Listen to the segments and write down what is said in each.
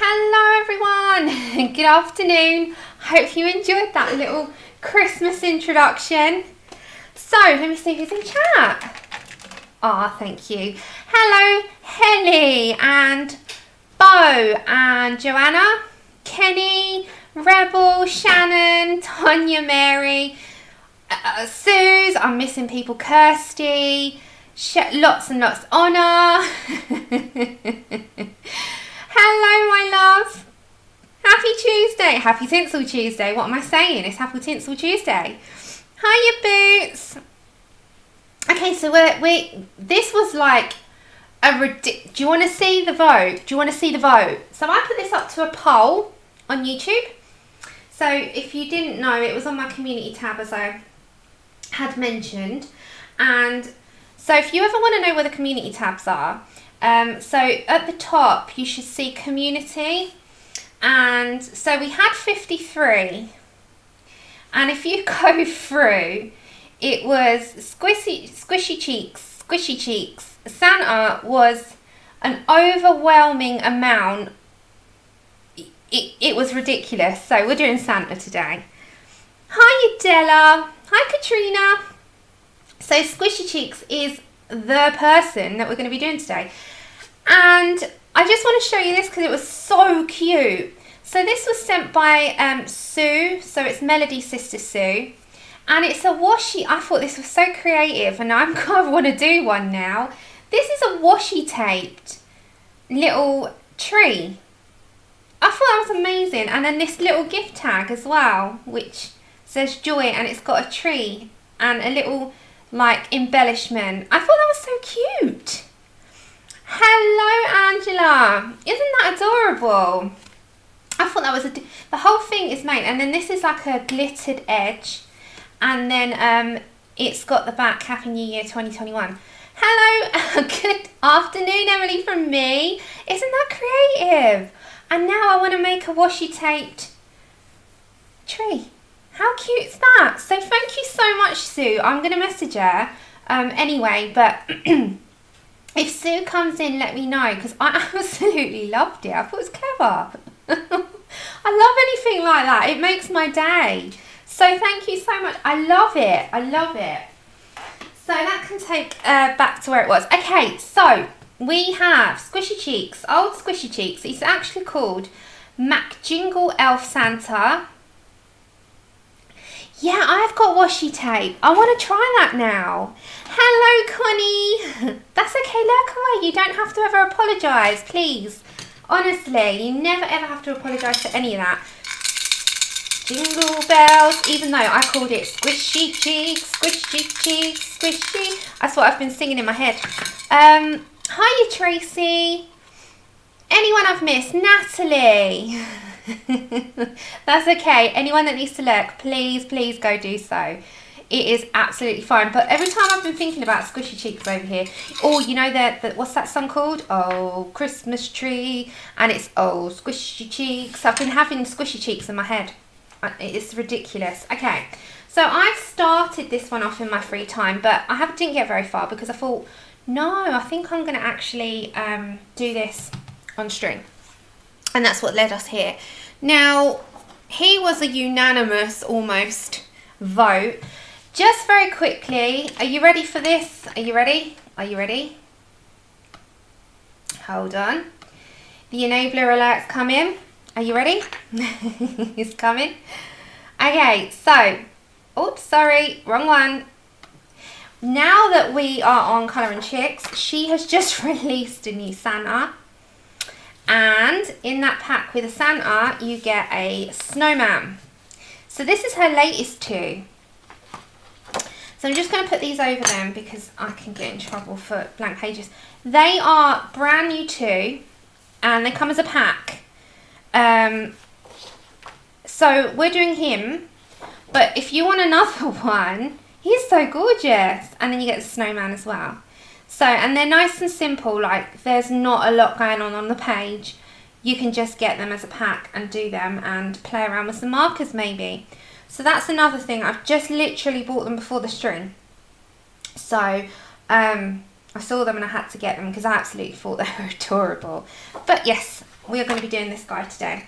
Hello everyone, good afternoon. Hope you enjoyed that little Christmas introduction. So let me see who's in chat. Ah, thank you. Hello Henny and Bo and Joanna, Kenny, Rebel, Shannon, Tonya, Mary, Suze, I'm missing people, Kirsty, lots and lots, Honor. Hello my love. Happy Tuesday. Happy Tinsel Tuesday. What am I saying? It's Happy Tinsel Tuesday. Hiya Boots. Okay, so this was like do you want to see the vote? Do you want to see the vote? So I put this up to a poll on YouTube. So if you didn't know, it was on my community tab as I had mentioned. And so if you ever want to know where the community tabs are, so at the top you should see community, and so we had 53, and if you go through, it was squishy cheeks. Santa was an overwhelming amount. It was ridiculous. So we're doing Santa today. Hi Della. Hi Katrina. So Squishy Cheeks is the person that we're going to be doing today. And I just want to show you this because it was so cute. So this was sent by Sue. So it's Melody's sister Sue. And it's a washi. I thought this was so creative, and I kind of want to do one now. This is a washi taped little tree. I thought that was amazing. And then this little gift tag as well, which says joy, and it's got a tree and a little like embellishment. I thought that was so cute. Hello Angela. Isn't that adorable? I thought that was the whole thing is made, and then this is like a glittered edge, and then it's got the back Happy New Year 2021. Hello. Afternoon, Emily, from me. Isn't that creative? And now I want to make a washi taped tree. How cute is that? So thank you so much, Sue. I'm going to message her anyway, but if Sue comes in, let me know, because I absolutely loved it. I thought it was clever. I love anything like that. It makes my day. So thank you so much. I love it. I love it. So that can take back to where it was. Okay, so we have Squishy Cheeks, old Squishy Cheeks. It's actually called Mcjingle Elf Santa. Yeah, I've got washi tape. I want to try that now. Hello, Connie. That's okay, lurk away. You don't have to ever apologise, please. Honestly, you never ever have to apologise for any of that. Jingle bells, even though I called it Squishy Cheeks, Squishy Cheeks, Squishy. That's what I've been singing in my head. Hiya, Tracy. Anyone I've missed? Natalie. That's okay. Anyone that needs to lurk, please go do so. It is absolutely fine. But every time I've been thinking about Squishy Cheeks over here, oh, you know that what's that song called? Oh, Christmas Tree, and it's oh Squishy Cheeks. I've been having Squishy Cheeks in my head. It's ridiculous. Okay, so I started this one off in my free time, but I didn't get very far because I thought, no, I think I'm going to actually do this on string. And that's what led us here. Now, he was a unanimous almost vote. Just very quickly, are you ready for this? Are you ready? Are you ready? Hold on. The enabler alert's coming. Are you ready? It's coming. Okay, so, oops, sorry, wrong one. Now that we are on Colouring Chics, she has just released a new Santa. And in that pack with a Santa, you get a snowman. So this is her latest two. So I'm just going to put these over them because I can get in trouble for blank pages. They are brand new too, and they come as a pack. So we're doing him, but if you want another one, he's so gorgeous. And then you get the snowman as well. So, and they're nice and simple, like there's not a lot going on the page. You can just get them as a pack and do them and play around with some markers maybe. So that's another thing. I've just literally bought them before the string. So, I saw them and I had to get them because I absolutely thought they were adorable. But yes, we are going to be doing this guy today.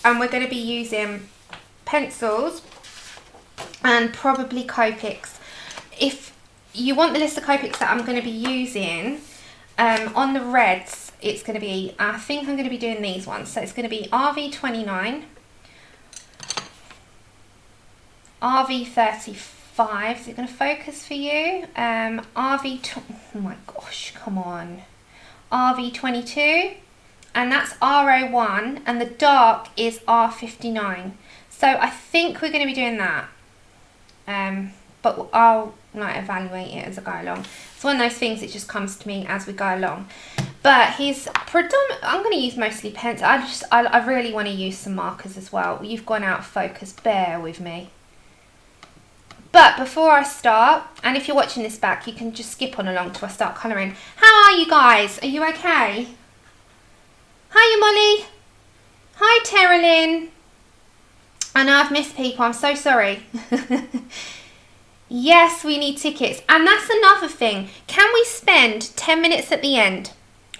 And we're going to be using pencils and probably Copics. If you want the list of Copics that I'm going to be using, on the reds, it's going to be, I think I'm going to be doing these ones. So it's going to be RV29, RV35, is it going to focus for you? Oh my gosh, come on. RV22, and that's R01, and the dark is R59. So I think we're going to be doing that. But I'll like evaluate it as I go along. It's one of those things that just comes to me as we go along. But he's I'm going to use mostly pens. I really want to use some markers as well. You've gone out of focus, bear with me. But before I start, and if you're watching this back, you can just skip on along till I start colouring. How are you guys? Are you okay? Hiya, Molly. Hi, Terralyn. I know I've missed people. I'm so sorry. Yes, we need tickets. And that's another thing. Can we spend 10 minutes at the end?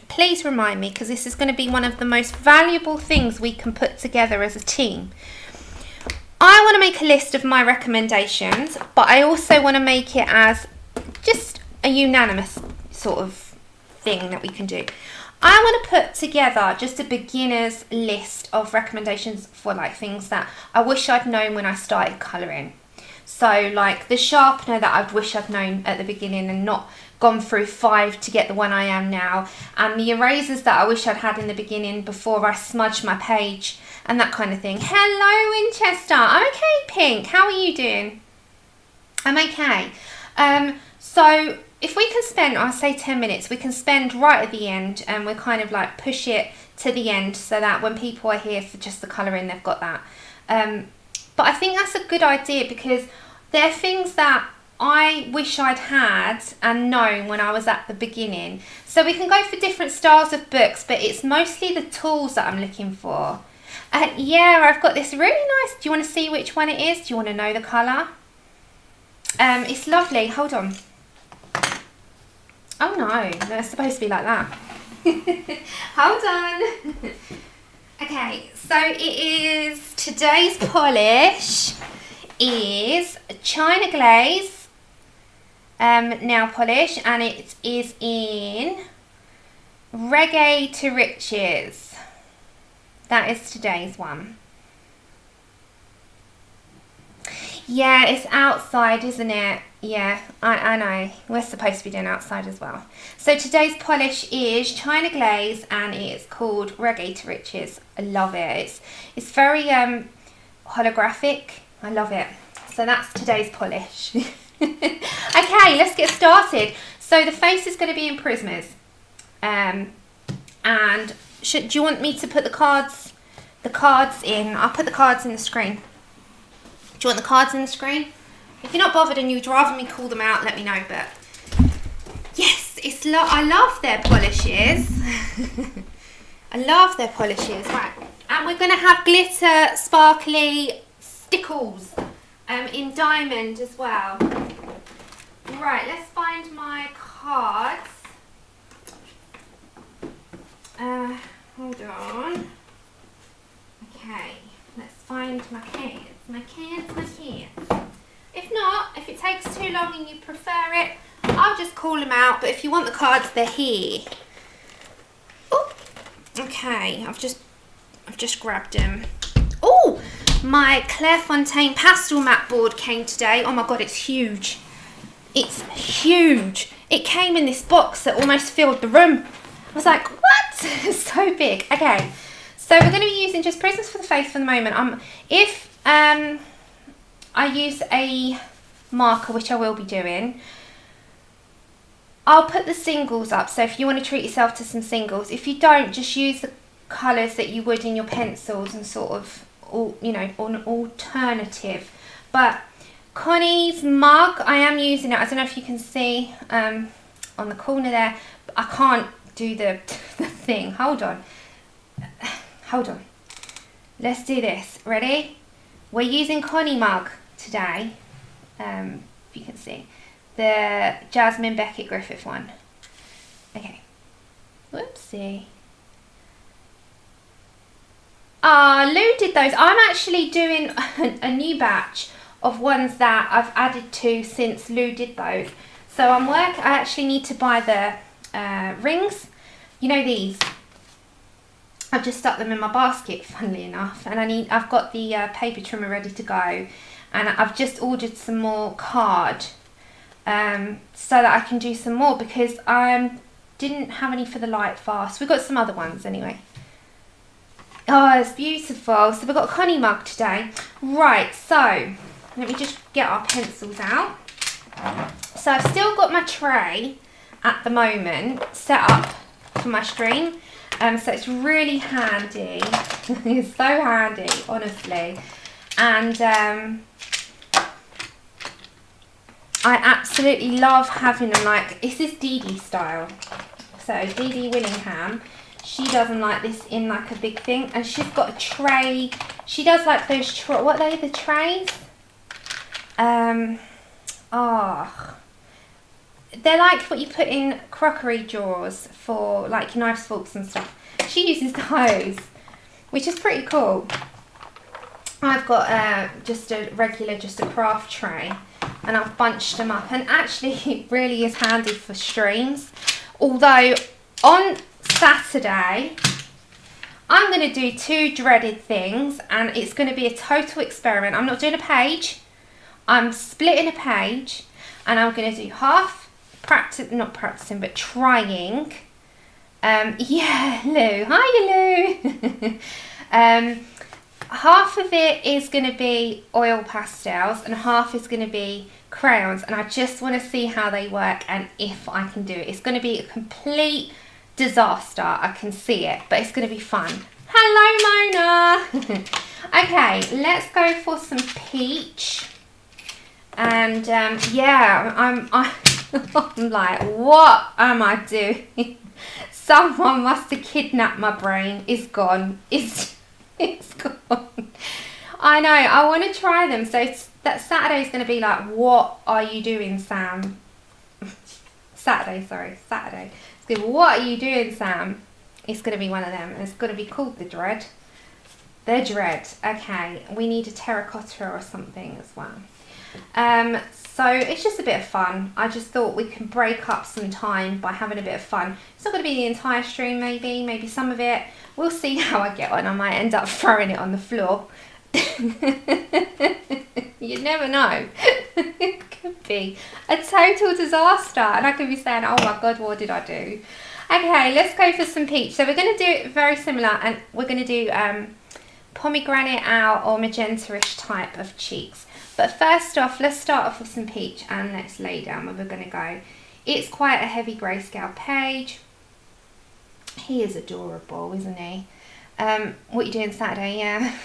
Please remind me, because this is going to be one of the most valuable things we can put together as a team. I want to make a list of my recommendations, but I also want to make it as just a unanimous sort of thing that we can do. I want to put together just a beginner's list of recommendations for like things that I wish I'd known when I started colouring. So like the sharpener that I wish I'd known at the beginning and not gone through 5 to get the one I am now, and the erasers that I wish I'd had in the beginning before I smudged my page and that kind of thing. Hello, Winchester. I'm okay, Pink. How are you doing? I'm okay. So if we can spend, I'll say 10 minutes, we can spend right at the end, and we'll kind of like push it to the end so that when people are here for just the colouring, they've got that. But I think that's a good idea because there are things that I wish I'd had and known when I was at the beginning. So we can go for different styles of books, but it's mostly the tools that I'm looking for. Yeah, I've got this really nice. Do you want to see which one it is? Do you want to know the colour? It's lovely. Hold on. Oh no, it's supposed to be like that. Hold on. Okay, so it is, today's polish is China Glaze nail polish, and it is in Reggae to Riches. That is today's one. Yeah, it's outside, isn't it? Yeah, I know. We're supposed to be doing outside as well. So today's polish is China Glaze, and it's called Reggae to Riches. I love it. It's very holographic. I love it. So that's today's polish. Okay, let's get started. So the face is going to be in Prismas. And do you want me to put the cards in? I'll put the cards in the screen. Do you want the cards in the screen? If you're not bothered and you'd rather me call them out, let me know. But yes, I love their polishes. I love their polishes. Right, and we're going to have glitter, sparkly stickles in diamond as well. Right, let's find my cards. Hold on. Okay, let's find my cans. My cans. If not, if it takes too long and you prefer it, I'll just call them out. But if you want the cards, they're here. Oh, okay. I've just grabbed them. Oh, my Clairefontaine pastel mat board came today. Oh my god, it's huge. It's huge. It came in this box that almost filled the room. I was like, what? It's so big. Okay, so we're going to be using just Prismas for the face for the moment. If I use a marker, which I will be doing, I'll put the singles up. So if you want to treat yourself to some singles, if you don't, just use the colours that you would in your pencils and sort of, an alternative. But Connie's mug, I am using it. I don't know if you can see on the corner there, but I can't do the thing. Hold on. Let's do this. Ready? We're using Connie mug today. If you can see the Jasmine Beckett Griffith one. Okay. Whoopsie. Lou did those. I'm actually doing a new batch of ones that I've added to since Lou did those. So I actually need to buy the rings. You know these. I've just stuck them in my basket, funnily enough, and I've got the paper trimmer ready to go, and I've just ordered some more card so that I can do some more, because I didn't have any for the light fast. We've got some other ones anyway. Oh, it's beautiful. So we've got a Connie mug today. Right, so let me just get our pencils out. So I've still got my tray at the moment set up for my stream. So it's really handy. It's so handy, honestly. And I absolutely love having them. Like, this is Dee Dee style. So Dee Dee Willingham, she does them like this in like a big thing. And she's got a tray. She does like those, what are they, the trays? They're like what you put in crockery drawers for like knives, forks and stuff. She uses those, which is pretty cool. I've got just a craft tray, and I've bunched them up, and actually it really is handy for streams. Although on Saturday I'm going to do 2 dreaded things, and it's going to be a total experiment. I'm not doing a page, I'm splitting a page, and I'm going to do half not practicing, but trying. Yeah, Lou. Hi, Lou. Half of it is going to be oil pastels, and half is going to be crayons, and I just want to see how they work and if I can do it. It's going to be a complete disaster. I can see it, but it's going to be fun. Hello, Mona. Okay, let's go for some peach. And yeah, I'm like, what am I doing? Someone must have kidnapped my brain. It's gone. It's gone. I know. I want to try them. So that Saturday is going to be like, what are you doing, Sam? Saturday. It's going to be, what are you doing, Sam? It's going to be one of them. It's going to be called the Dread. The Dread. Okay. We need a terracotta or something as well. So it's just a bit of fun. I just thought we can break up some time by having a bit of fun. It's not going to be the entire stream, maybe some of it. We'll see how I get on. I might end up throwing it on the floor. You never know. It could be a total disaster, and I could be saying, oh my god, what did I do? Okay, let's go for some peach. So we're going to do it very similar, and we're going to do pomegranate out or magenta-ish type of cheeks. But first off, let's start off with some peach, and let's lay down where we're going to go. It's quite a heavy grayscale page. He is adorable, isn't he? What are you doing Saturday? Yeah.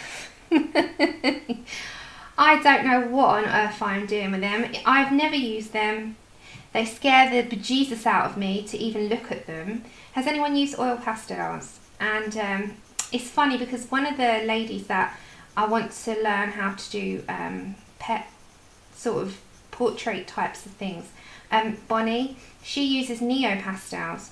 I don't know what on earth I'm doing with them. I've never used them. They scare the bejesus out of me to even look at them. Has anyone used oil pastels? And it's funny because one of the ladies that I want to learn how to do pet sort of portrait types of things, Bonnie, she uses neo pastels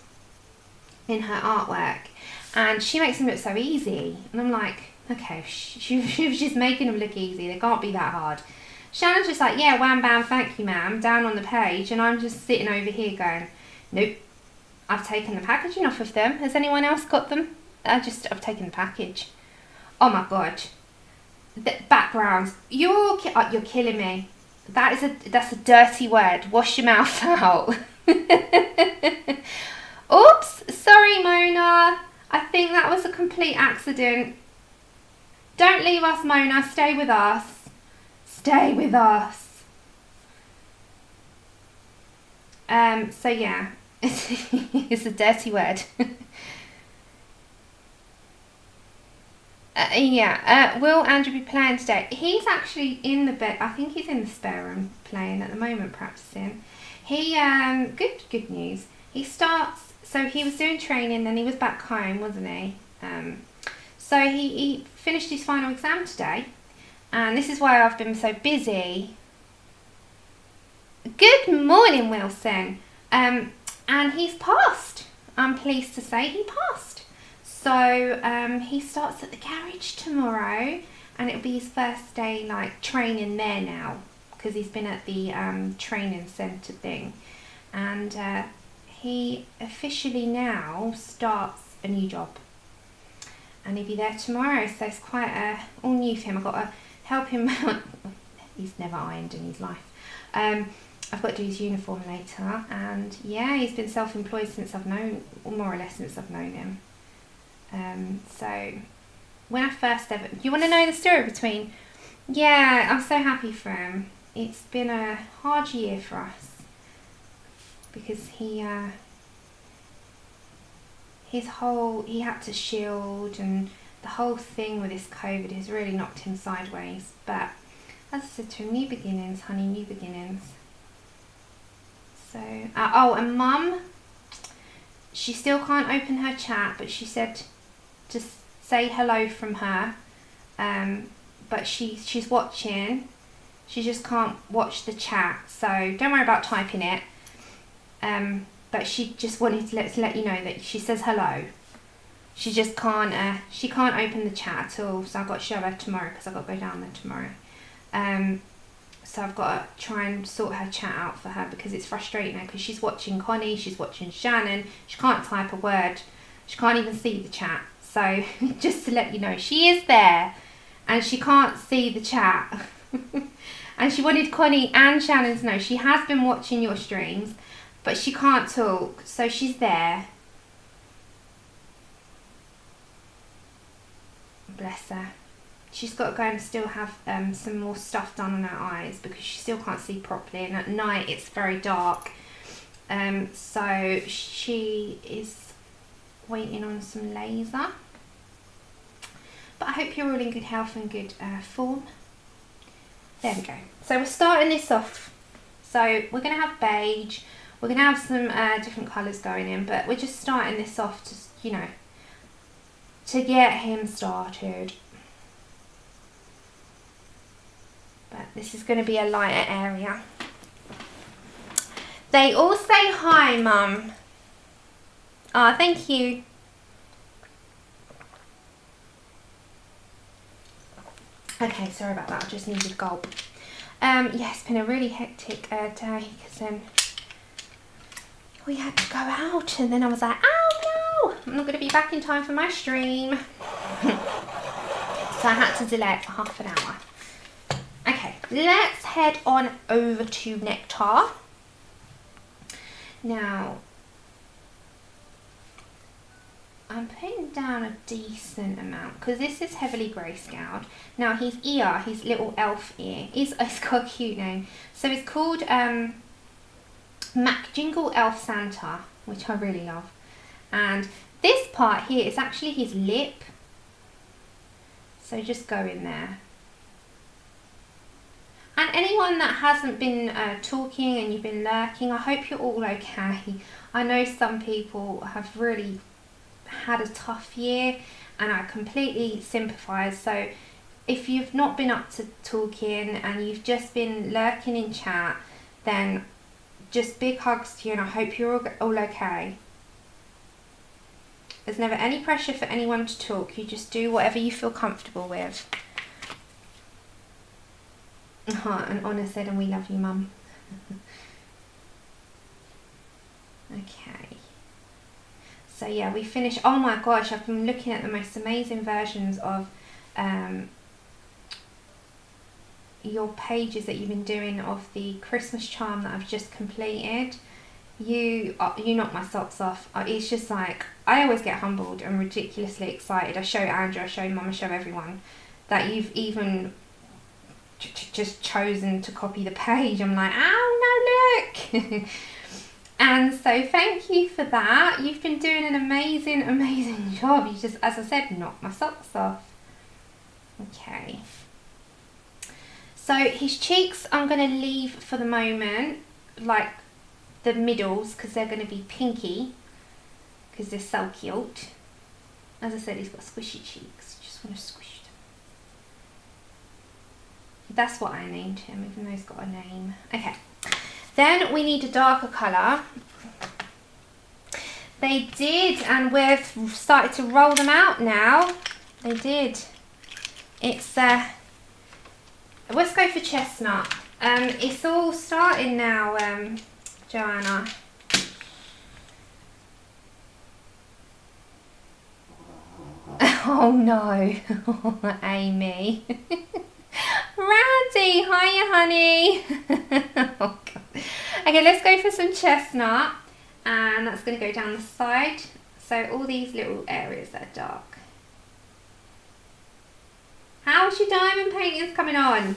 in her artwork, and she makes them look so easy, and I'm like, okay, she was just making them look easy, they can't be that hard. Shannon's just like, yeah, wham bam, thank you ma'am, down on the page, and I'm just sitting over here going, nope, I've taken the packaging off of them. Has anyone else got them? I've taken the package. Oh my god. The backgrounds, you're killing me. That's a dirty word. Wash your mouth out. Oops, sorry Mona. I think that was a complete accident. Don't leave us, Mona. Stay with us. Stay with us. So yeah, it's a dirty word. Will Andrew be playing today? He's actually in the bed. I think he's in the spare room playing at the moment, practicing. He good news. He starts. So he was doing training, then he was back home, wasn't he? So he finished his final exam today, and this is why I've been so busy. Good morning, Wilson. And he's passed. I'm pleased to say he passed. So he starts at the garage tomorrow, and it'll be his first day like training there now, because he's been at the training centre thing, and he officially now starts a new job, and he'll be there tomorrow. So it's quite all new for him. I've got to help him. He's never ironed in his life. I've got to do his uniform later, and yeah, he's been self-employed since I've known, or more or less since I've known him. So when I first ever, you want to know the story between, yeah, I'm so happy for him. It's been a hard year for us, because he had to shield, and the whole thing with this COVID has really knocked him sideways. But as I said to him, new beginnings, honey, new beginnings. So, oh, and Mum, she still can't open her chat, but she said just say hello from her. But she's watching. She just can't watch the chat, so don't worry about typing it. But she just wanted to let you know that she says hello. She just can't. She can't open the chat at all, so I've got to show her tomorrow, because I've got to go down there tomorrow. So I've got to try and sort her chat out for her, because it's frustrating her, because she's watching Connie, she's watching Shannon, she can't type a word, she can't even see the chat. So just to let you know, she is there and she can't see the chat. And she wanted Connie and Shannon to know she has been watching your streams, but she can't talk, so she's there. Bless her. She's got to go and still have some more stuff done on her eyes, because she still can't see properly, and at night it's very dark. So she is waiting on some laser. But I hope you're all in good health and good form. There we go. So we're starting this off. So we're going to have beige. We're going to have some different colours going in, but we're just starting this off to, you know, to get him started. But this is going to be a lighter area. They all say hi, Mum. Ah, oh, thank you. Okay, sorry about that. I just needed a gulp. Yeah, it's been a really hectic day because we had to go out, and then I was like, oh no, I'm not going to be back in time for my stream. So I had to delay it for half an hour. Okay, let's head on over to Nectar. Now, I'm putting down a decent amount because this is heavily grayscaled. Now his ear, his little elf ear, it's got a cute name. So it's called Mcjingles Elf Santa, which I really love. And this part here is actually his lip. So just go in there. And anyone that hasn't been talking and you've been lurking, I hope you're all okay. I know some people have really had a tough year and I completely sympathise. So if you've not been up to talking and you've just been lurking in chat, then just big hugs to you and I hope you're all okay. There's never any pressure for anyone to talk. You just do whatever you feel comfortable with. And Honor said, and we love you, Mum. Okay. So yeah, we finished. Oh my gosh, I've been looking at the most amazing versions of your pages that you've been doing of the Christmas charm that I've just completed. You knocked my socks off. It's just like, I always get humbled and ridiculously excited. I show Andrew, I show Mum, I show everyone that you've even just chosen to copy the page. I'm like, oh no, look. And so thank you for that. You've been doing an amazing job. You just, as I said, knocked my socks off. Okay. So his cheeks I'm going to leave for the moment, like the middles, because they're going to be pinky, because they're so cute. As I said, he's got squishy cheeks. Just want to squish them. That's what I named him, even though he's got a name. Okay. Then we need a darker colour. They did, and we've started to roll them out now. They did. It's let's go for chestnut. It's all starting now, Joanna. Oh no, Amy. Randy, hiya honey. Oh God. Okay, let's go for some chestnut, and that's going to go down the side. So all these little areas that are dark. How's your diamond paintings coming on?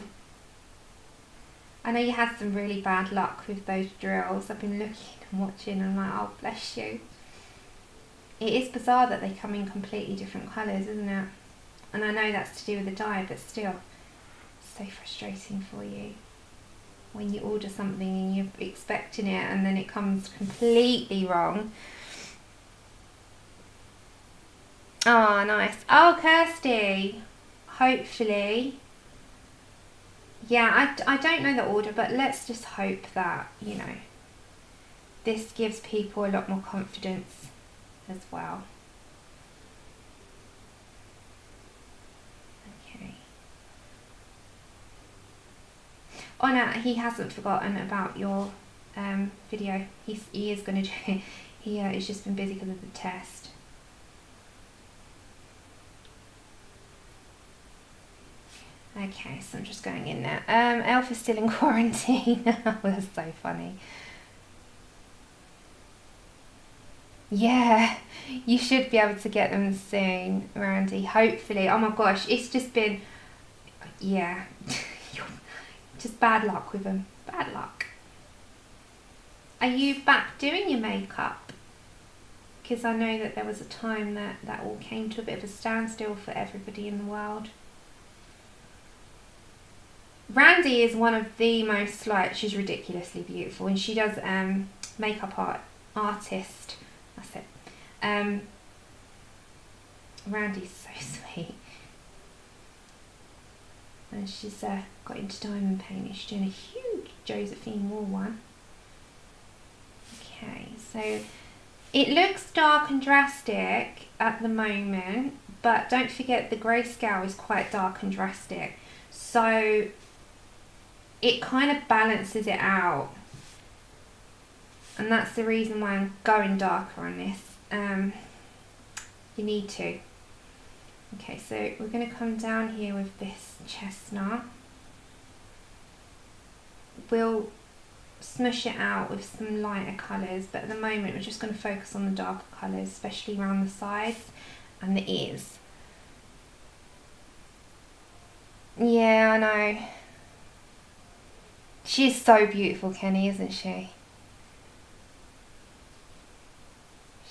I know you had some really bad luck with those drills. I've been looking and watching and I'm like, oh bless you. It is bizarre that they come in completely different colours, isn't it? And I know that's to do with the dye, but still, so frustrating for you when you order something and you're expecting it and then it comes completely wrong. Oh, nice. Oh, Kirsty. Hopefully. Yeah, I don't know the order, but let's just hope that, you know, this gives people a lot more confidence as well. Okay. Oh no, he hasn't forgotten about your video. He is going to do it. He's just been busy because of the test. Okay, so I'm just going in there. Elf is still in quarantine. That's so funny. Yeah, you should be able to get them soon, Randy. Hopefully. Oh my gosh, it's just been, yeah, just bad luck with them. Bad luck. Are you back doing your makeup? Because I know that there was a time that all came to a bit of a standstill for everybody in the world. Randy is one of the most, like, she's ridiculously beautiful, and she does makeup artist. That's it. Randy's so sweet, and she's got into diamond painting. She's doing a huge Josephine Wall one. Okay, so it looks dark and drastic at the moment, but don't forget the grayscale is quite dark and drastic, so it kind of balances it out, and that's the reason why I'm going darker on this. You need to. Okay, so we're going to come down here with this chestnut. We'll smush it out with some lighter colours, but at the moment we're just going to focus on the darker colours, especially around the sides and the ears. Yeah, I know. She's so beautiful, Kenny, isn't she?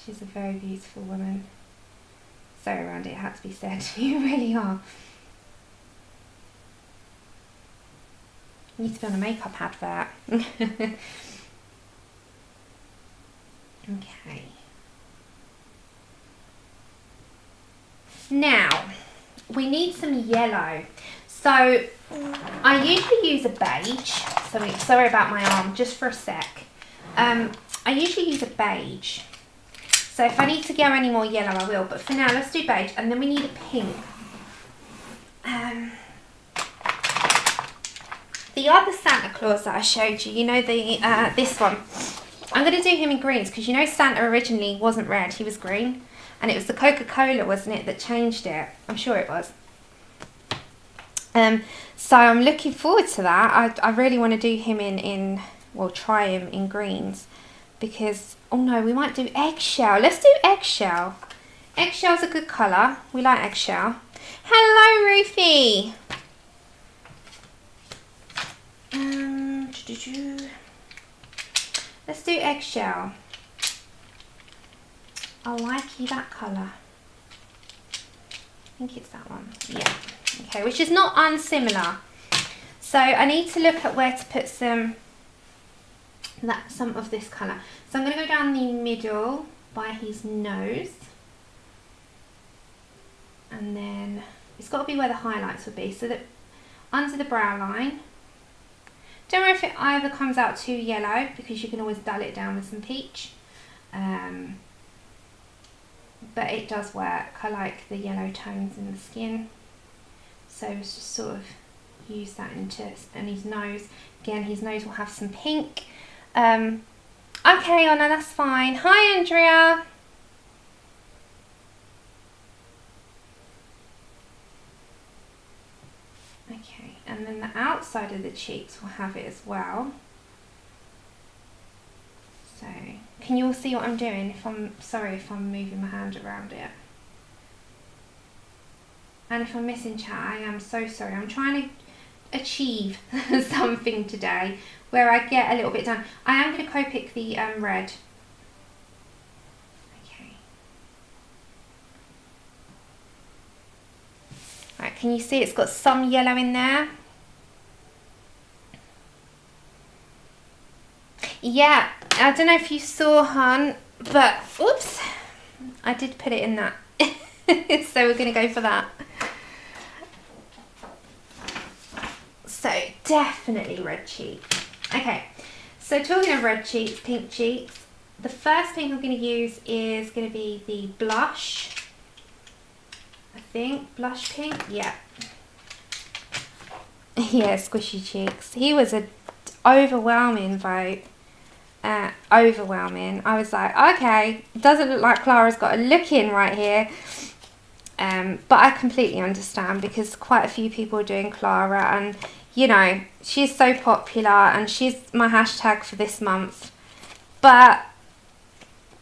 She's a very beautiful woman. Sorry, Randy, it had to be said. You really are. You need to be on a makeup advert. Okay. Now, we need some yellow. So, I usually use a beige. Sorry about my arm, just for a sec. I usually use a beige. So if I need to go any more yellow, I will. But for now, let's do beige. And then we need a pink. The other Santa Claus that I showed you, you know, this one. I'm going to do him in greens, because you know Santa originally wasn't red, he was green. And it was the Coca-Cola, wasn't it, that changed it? I'm sure it was. So I'm looking forward to that. I really want to do him well, try him in greens. Because, oh no, we might do eggshell. Let's do eggshell. Eggshell's a good colour. We like eggshell. Hello, Ruthie. Let's do eggshell. I like that colour. I think it's that one. Yeah. Okay, which is not unsimilar. So I need to look at where to put some of this colour. So I'm going to go down the middle by his nose, and then it's got to be where the highlights would be, so that under the brow line. Don't worry if it either comes out too yellow, because you can always dull it down with some peach, but it does work. I like the yellow tones in the skin, so let's just sort of use that and his nose. Again, his nose will have some pink. Okay, Anna, that's fine. Hi, Andrea. Okay, and then the outside of the cheeks will have it as well. So, can you all see what I'm doing? Sorry if I'm moving my hand around it. And if I'm missing chat, I am so sorry. I'm trying to achieve something today where I get a little bit done. I am going to Copic the red. Okay. Right, can you see it's got some yellow in there? Yeah, I don't know if you saw, hun, but oops, I did put it in that. So we're going to go for that. So definitely red cheek. Okay, so talking of red cheeks, pink cheeks, the first pink I'm going to use is going to be the blush. I think blush pink. Yeah. Yeah, squishy cheeks. He was an overwhelming vote. Overwhelming. I was like, okay, doesn't look like Clara's got a look in right here. But I completely understand, because quite a few people are doing Clara, and you know, she's so popular and she's my hashtag for this month. But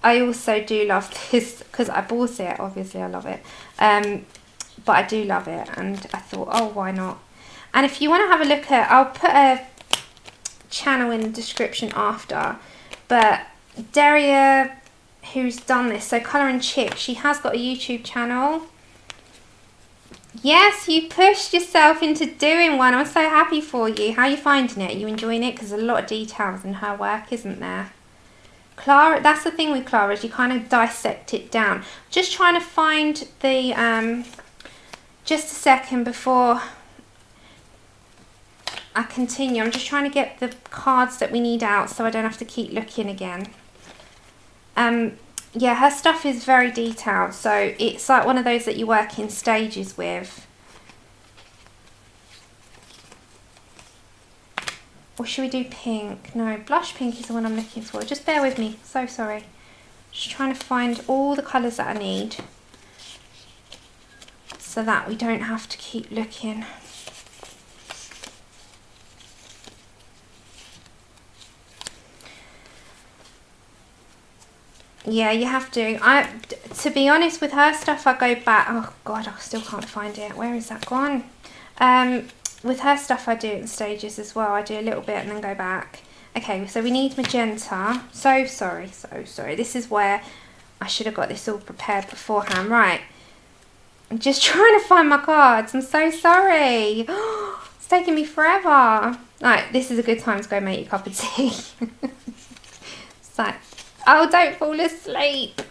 I also do love this, because I bought it, obviously I love it. But I do love it, and I thought, oh, why not? And if you want to have a look at, I'll put a channel in the description after, but Daria, who's done this, so Colour and Chic, she has got a YouTube channel. Yes, you pushed yourself into doing one. I'm so happy for you. How are you finding it? Are you enjoying it? Because there's a lot of details in her work, isn't there? Clara, that's the thing with Clara, is you kind of dissect it down. Just trying to find the, just a second before I continue. I'm just trying to get the cards that we need out so I don't have to keep looking again. Yeah, her stuff is very detailed, so it's like one of those that you work in stages with. Or should we do pink? No, blush pink is the one I'm looking for. Just bear with me. So sorry. Just trying to find all the colours that I need so that we don't have to keep looking. Yeah, you have to. To be honest, with her stuff, I go back. Oh God, I still can't find it. Where is that gone? With her stuff, I do it in stages as well. I do a little bit and then go back. Okay, so we need magenta. So sorry, so sorry. This is where I should have got this all prepared beforehand. Right. I'm just trying to find my cards. I'm so sorry. It's taking me forever. Right, this is a good time to go make your cup of tea. So, oh, don't fall asleep.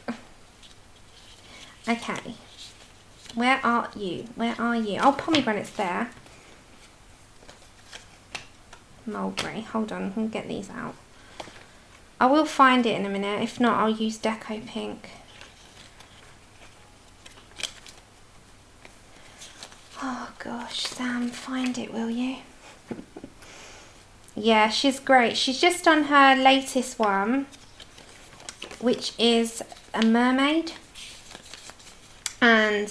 Okay. Where are you? Where are you? Oh, pomegranate's there. Mulberry. Hold on, I can get these out. I will find it in a minute. If not, I'll use Deco Pink. Oh gosh, Sam, find it, will you? Yeah, she's great. She's just done her latest one, which is a mermaid. And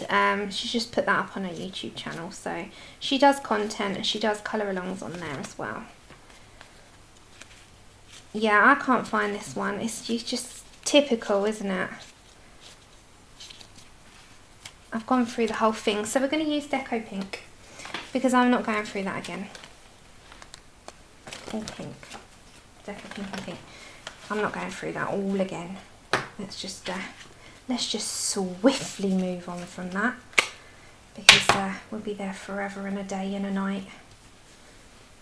she's just put that up on her YouTube channel. So she does content and she does colour alongs on there as well. Yeah, I can't find this one. It's just typical, isn't it? I've gone through the whole thing. So we're going to use Deco Pink because I'm not going through that again. All pink. Deco Pink and pink. I'm not going through that all again. Let's just swiftly move on from that because we'll be there forever and a day and a night.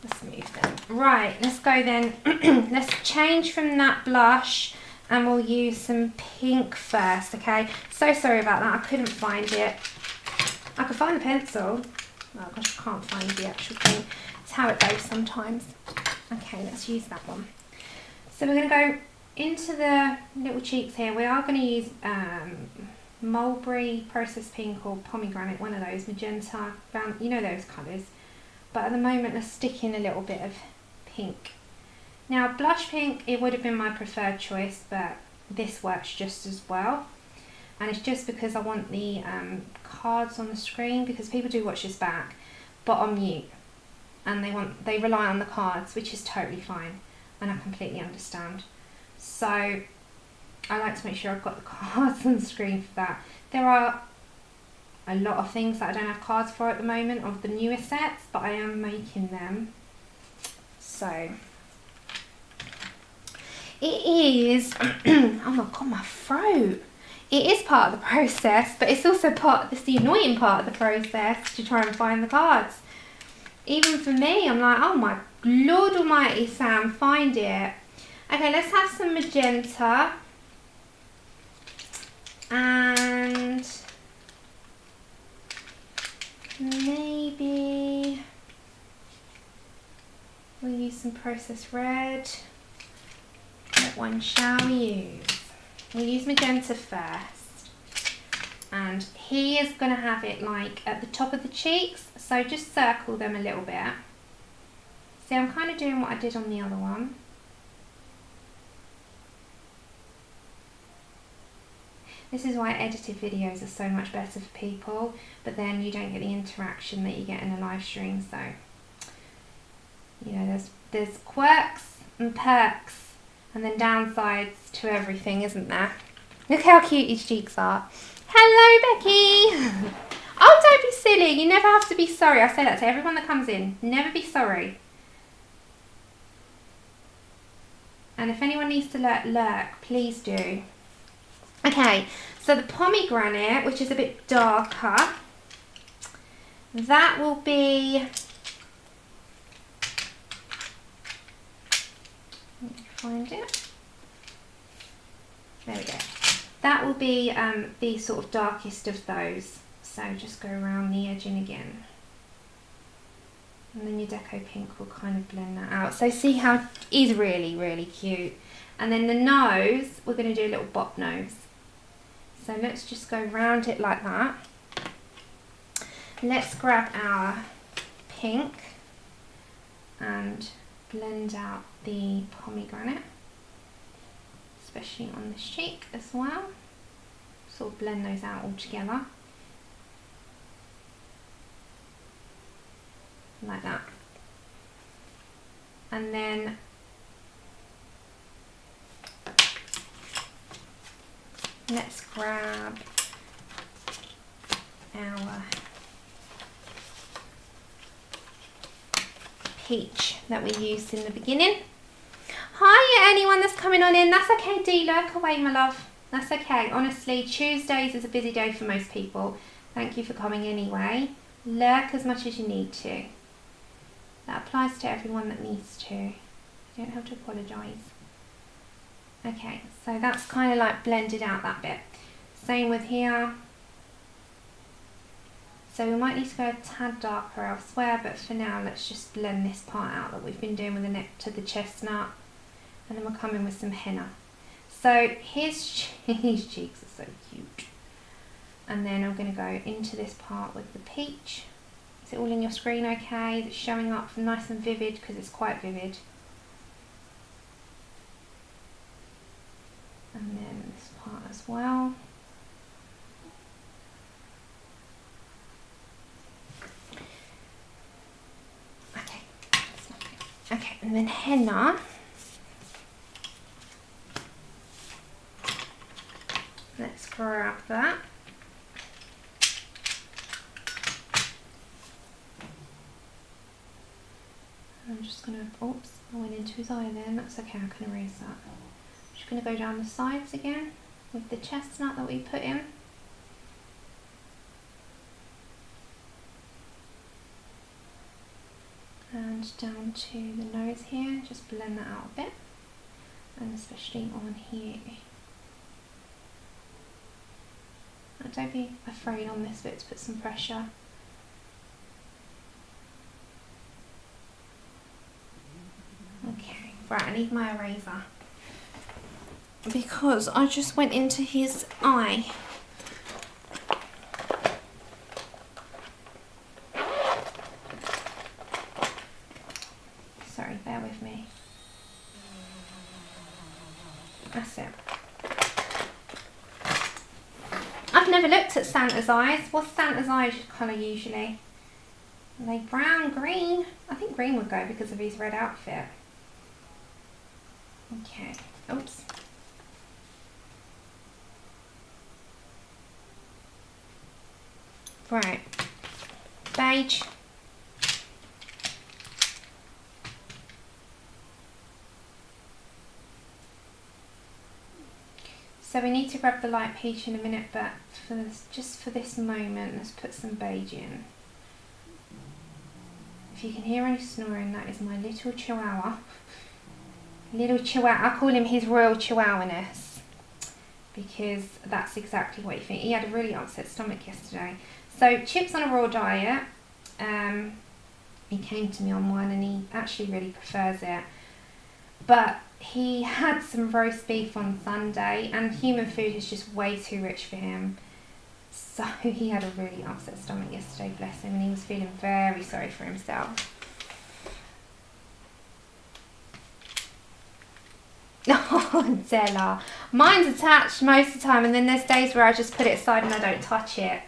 Let's move them. Right, let's go then. Let's change from that blush and we'll use some pink first, okay? So sorry about that, I couldn't find it. I could find the pencil. Oh gosh, I can't find the actual thing. It's how it goes sometimes. Okay, let's use that one. So we're going to go into the little cheeks here. We are going to use mulberry, processed pink or pomegranate, one of those, magenta, you know those colours. But at the moment, let's stick in a little bit of pink. Now, blush pink, it would have been my preferred choice, but this works just as well. And it's just because I want the cards on the screen, because people do watch this back, but on mute. And they rely on the cards, which is totally fine. And I completely understand. So, I like to make sure I've got the cards on the screen for that. There are a lot of things that I don't have cards for at the moment of the newer sets, but I am making them. So it is oh my god, my throat. It is part of the process, but it's also it's the annoying part of the process to try and find the cards. Even for me, I'm like, oh my Lord almighty, Sam, find it. Okay, let's have some magenta. And maybe we'll use some processed red. What one shall we use? We'll use magenta first. And he is going to have it like at the top of the cheeks. So just circle them a little bit. See, I'm kind of doing what I did on the other one. This is why edited videos are so much better for people, but then you don't get the interaction that you get in a live stream. So, you know, there's quirks and perks and then downsides to everything, isn't there? Look how cute his cheeks are. Hello, Becky. Oh, don't be silly. You never have to be sorry. I say that to everyone that comes in. Never be sorry. And if anyone needs to lurk, please do. Okay, so the pomegranate, which is a bit darker, that will be, let me find it. There we go. That will be the sort of darkest of those. So just go around the edging again. And then your Deco Pink will kind of blend that out. So see how it is really, really cute. And then the nose, we're going to do a little bob nose. So let's just go round it like that. Let's grab our pink and blend out the pomegranate, especially on this cheek as well. Sort of blend those out all together. Like that. And then let's grab our peach that we used in the beginning. Hi, anyone that's coming on in, that's okay, do lurk away, my love. That's okay. Honestly, Tuesdays is a busy day for most people. Thank you for coming anyway. Lurk as much as you need to. That applies to everyone that needs to. You don't have to apologise. Okay, so that's kind of like blended out that bit. Same with here. So we might need to go a tad darker elsewhere, but for now let's just blend this part out that we've been doing with the neck to the chestnut. And then we'll come in with some henna. So his cheeks are so cute. And then I'm going to go into this part with the peach. Is it all in your screen okay? Is it showing up nice and vivid? Because it's quite vivid. And then this part as well. Okay. Okay, and then henna. Let's grab that. I'm just going to, oops, I went into his eye then, that's okay, I can erase that. I'm just going to go down the sides again with the chestnut that we put in. And down to the nose here, just blend that out a bit. And especially on here. And don't be afraid on this bit to put some pressure. Okay, right, I need my eraser because I just went into his eye. Sorry, bear with me. That's it. I've never looked at Santa's eyes. What's Santa's eyes colour usually? Are they brown, green? I think green would go because of his red outfit. Okay, oops. Right, beige. So we need to grab the light peach in a minute, but for this, just for this moment, let's put some beige in. If you can hear any snoring, that is my little chihuahua. Little chihuahua, I call him his royal chihuahua-ness because that's exactly what you think. He had a really upset stomach yesterday. So Chip's on a raw diet. He came to me on one and he actually really prefers it. But he had some roast beef on Sunday and human food is just way too rich for him. So he had a really upset stomach yesterday, bless him, and he was feeling very sorry for himself. Oh, Della. Mine's attached most of the time, and then there's days where I just put it aside and I don't touch it.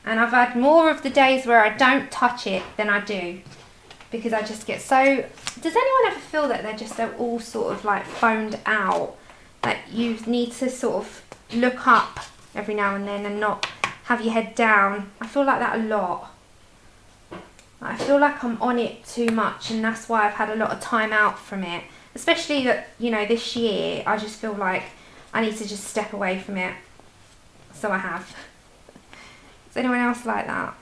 And I've had more of the days where I don't touch it than I do. Because I just get so... Does anyone ever feel that they're all sort of like phoned out? Like you need to sort of look up every now and then and not have your head down. I feel like that a lot. I feel like I'm on it too much, and that's why I've had a lot of time out from it. Especially that, you know, this year, I just feel like I need to just step away from it. So I have. Is anyone else like that?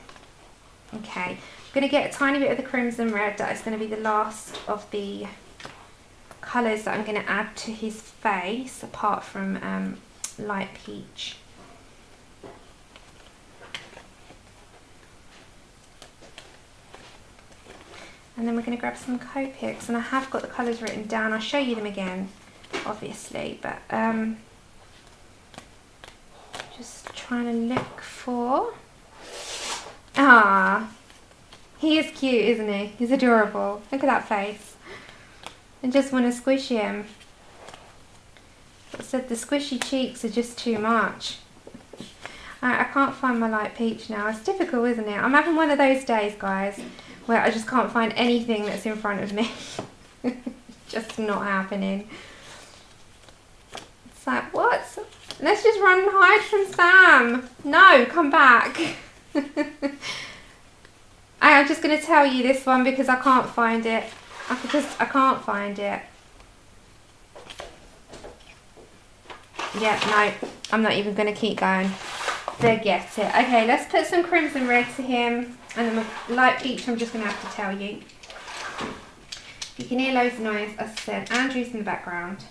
Okay, I'm going to get a tiny bit of the crimson red. That is going to be the last of the colours that I'm going to add to his face, apart from light peach. And then we're going to grab some Copics, and I have got the colours written down. I'll show you them again, obviously, but just trying to look for... Ah, he is cute, isn't he? He's adorable. Look at that face. I just want to squish him. I said the squishy cheeks are just too much. I can't find my light peach now. It's difficult, isn't it? I'm having one of those days, guys, where I just can't find anything that's in front of me. Just not happening. It's like, what? Let's just run and hide from Sam. No, come back. I'm just going to tell you this one because I can't find it. I can't find it. Yeah, no, I'm not even going to keep going. Forget it. Okay, let's put some crimson red to him. And then my light peach, I'm just going to have to tell you. You can hear loads of noise. As I said, Andrew's in the background.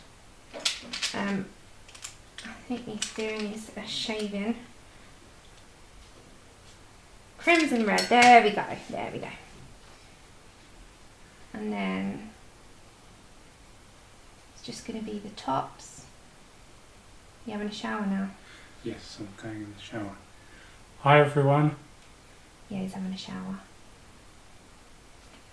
I think he's doing his shaving. Crimson red. There we go. There we go. And then it's just going to be the tops. You having a shower now? Yes, I'm going in the shower. Hi everyone. Yeah, he's having a shower.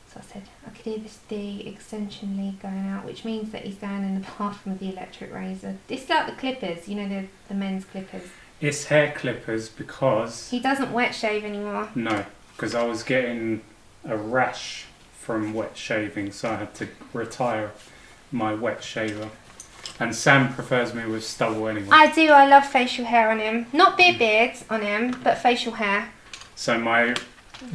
So I said I could hear the extension lead going out, which means that he's going in the bathroom with the electric razor. It's like the clippers, you know, the men's clippers. It's hair clippers because... He doesn't wet shave anymore. No, because I was getting a rash from wet shaving, so I had to retire my wet shaver. And Sam prefers me with stubble anyway. I do, I love facial hair on him. Not beards on him, but facial hair. So my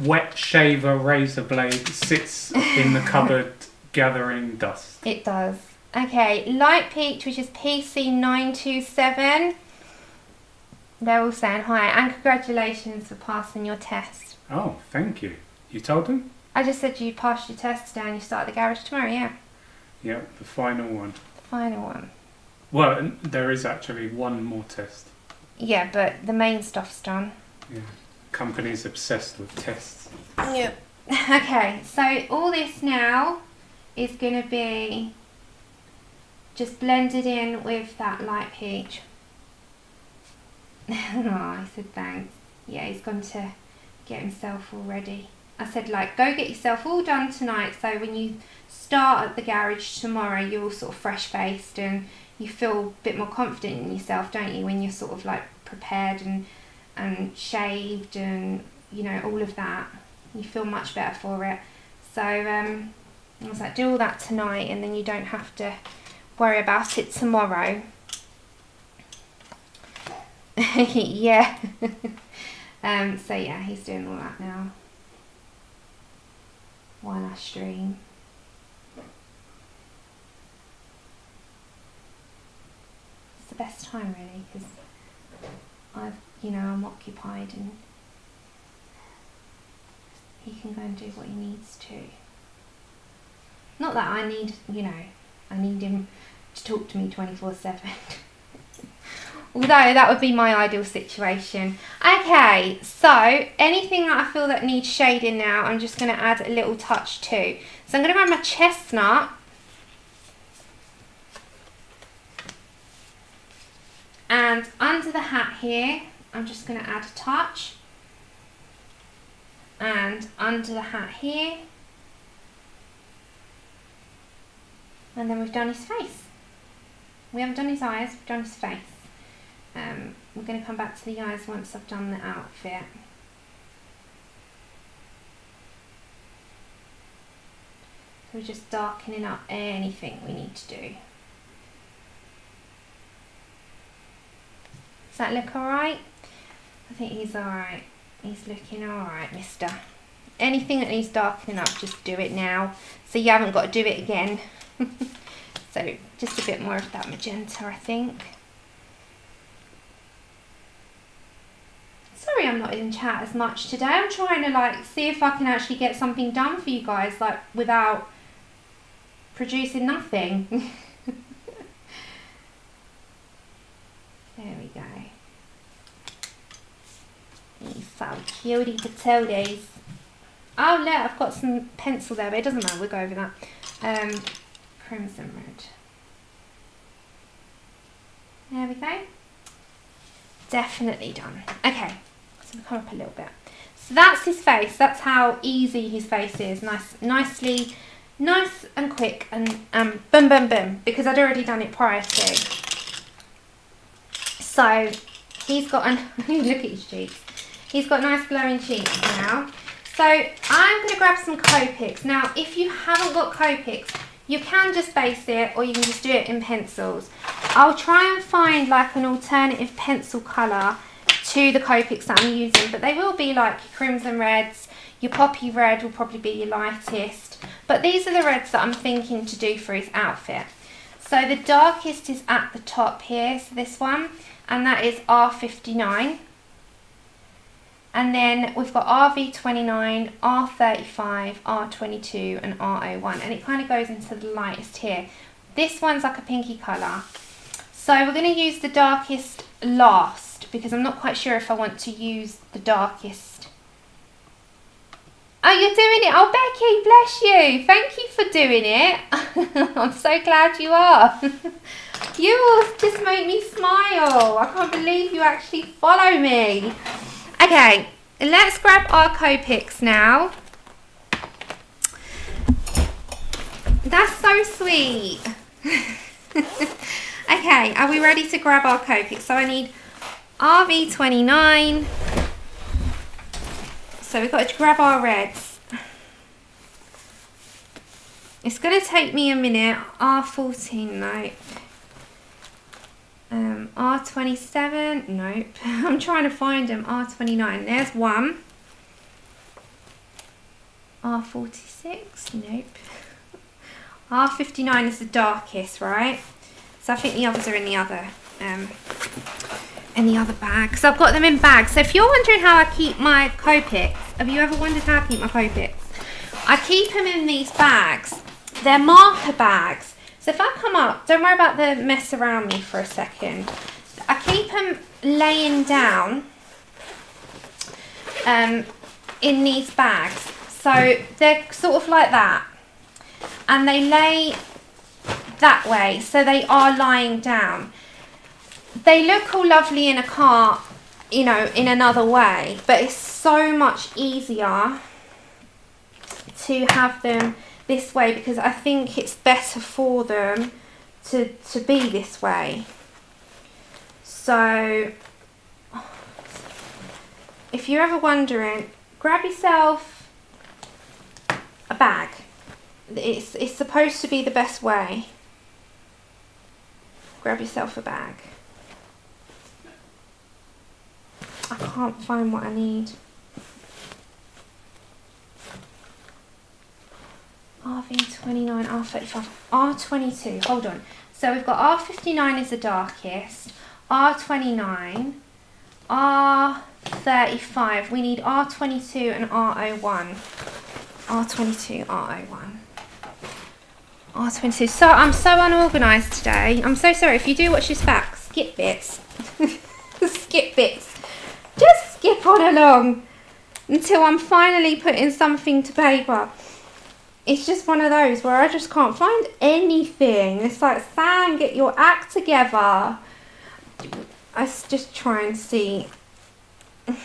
wet shaver razor blade sits in the cupboard gathering dust. It does. Okay, light peach, which is PC.1 They're all saying hi, and congratulations for passing your test. Oh, thank you. You told them? I just said you passed your test today and you start at the garage tomorrow, yeah? Yep, the final one. The final one. Well, there is actually one more test. Yeah, but the main stuff's done. Yeah. Company's obsessed with tests. Yep. Okay, so all this now is going to be just blended in with that light peach. Oh, he said thanks. Yeah, he's gone to get himself all ready. I said, like, go get yourself all done tonight, so when you start at the garage tomorrow, you're all sort of fresh-faced and you feel a bit more confident in yourself, don't you, when you're sort of like prepared and shaved and, you know, all of that. You feel much better for it. So I was like, do all that tonight and then you don't have to worry about it tomorrow. Yeah. So yeah, he's doing all that now while I stream. It's the best time really, because I'm occupied and he can go and do what he needs to. Not that I need him to talk to me 24/7. Although that would be my ideal situation. Okay, so anything that I feel that needs shading now, I'm just going to add a little touch to. So I'm going to grab my chestnut. And under the hat here, I'm just going to add a touch. And under the hat here. And then we've done his face. We haven't done his eyes, we've done his face. We're going to come back to the eyes once I've done the outfit. So we're just darkening up anything we need to do. Does that look alright? I think he's alright. He's looking alright, mister. Anything that needs darkening up, just do it now. So you haven't got to do it again. So just a bit more of that magenta, I think. Sorry sorry I'm not in chat as much today. I'm trying to like see if I can actually get something done for you guys, like without producing nothing. There we go. These so cutie potatoes. Oh look, I've got some pencil there, but it doesn't matter, we'll go over that. Crimson red. There we go. Definitely done. Okay, so we'll come up a little bit. So that's his face. That's how easy his face is. Nice and quick, and boom, boom, boom. Because I'd already done it prior to. So he's got look at his cheeks. He's got nice glowing cheeks now. So I'm going to grab some Copics. Now, if you haven't got Copics, you can just base it, or you can just do it in pencils. I'll try and find like an alternative pencil colour to the Copics that I'm using, but they will be like your crimson reds. Your poppy red will probably be your lightest. But these are the reds that I'm thinking to do for his outfit. So the darkest is at the top here, so this one, and that is R59. And then we've got RV29, R35, R22 and R01, and it kind of goes into the lightest here. This one's like a pinky colour. So we're going to use the darkest last, because I'm not quite sure if I want to use the darkest. Oh, you're doing it. Oh, Becky, bless you. Thank you for doing it. I'm so glad you are. You all just make me smile. I can't believe you actually follow me. Okay, let's grab our Copics now. That's so sweet. Okay, are we ready to grab our Copics? So I need RV29. So we've got to grab our reds. It's going to take me a minute. R14, nope. R27, nope. I'm trying to find them. R29, there's one. R46, nope. R59 is the darkest, right? So I think the others are in the other bag. So I've got them in bags. So if you're wondering how I keep my Copics, have you ever wondered how I keep my Copics? I keep them in these bags. They're marker bags. So if I come up, don't worry about the mess around me for a second. I keep them laying down in these bags. So they're sort of like that. And they lay that way, so they are lying down. They look all lovely in a cart, you know, in another way, but it's so much easier to have them this way, because I think it's better for them to be this way. So if you're ever wondering, grab yourself a bag. It's supposed to be the best way. Grab yourself a bag. I can't find what I need. RV29, R35, R22, hold on. So we've got R59 is the darkest, R29, R35, we need R22 and R01. R22, R01. R22, so I'm so unorganised today. I'm so sorry. If you do watch this back, skip bits. Skip bits. Just skip on along until I'm finally putting something to paper. It's just one of those where I just can't find anything. It's like, Sam, get your act together. I just try and see. Oh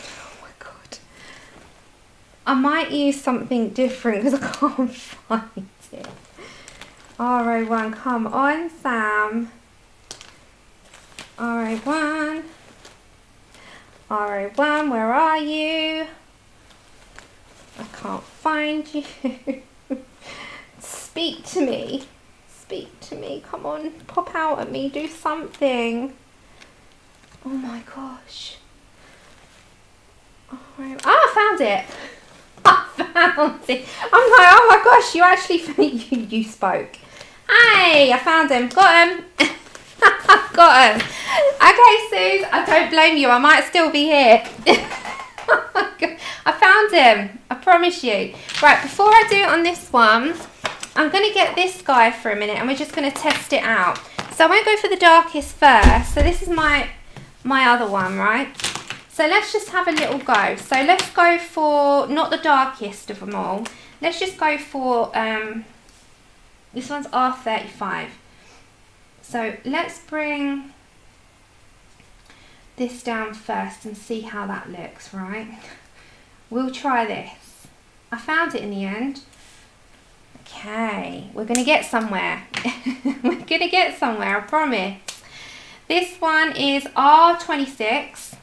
my God. I might use something different because I can't find it. R01, come on, Sam. R01. R01, where are you? I can't find you. Speak to me. Speak to me. Come on, pop out at me. Do something. Oh my gosh. Oh, I found it. I found it. I'm like, oh my gosh, you actually you spoke. Hey, I found him. Got him. Got him. Okay, Suze, I don't blame you. I might still be here. found him. I promise you. Right, before I do it on this one, I'm going to get this guy for a minute and we're just going to test it out. So I won't go for the darkest first. So this is my other one, right? So let's just have a little go. So let's go for, not the darkest of them all. Let's just go for, this one's R35. So let's bring this down first and see how that looks, right? We'll try this. I found it in the end. Okay, we're going to get somewhere. We're going to get somewhere, I promise. This one is R26.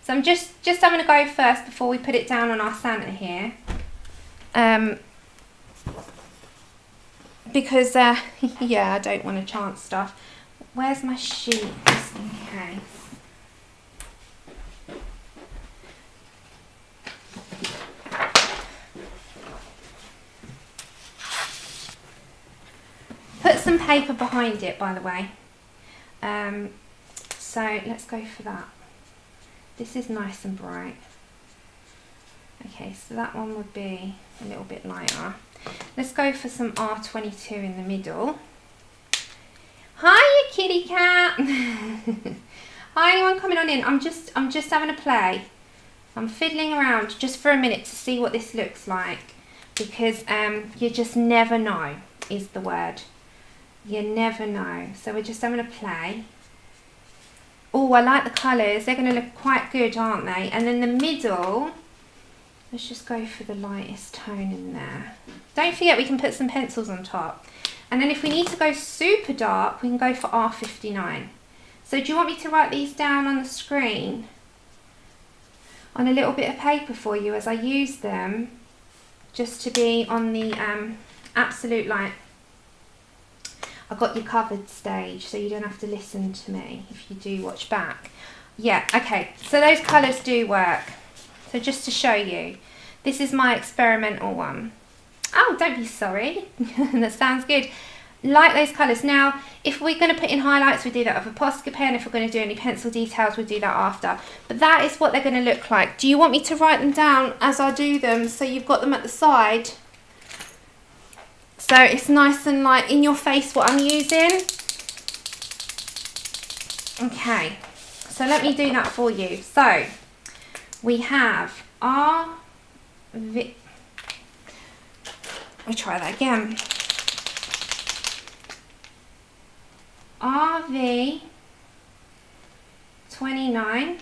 So I'm just having a go first before we put it down on our Santa here. Because, yeah, I don't want to chance stuff. Where's my sheet, just in case? Put some paper behind it, by the way. So let's go for that. This is nice and bright. Okay, so that one would be a little bit lighter. Let's go for some R22 in the middle. Hiya, kitty cat. Hi, anyone coming on in? I'm just having a play. I'm fiddling around just for a minute to see what this looks like, because you just never know is the word. You never know. So we're just having a play. Oh, I like the colours. They're going to look quite good, aren't they? And then the middle, let's just go for the lightest tone in there. Don't forget we can put some pencils on top. And then if we need to go super dark, we can go for R59. So do you want me to write these down on the screen on a little bit of paper for you as I use them, just to be on the absolute, like, I got you covered stage, so you don't have to listen to me if you do watch back. Yeah, okay, so those colours do work. So just to show you, this is my experimental one. Oh, don't be sorry. That sounds good. Like those colours. Now, if we're going to put in highlights, we do that with a Posca pen. If we're going to do any pencil details, we'll do that after. But that is what they're going to look like. Do you want me to write them down as I do them, so you've got them at the side? So it's nice and like in your face what I'm using. Okay, so let me do that for you. So we have RV. We'll try that again. RV 29,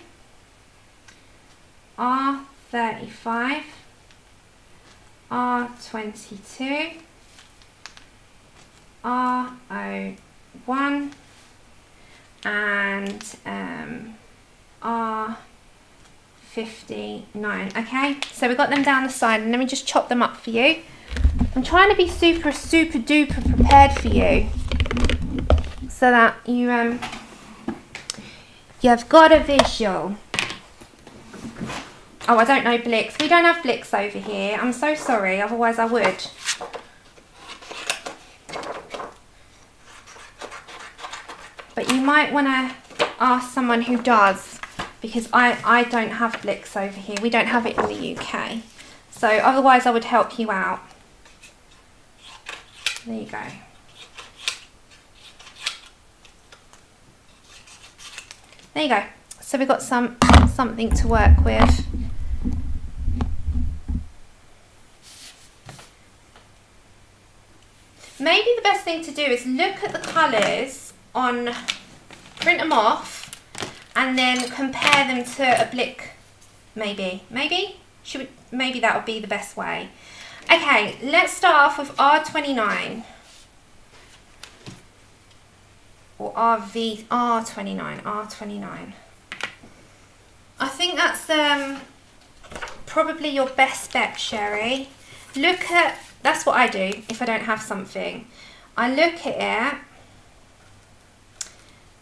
R35, R22, R01, and R59. Okay, so we got them down the side, and let me just chop them up for you. I'm trying to be super duper prepared for you, so that you've got a visual. Oh, I don't know Blix. We don't have Blix over here. I'm so sorry, otherwise I would. But you might want to ask someone who does, because I don't have Blix over here. We don't have it in the UK. So otherwise I would help you out. There you go. There you go. So we've got something to work with. Maybe the best thing to do is look at the colours on, print them off, and then compare them to a Blick. Maybe that would be the best way. Okay, let's start off with R29 or R29. I think that's probably your best bet, Sherry. That's what I do if I don't have something. I look at it,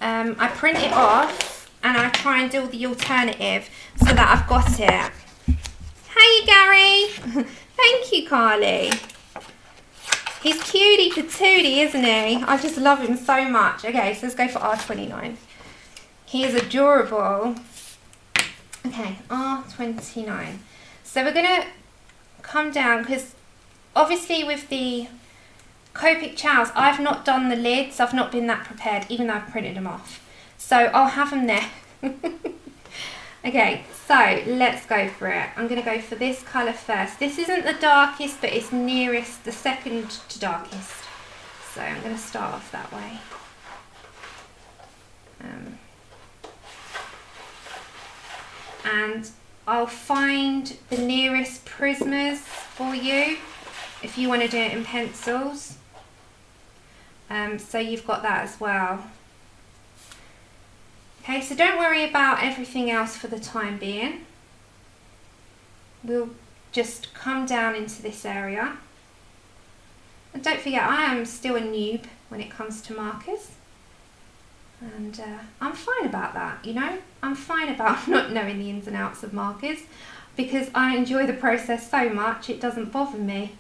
I print it off, and I try and do the alternative so that I've got it. Hey Gary! Thank you, Carly. He's cutie patootie, isn't he? I just love him so much. Okay, so let's go for R29. He is adorable. Okay, R29. So we're going to come down, because obviously with the Copic chows, I've not done the lids, I've not been that prepared, even though I've printed them off. So I'll have them there. Okay, so let's go for it. I'm going to go for this colour first. This isn't the darkest, but it's nearest, the second to darkest. So I'm going to start off that way. And I'll find the nearest prismas for you if you want to do it in pencils. So you've got that as well. Okay, so don't worry about everything else for the time being. We'll just come down into this area. And don't forget, I am still a noob when it comes to markers. And I'm fine about that, you know? I'm fine about not knowing the ins and outs of markers, because I enjoy the process so much, it doesn't bother me.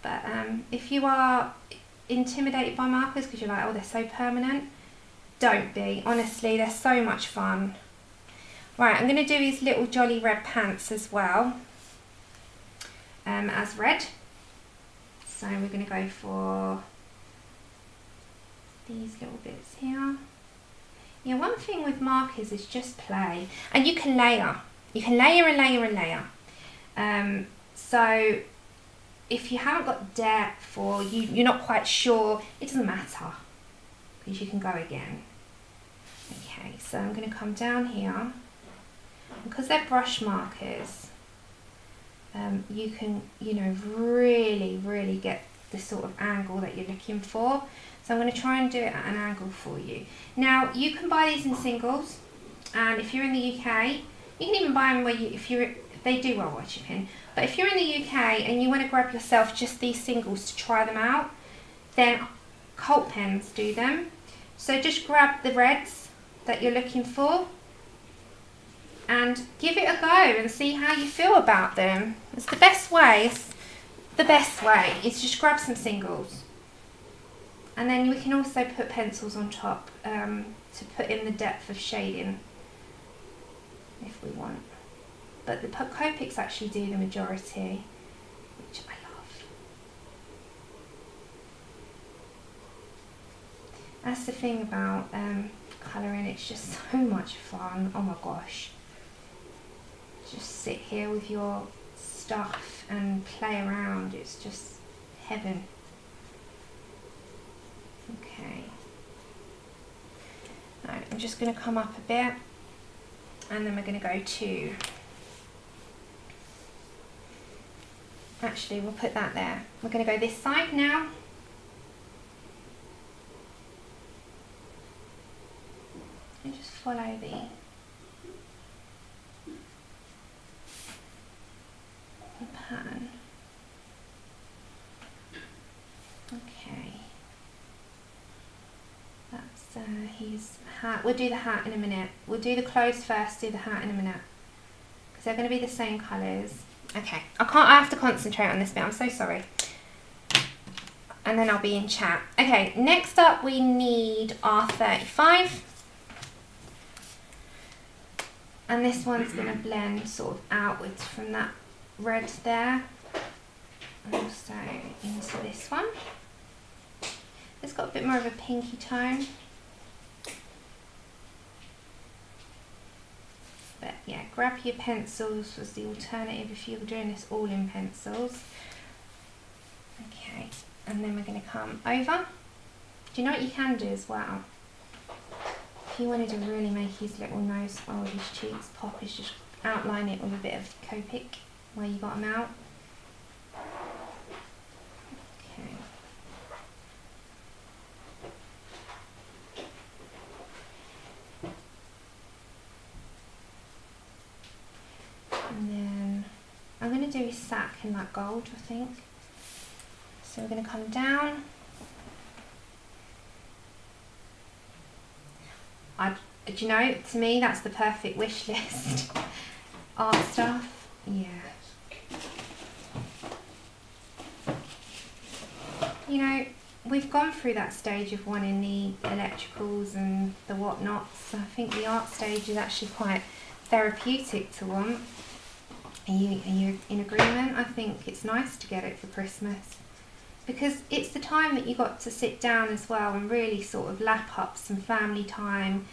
But if you are intimidated by markers because you're like, oh, they're so permanent, don't be. Honestly, they're so much fun. Right, I'm going to do these little jolly red pants as well, as red. So we're going to go for these little bits here. Yeah, one thing with markers is just play, and you can layer. You can layer and layer and layer. So if you haven't got depth, or you're not quite sure, it doesn't matter, because you can go again. Okay, so I'm going to come down here. Because they're brush markers, you can, you know, really get the sort of angle that you're looking for. So I'm going to try and do it at an angle for you. Now, you can buy these in singles, and if you're in the UK, you can even buy them where they do worldwide shipping. But if you're in the UK and you want to grab yourself just these singles to try them out, then Cult pens do them. So just grab the reds that you're looking for and give it a go and see how you feel about them. It's the best way. The best way is just grab some singles. And then we can also put pencils on top to put in the depth of shading if we want. But the Copics actually do the majority, which I love. That's the thing about colouring, it's just so much fun. Oh my gosh. Just sit here with your stuff and play around, it's just heaven. Okay. Right, I'm just going to come up a bit, and then we're going to go to, actually we'll put that there. We're going to go this side now. And just follow the pattern. Okay. That's his hat. We'll do the hat in a minute. We'll do the clothes first, do the hat in a minute, because they're going to be the same colours. Okay, I have to concentrate on this bit, I'm so sorry. And then I'll be in chat. Okay, next up we need our 35. And this one's going to blend sort of outwards from that red there, and also into this one. It's got a bit more of a pinky tone. But yeah, grab your pencils as the alternative if you're doing this all in pencils. Okay, and then we're going to come over. Do you know what you can do as well? If you wanted to really make his little nose, or his cheeks pop, is just outline it with a bit of Copic where you got them out. Okay. And then I'm going to do his sack in that gold, I think. So we're going to come down. Do you know, to me that's the perfect wish list. Art stuff, yeah. You know, we've gone through that stage of wanting the electricals and the whatnots. I think the art stage is actually quite therapeutic to want. Are you in agreement? I think it's nice to get it for Christmas because it's the time that you got to sit down as well and really sort of lap up some family time.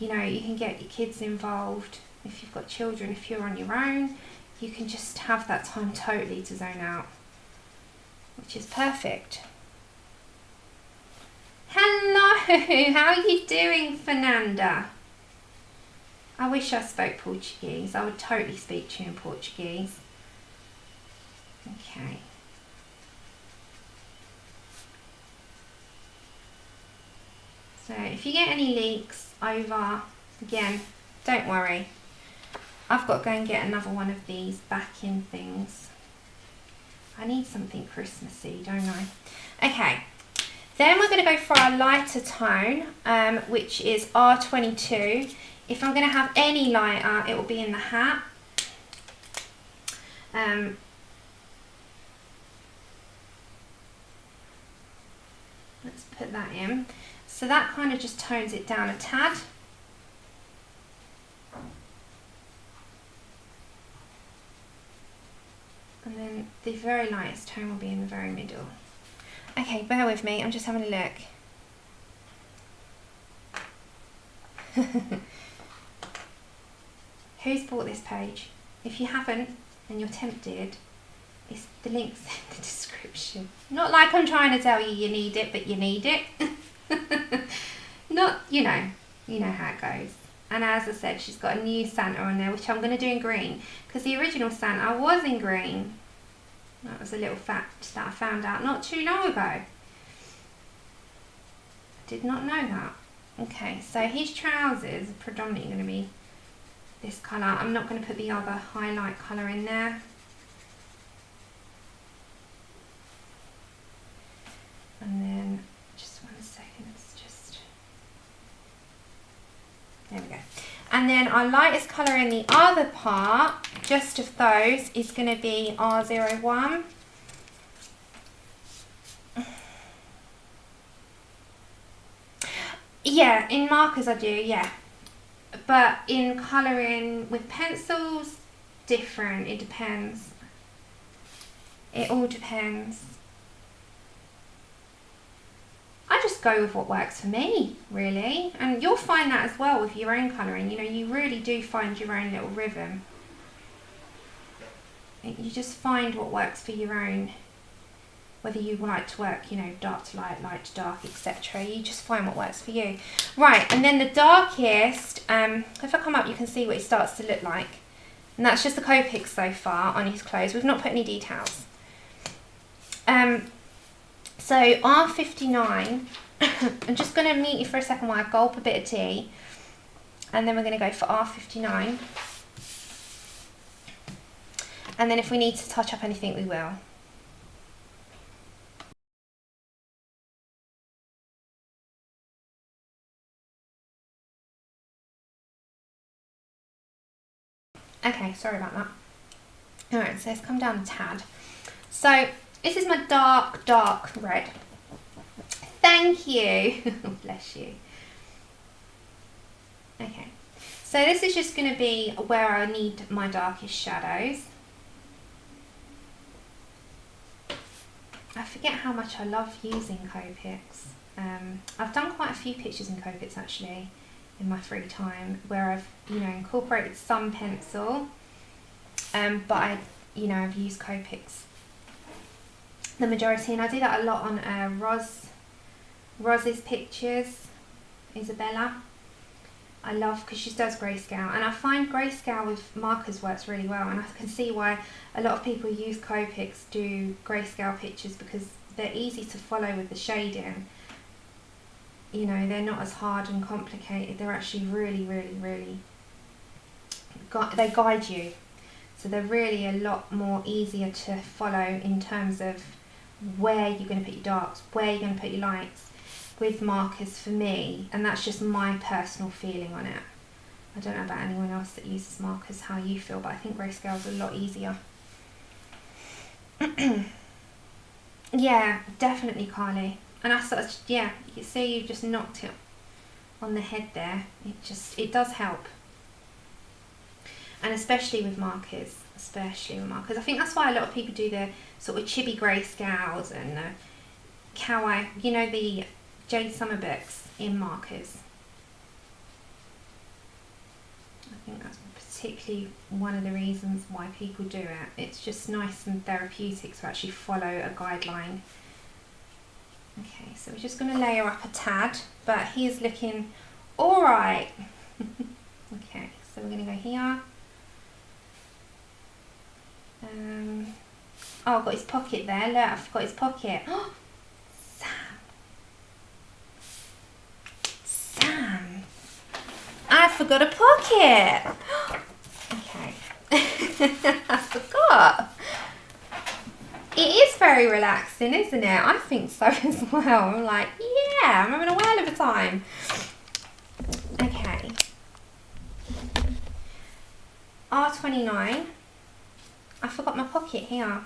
You know, you can get your kids involved. If you've got children, if you're on your own, you can just have that time totally to zone out, which is perfect. Hello, how are you doing, Fernanda? I wish I spoke Portuguese. I would totally speak to you in Portuguese. Okay. So if you get any leaks over, again, don't worry. I've got to go and get another one of these backing things. I need something Christmassy, don't I? Okay. Then we're going to go for our lighter tone, which is R22. If I'm going to have any lighter, it will be in the hat. Let's put that in. So that kind of just tones it down a tad. And then the very lightest tone will be in the very middle. Okay, bear with me, I'm just having a look. Who's bought this page? If you haven't and you're tempted, it's the link's in the description. Not like I'm trying to tell you you need it, but you need it. Not, you know how it goes. And as I said, she's got a new Santa on there, which I'm going to do in green, because the original Santa was in green. That was a little fact that I found out not too long ago. I did not know that. Okay, so his trousers are predominantly going to be this colour. I'm not going to put the other highlight colour in there. And then, just 1 second, it's just... There we go. And then our lightest colour in the other part, just of those, is going to be R01. Yeah, in markers I do, yeah. But in colouring with pencils, different. It depends. It all depends. I just go with what works for me, really. And you'll find that as well with your own colouring. You know, you really do find your own little rhythm. You just find what works for your own, whether you like to work, you know, dark to light, light to dark, etc. You just find what works for you. Right, and then the darkest, if I come up you can see what it starts to look like. And that's just the Copic so far on his clothes. We've not put any details. So R59, I'm just going to mute you for a second while I gulp a bit of tea. And then we're going to go for R59. And then if we need to touch up anything, we will. Okay, sorry about that. Alright, so let's come down a tad. So this is my dark, dark red. Thank you. Bless you. Okay, so this is just going to be where I need my darkest shadows. I forget how much I love using Copics. I've done quite a few pictures in Copics actually in my free time where I've, you know, incorporated some pencil, but I've used Copics the majority, and I do that a lot on Roz's pictures, Isabella. I love, because she does grayscale, and I find grayscale with markers works really well, and I can see why a lot of people use Copics do grayscale pictures, because they're easy to follow with the shading. You know, they're not as hard and complicated. They're actually really, really, really, they guide you. So they're really a lot more easier to follow in terms of where you're going to put your darks, where you're going to put your lights with markers for me. And that's just my personal feeling on it. I don't know about anyone else that uses markers, how you feel, but I think grayscale is a lot easier. Yeah, definitely, Carly. And I sort of, yeah, you can see you just knocked it on the head there. It does help. And especially with markers. especially with markers. I think that's why a lot of people do the sort of chibi grayscales and the kawaii, you know, the Jade Summer books in markers. I think that's particularly one of the reasons why people do it. It's just nice and therapeutic to actually follow a guideline. Okay, so we're just going to layer up a tad, but he is looking alright. Okay, so we're going to go here. Oh, I've got his pocket there. Look, I forgot his pocket. Sam, I forgot a pocket. Okay, I forgot. It is very relaxing, isn't it? I think so as well. I'm like, yeah, I'm having a whale of a time. Okay. R29. I forgot my pocket here.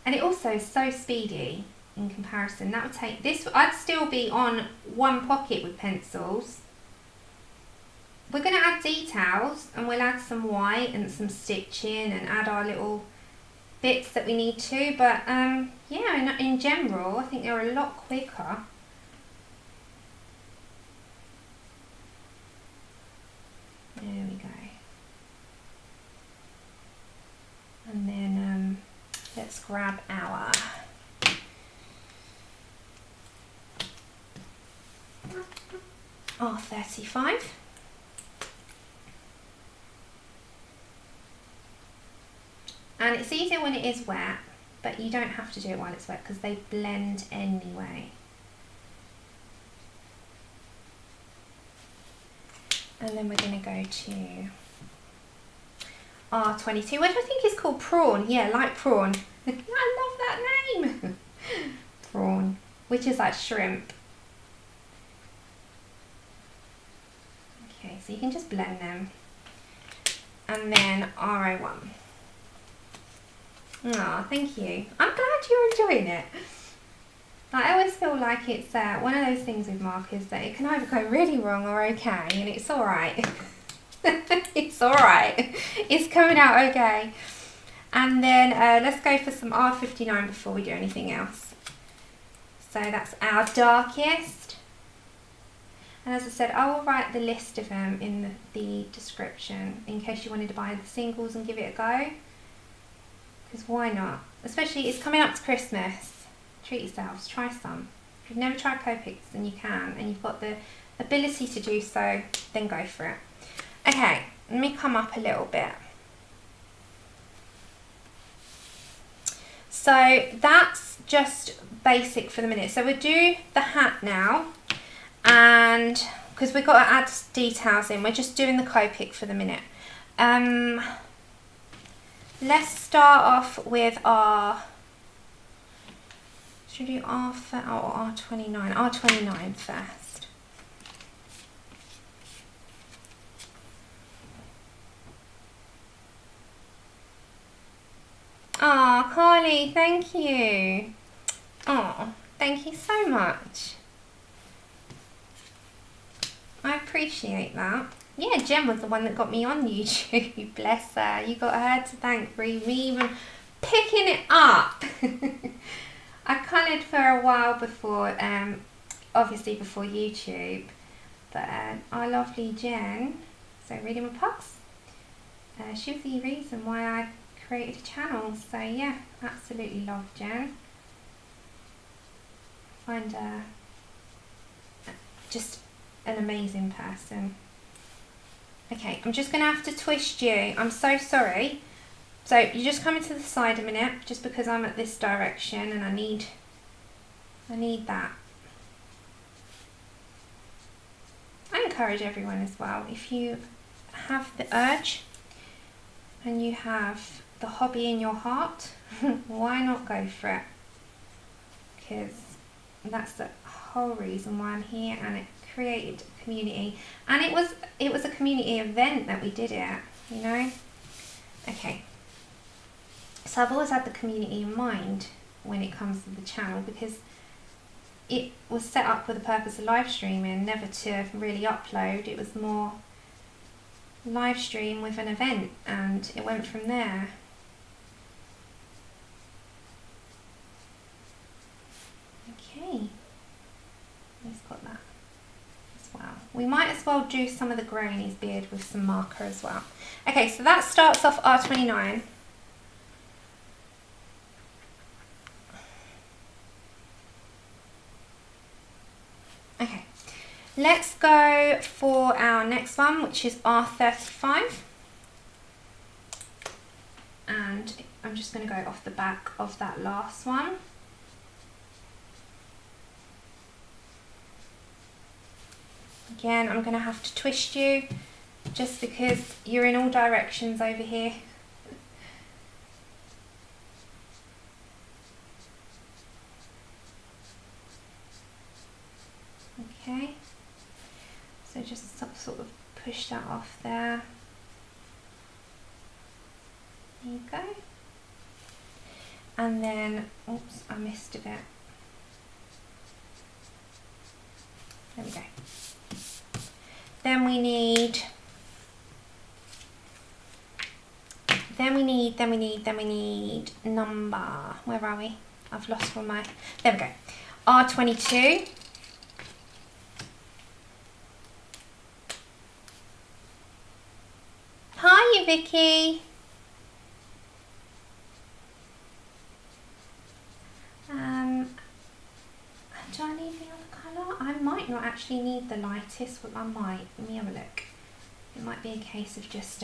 And it also is so speedy in comparison. That would take this, I'd still be on one pocket with pencils. We're going to add details and we'll add some white and some stitching and add our little bits that we need to, but yeah, in general I think they're a lot quicker. There we go. And then let's grab our R35. And it's easier when it is wet, but you don't have to do it while it's wet because they blend anyway. And then we're going to go to R22, which I think is called prawn. Yeah, like prawn. I love that name. Prawn, which is like shrimp. Okay, so you can just blend them. And then R01. Oh, thank you. I'm glad you're enjoying it. I always feel like it's one of those things with markers that it can either go really wrong or okay, and it's alright. It's alright. It's coming out okay. And then let's go for some R59 before we do anything else. So that's our darkest. And as I said, I will write the list of them in the description in case you wanted to buy the singles and give it a go. Because why not? Especially it's coming up to Christmas. Treat yourselves, try some. If you've never tried Copics, then you can, and you've got the ability to do so, then go for it. Okay, let me come up a little bit. So that's just basic for the minute. So we'll do the hat now, and because we've got to add details in, we're just doing the Copic for the minute. Let's start off with our, should we do R29? R29 first. Oh, Carly, thank you. Oh, thank you so much. I appreciate that. Yeah, Jen was the one that got me on YouTube. Bless her. You got her to thank for me even picking it up. I coloured for a while before, obviously before YouTube, but our lovely Jen, so reading my pucks, she was the reason why I created a channel. So yeah, absolutely love Jen. Find her just an amazing person. Okay, I'm just going to have to twist you. I'm so sorry. So you just come into the side a minute, just because I'm at this direction and I need that. I encourage everyone as well, if you have the urge and you have the hobby in your heart, why not go for it? Because that's the whole reason why I'm here, and it created a community, and it was a community event that we did it, you know. Okay, so I've always had the community in mind when it comes to the channel, because it was set up with the purpose of live streaming, never to really upload. It was more live stream with an event, and it went from there. Okay, he's got that as well. We might as well do some of the grey in his beard with some marker as well. Okay, so that starts off R29. Okay, let's go for our next one, which is R35. And I'm just going to go off the back of that last one. Again, I'm going to have to twist you just because you're in all directions over here. Okay, so just sort of push that off there. There you go. And then, oops, I missed a bit. There we go. Then we need number, where are we? I've lost one my, there we go. R22. Hi, Vicky. Do I need the other colour? I might not actually need the lightest, but I might. Let me have a look. It might be a case of just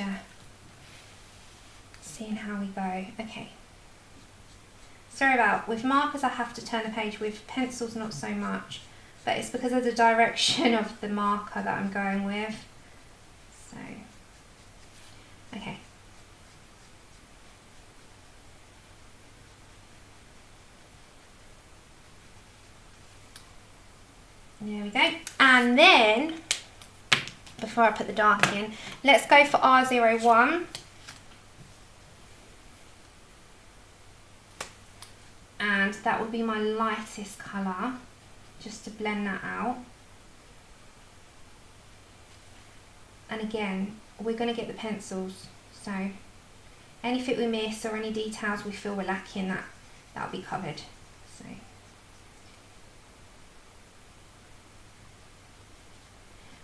seeing how we go. Okay. Sorry about, with markers I have to turn the page, with pencils not so much, but it's because of the direction of the marker that I'm going with. So, okay. There we go. And then, before I put the dark in, let's go for R01. And that will be my lightest colour, just to blend that out. And again, we're going to get the pencils, so anything we miss or any details we feel we're lacking, that'll be covered. So.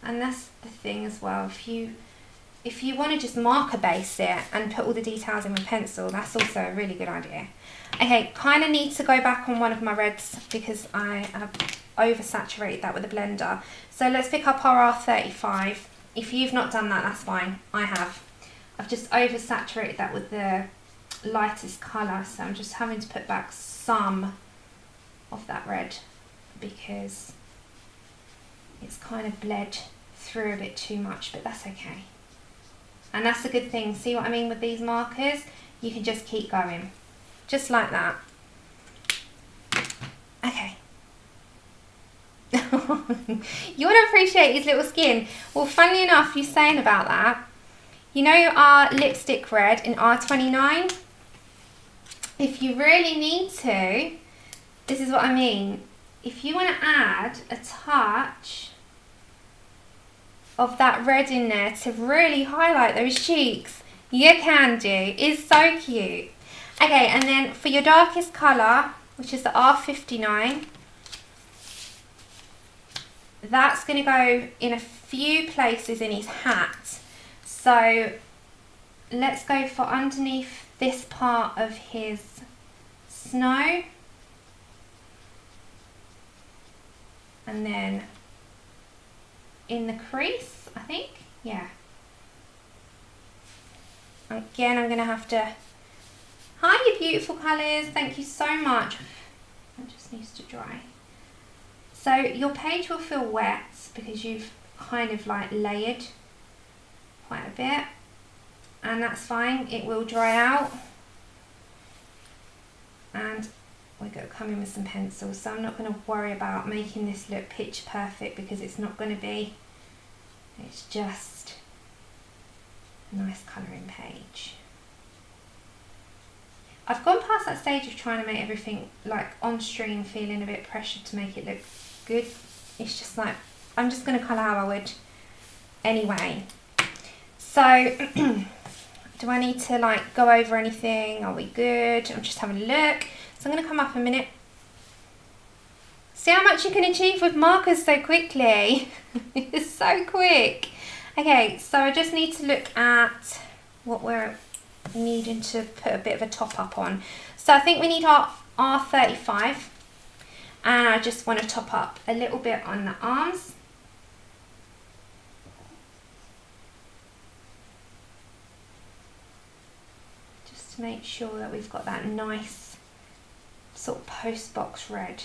And that's the thing as well, if you want to just marker base it and put all the details in with pencil, that's also a really good idea. Okay, kind of need to go back on one of my reds because I have oversaturated that with a blender. So let's pick up our R35. If you've not done that, that's fine. I have. I've just oversaturated that with the lightest colour, so I'm just having to put back some of that red because it's kind of bled through a bit too much, but that's okay. And that's a good thing. See what I mean with these markers? You can just keep going. Just like that. Okay. You want to appreciate his little skin. Well, funnily enough, you saying about that, you know our lipstick red in R29? If you really need to, this is what I mean. If you want to add a touch of that red in there to really highlight those cheeks, you can do. It's so cute. Okay, and then for your darkest colour, which is the R59, that's going to go in a few places in his hat. So let's go for underneath this part of his snow. And then in the crease, I think, yeah. Again, I'm going to have to, hi you beautiful colours, thank you so much. It just needs to dry. So your page will feel wet because you've kind of like layered quite a bit, and that's fine, it will dry out. And we're going to come in with some pencils, so I'm not going to worry about making this look pitch perfect because it's not going to be. It's just a nice colouring page. I've gone past that stage of trying to make everything like on stream, feeling a bit pressured to make it look good. It's just like, I'm just going to colour how I would anyway. So So, do I need to like go over anything? Are we good? I'm just having a look. So I'm going to come up a minute. See how much you can achieve with markers so quickly. It's so quick. Okay, so I just need to look at what we're needing to put a bit of a top up on. So I think we need our R35, and I just want to top up a little bit on the arms. Just to make sure that we've got that nice sort of post box red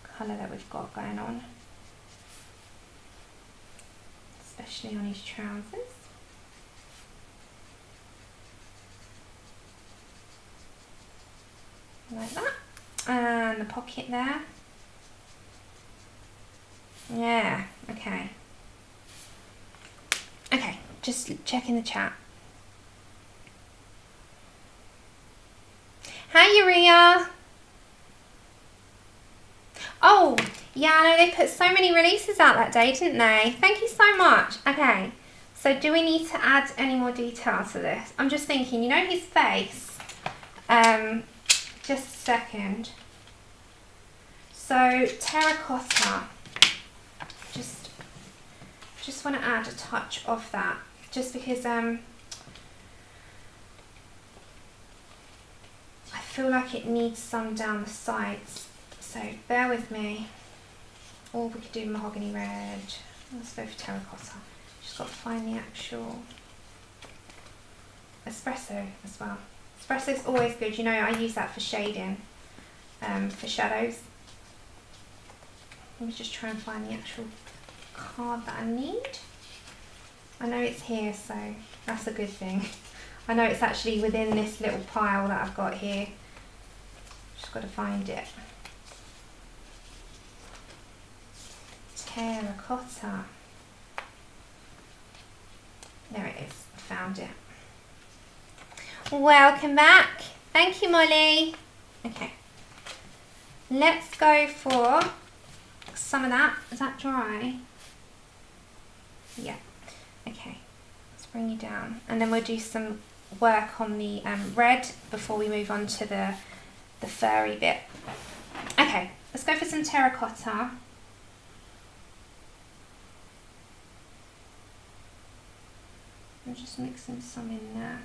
colour that we've got going on, especially on his trousers. Like that. And the pocket there. Yeah, okay. Okay, just checking the chat. Hi, Uria. Oh, yeah, I know they put so many releases out that day, didn't they? Thank you so much. Okay, so do we need to add any more detail to this? I'm just thinking, you know his face? Just a second. So, terracotta. Just want to add a touch of that. Just because I feel like it needs some down the sides. So bear with me. Or we could do mahogany red. Let's go for terracotta. Just got to find the actual espresso as well. Espresso's always good. You know, I use that for shading, for shadows. Let me just try and find the actual card that I need. I know it's here, so that's a good thing. I know it's actually within this little pile that I've got here. Just got to find it. Terracotta. There it is. I found it. Welcome back. Thank you, Molly. Okay. Let's go for some of that. Is that dry? Yeah. Okay. Let's bring you down. And then we'll do some work on the red before we move on to the furry bit. Okay. Let's go for some terracotta. I'm just mixing some in there.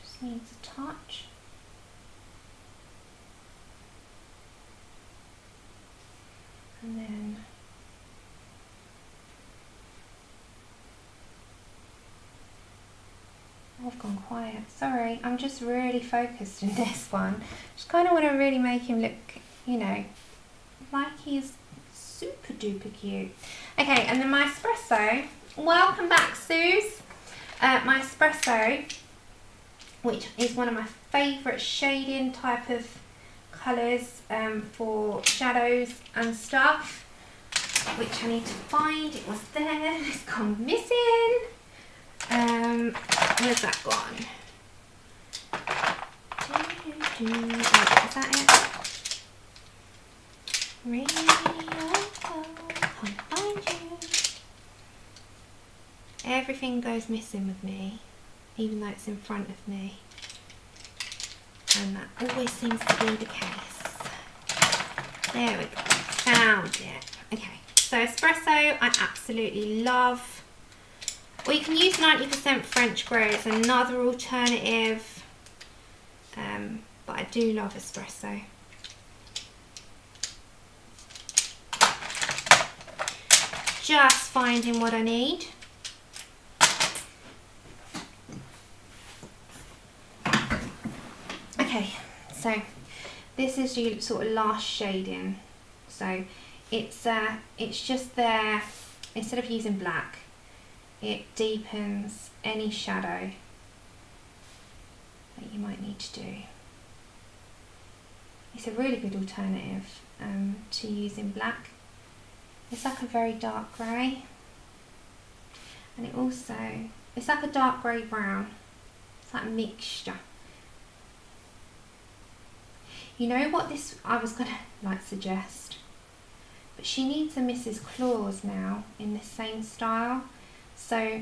Just needs a touch. And then oh, I've gone quiet. Sorry, I'm just really focused in this one. Just kind of want to really make him look, you know, like he's super duper cute. Okay, and then my espresso. Welcome back, Suze. My espresso, which is one of my favourite shading type of colours for shadows and stuff, which I need to find. It was there. It's gone missing. Where's that gone? Oh, is that it? Radio, can't find you. Everything goes missing with me, even though it's in front of me. And that always seems to be the case. There we go. Found it. Okay, so espresso I absolutely love. Or you can use 90% French grey as another alternative. But I do love espresso. Just finding what I need. Okay, so this is your sort of last shading. So it's just there. Instead of using black, it deepens any shadow that you might need to do. It's a really good alternative to using black. It's like a very dark grey, and it also, it's like a dark grey brown. It's like a mixture. You know what this, I was gonna like suggest, but she needs a Mrs. Claus now in the same style. So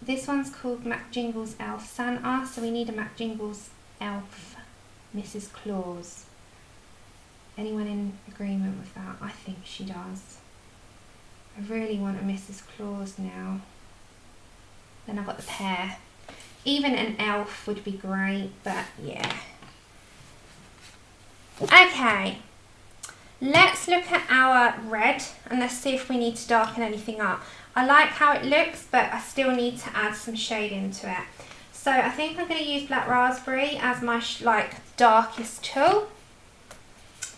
this one's called Mcjingles Elf Santa, so we need a Mcjingles Elf Mrs. Claus. Anyone in agreement with that? I think she does. I really want a Mrs. Claus now. Then I've got the pear. Even an elf would be great, but yeah. Okay, let's look at our red and let's see if we need to darken anything up. I like how it looks, but I still need to add some shade into it. So I think I'm going to use Black Raspberry as my darkest tool.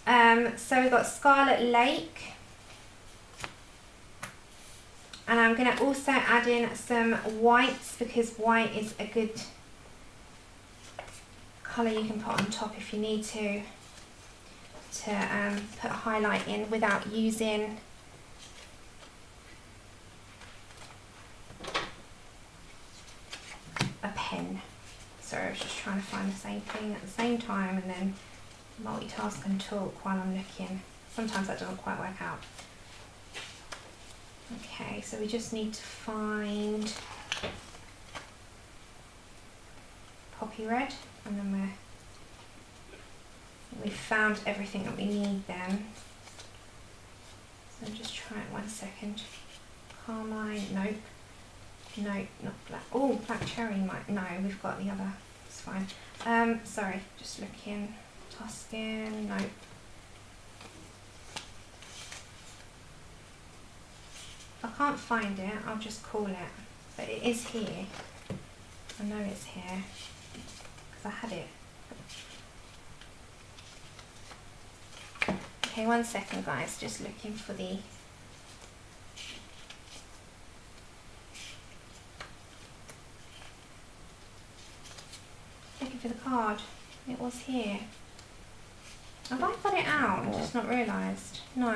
So we've got Scarlet Lake. And I'm going to also add in some whites because white is a good colour you can put on top if you need to put a highlight in without using a pen. Sorry, I was just trying to find the same thing at the same time and then multitask and talk while I'm looking. Sometimes that doesn't quite work out. Okay, so we just need to find poppy red, and then we've found everything that we need then. So just try it 1 second. Carmine, nope. Nope, not black. Oh, black cherry might, no, we've got the other, it's fine. Sorry, just looking. Tuscan, nope. If I can't find it, I'll just call it. But it is here. I know it's here because I had it. Okay, 1 second guys, just looking for the card. It was here. Have I got it out and just not realised? No.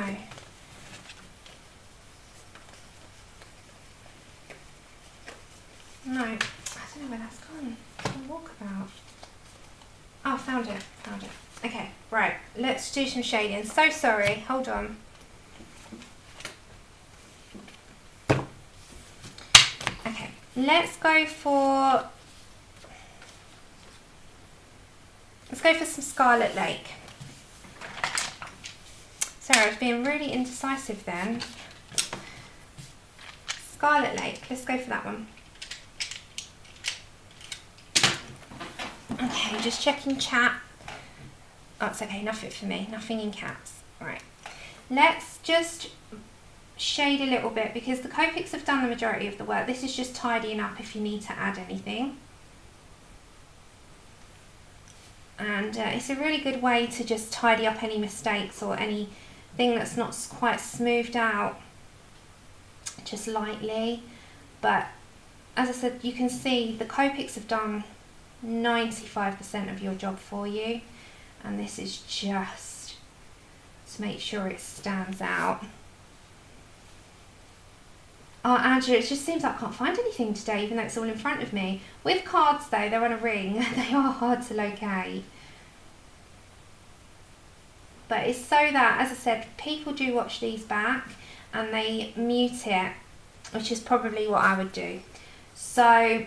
No, I don't know where that's gone. Walkabout. Oh, found it. Okay, right. Let's do some shading. So sorry. Hold on. Okay, let's go for some Scarlet Lake. Sorry, I was being really indecisive then. Scarlet Lake. Let's go for that one. Okay, just checking chat. Oh, it's okay, nothing for me, nothing in caps. Right, let's just shade a little bit because the Copics have done the majority of the work. This is just tidying up if you need to add anything. And it's a really good way to just tidy up any mistakes or anything that's not quite smoothed out, just lightly. But as I said, you can see the Copics have done 95% of your job for you, and this is just to make sure it stands out. Oh, Andrew, it just seems like I can't find anything today, even though it's all in front of me. With cards though, they're on a ring. They are hard to locate. But it's so that, as I said, people do watch these back and they mute it, which is probably what I would do. So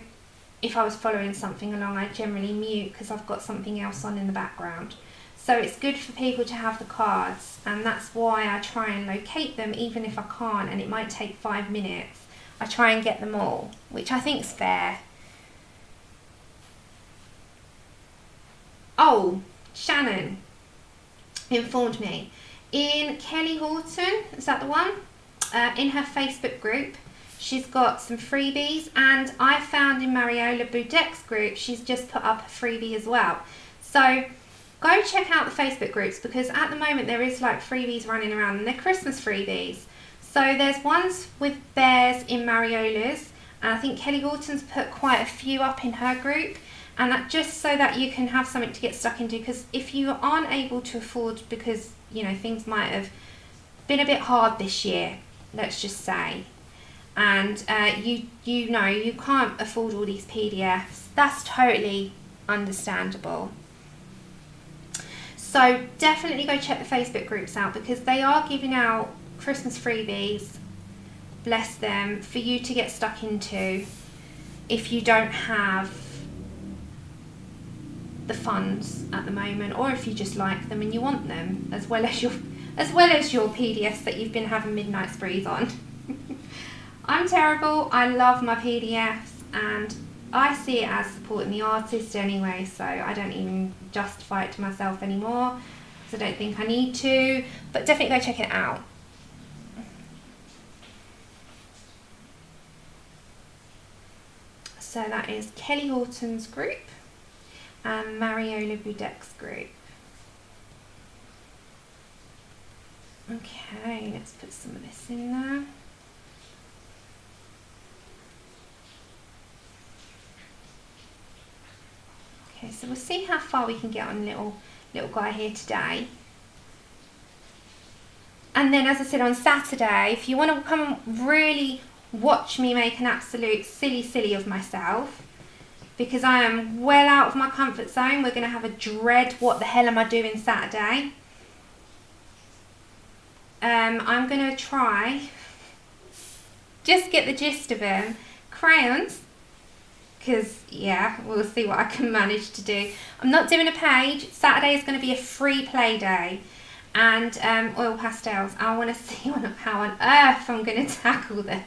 if I was following something along, I generally mute because I've got something else on in the background. So it's good for people to have the cards, and that's why I try and locate them even if I can't, and it might take 5 minutes. I try and get them all, which I think is fair. Oh, Shannon informed me. In Kelly Horton, is that the one? In her Facebook group, she's got some freebies, and I found in Mariola Boudec's group, she's just put up a freebie as well. So go check out the Facebook groups, because at the moment there is like freebies running around, and they're Christmas freebies. So there's ones with bears in Mariola's, and I think Kelly Horton's put quite a few up in her group, and that just so that you can have something to get stuck into, because if you aren't able to afford, because you know things might have been a bit hard this year, let's just say, and you know you can't afford all these PDFs, that's totally understandable. So So definitely go check the Facebook groups out, because they are giving out Christmas freebies, bless them, for you to get stuck into if you don't have the funds at the moment, or if you just like them and you want them, as well as your PDFs that you've been having midnight sprees on. I'm terrible. I love my PDFs, and I see it as supporting the artist anyway, so I don't even justify it to myself anymore, because I don't think I need to. But definitely go check it out. So that is Kelly Horton's group and Mariola Budek's group. Okay, let's put some of this in there. Okay, so we'll see how far we can get on little guy here today. And then, as I said, on Saturday, if you want to come and really watch me make an absolute silly of myself, because I am well out of my comfort zone, we're going to have a dread what the hell am I doing Saturday. I'm going to try, just get the gist of them, crayons, because yeah, we'll see what I can manage to do. I'm not doing a page. Saturday is going to be a free play day, and oil pastels. I want to see how on earth I'm going to tackle them.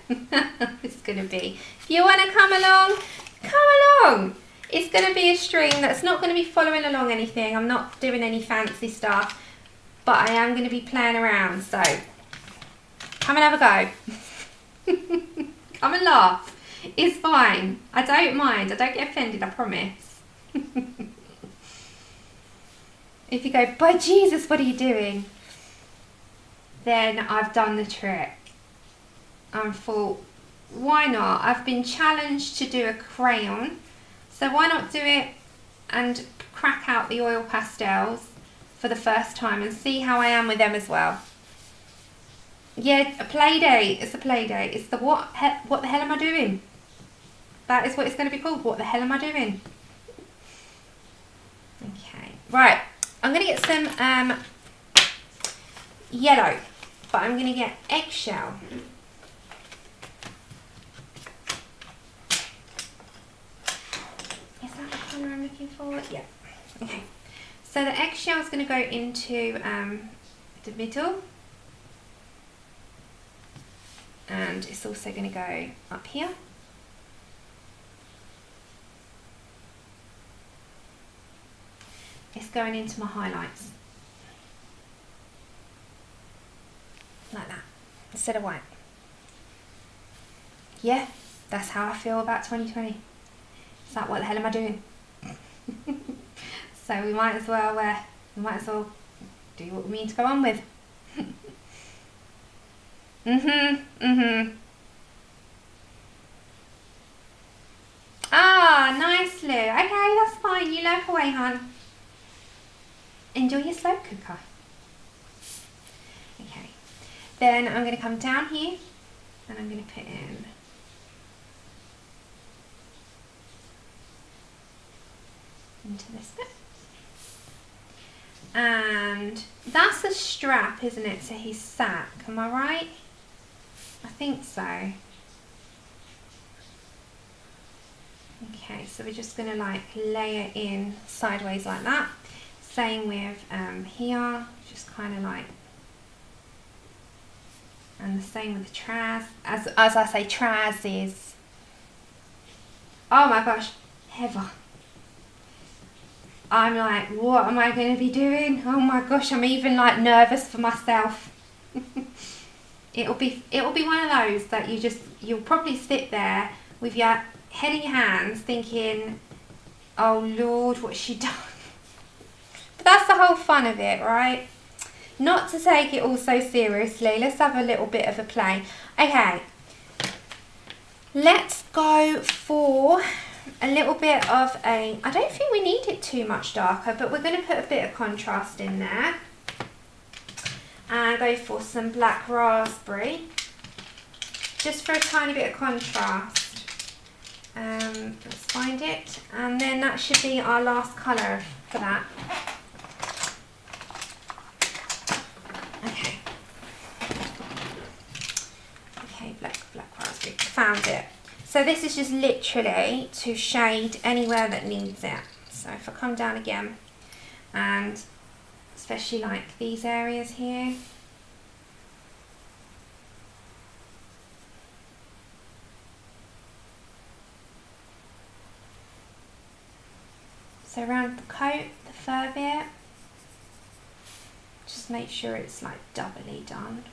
It's going to be, if you want to come along, come along. It's going to be a string that's not going to be following along anything. I'm not doing any fancy stuff, but I am going to be playing around, so come and have a go. Come and laugh. It's fine. I don't mind. I don't get offended, I promise. If you go, by Jesus, what are you doing? Then I've done the trick. I thought, why not? I've been challenged to do a crayon, so why not do it and crack out the oil pastels for the first time and see how I am with them as well. Yeah, a play date. It's a play date. It's the what the hell am I doing? That is what it's going to be called. What the hell am I doing? Okay, right. I'm going to get some yellow, but I'm going to get eggshell. Is that the colour I'm looking for? Yeah. Okay. So the eggshell is going to go into the middle, and it's also going to go up here. It's going into my highlights, like that, instead of white. Yeah, that's how I feel about 2020. It's like, what the hell am I doing? So we might as well do what we mean to go on with. Ah, nicely. Okay, that's fine. You lurk away, hon. Enjoy your slow cooker. Okay. Then I'm going to come down here and I'm going to put in into this bit. And that's a strap, isn't it, to his sack? Am I right? I think so. Okay, so we're just going to like layer in sideways like that. Same with here, just kind of like, and the same with the traz. As I say, traz is, oh my gosh, heather. I'm like, what am I going to be doing? Oh my gosh, I'm even like nervous for myself. It'll be one of those that you'll probably sit there with your head in your hands thinking, oh Lord, what's she done? But that's the whole fun of it, right? Not to take it all so seriously. Let's have a little bit of a play. Okay, let's go for a little bit of a, I don't think we need it too much darker, but we're going to put a bit of contrast in there. And go for some black raspberry, just for a tiny bit of contrast. Let's find it, and then that should be our last colour for that. around it. So this is just literally to shade anywhere that needs it. So if I come down again, and especially like these areas here. So around the coat, the fur bit, just make sure it's like doubly done.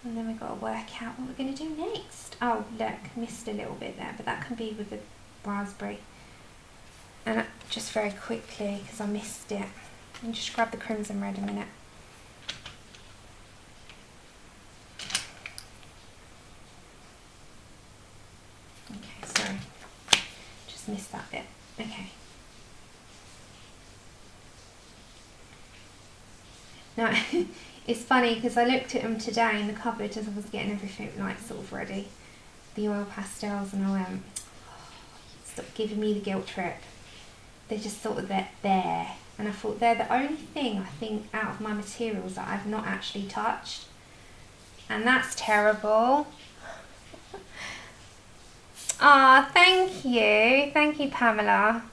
And then we've got to work out what we're going to do next. Oh look, missed a little bit there, but that can be with the raspberry. And just very quickly, because I missed it, and just grab the crimson red a minute. Okay, sorry, just missed that bit. Okay. Now, it's funny because I looked at them today in the cupboard as I was getting everything like sort of ready, the oil pastels, and I went, oh, stop giving me the guilt trip. They're just sort of there, and I thought they're the only thing I think out of my materials that I've not actually touched, and that's terrible. Ah, thank you Pamela.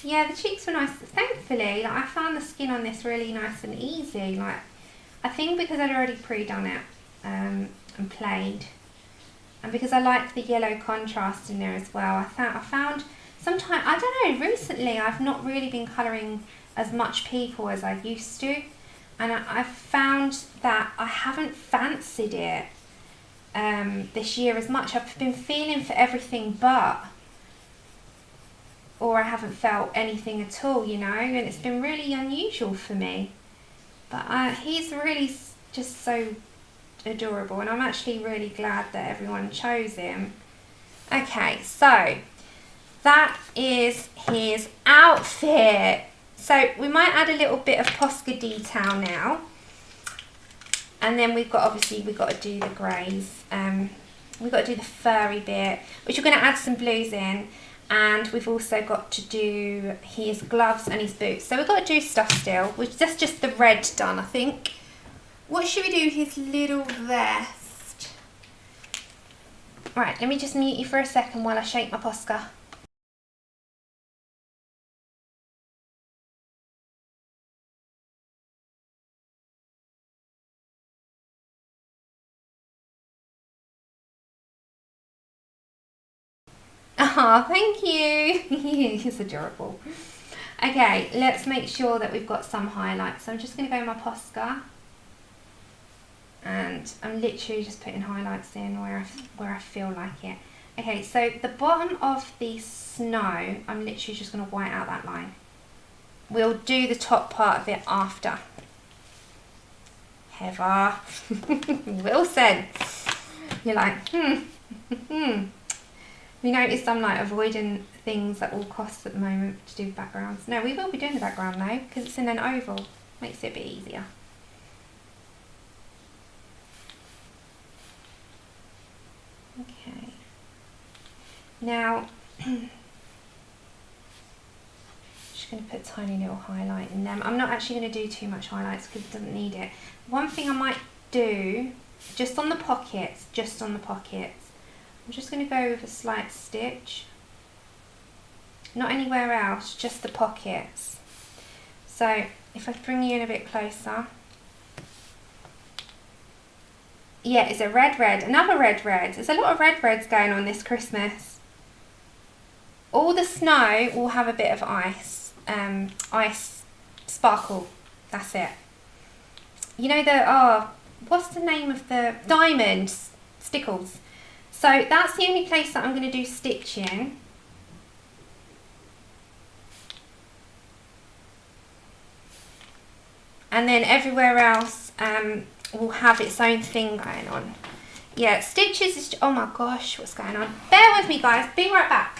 Yeah, the cheeks were nice. Thankfully, like, I found the skin on this really nice and easy. Like, I think because I'd already pre-done it and played, and because I like the yellow contrast in there as well. I found sometimes, I don't know, recently I've not really been colouring as much people as I used to, and I've found that I haven't fancied it this year as much. I've been feeling for everything but, or I haven't felt anything at all, you know, and it's been really unusual for me. But he's really just so adorable, and I'm actually really glad that everyone chose him. Okay, so that is his outfit. So we might add a little bit of Posca detail now. And then we've got to do the greys. We've got to do the furry bit, which we're going to add some blues in. And we've also got to do his gloves and his boots. So we've got to do stuff still. That's just the red done, I think. What should we do? His little vest. Right, let me just mute you for a second while I shake my Posca. Oh, thank you. He's adorable. Okay, let's make sure that we've got some highlights. So I'm just going to go in my Posca, and I'm literally just putting highlights in where I feel like it. Okay, so the bottom of the snow, I'm literally just going to white out that line. We'll do the top part of it after. Heather. Wilson. You're like, We noticed I'm like avoiding things at all costs at the moment to do backgrounds. No, we will be doing the background though, because it's in an oval. Makes it a bit easier. Okay. Now, just going to put a tiny little highlight in them. I'm not actually going to do too much highlights because it doesn't need it. One thing I might do, just on the pockets, I'm just going to go with a slight stitch. Not anywhere else, just the pockets. So if I bring you in a bit closer. Yeah, it's a red, another red. There's a lot of reds going on this Christmas. All the snow will have a bit of ice, ice sparkle, that's it. You know what's the name of the diamonds, stickles. So that's the only place that I'm going to do stitching. And then everywhere else will have its own thing going on. Yeah, stitches is, oh my gosh, what's going on? Bear with me guys, be right back.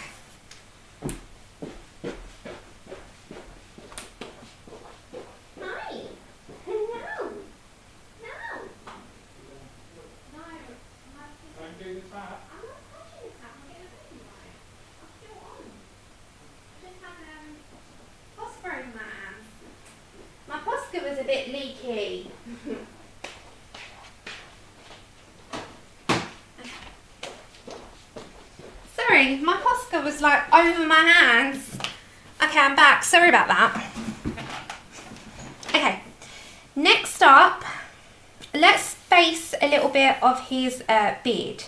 Was a bit leaky. was like over my hands. Okay, I'm back. Sorry about that. Okay, next up, let's face a little bit of his beard.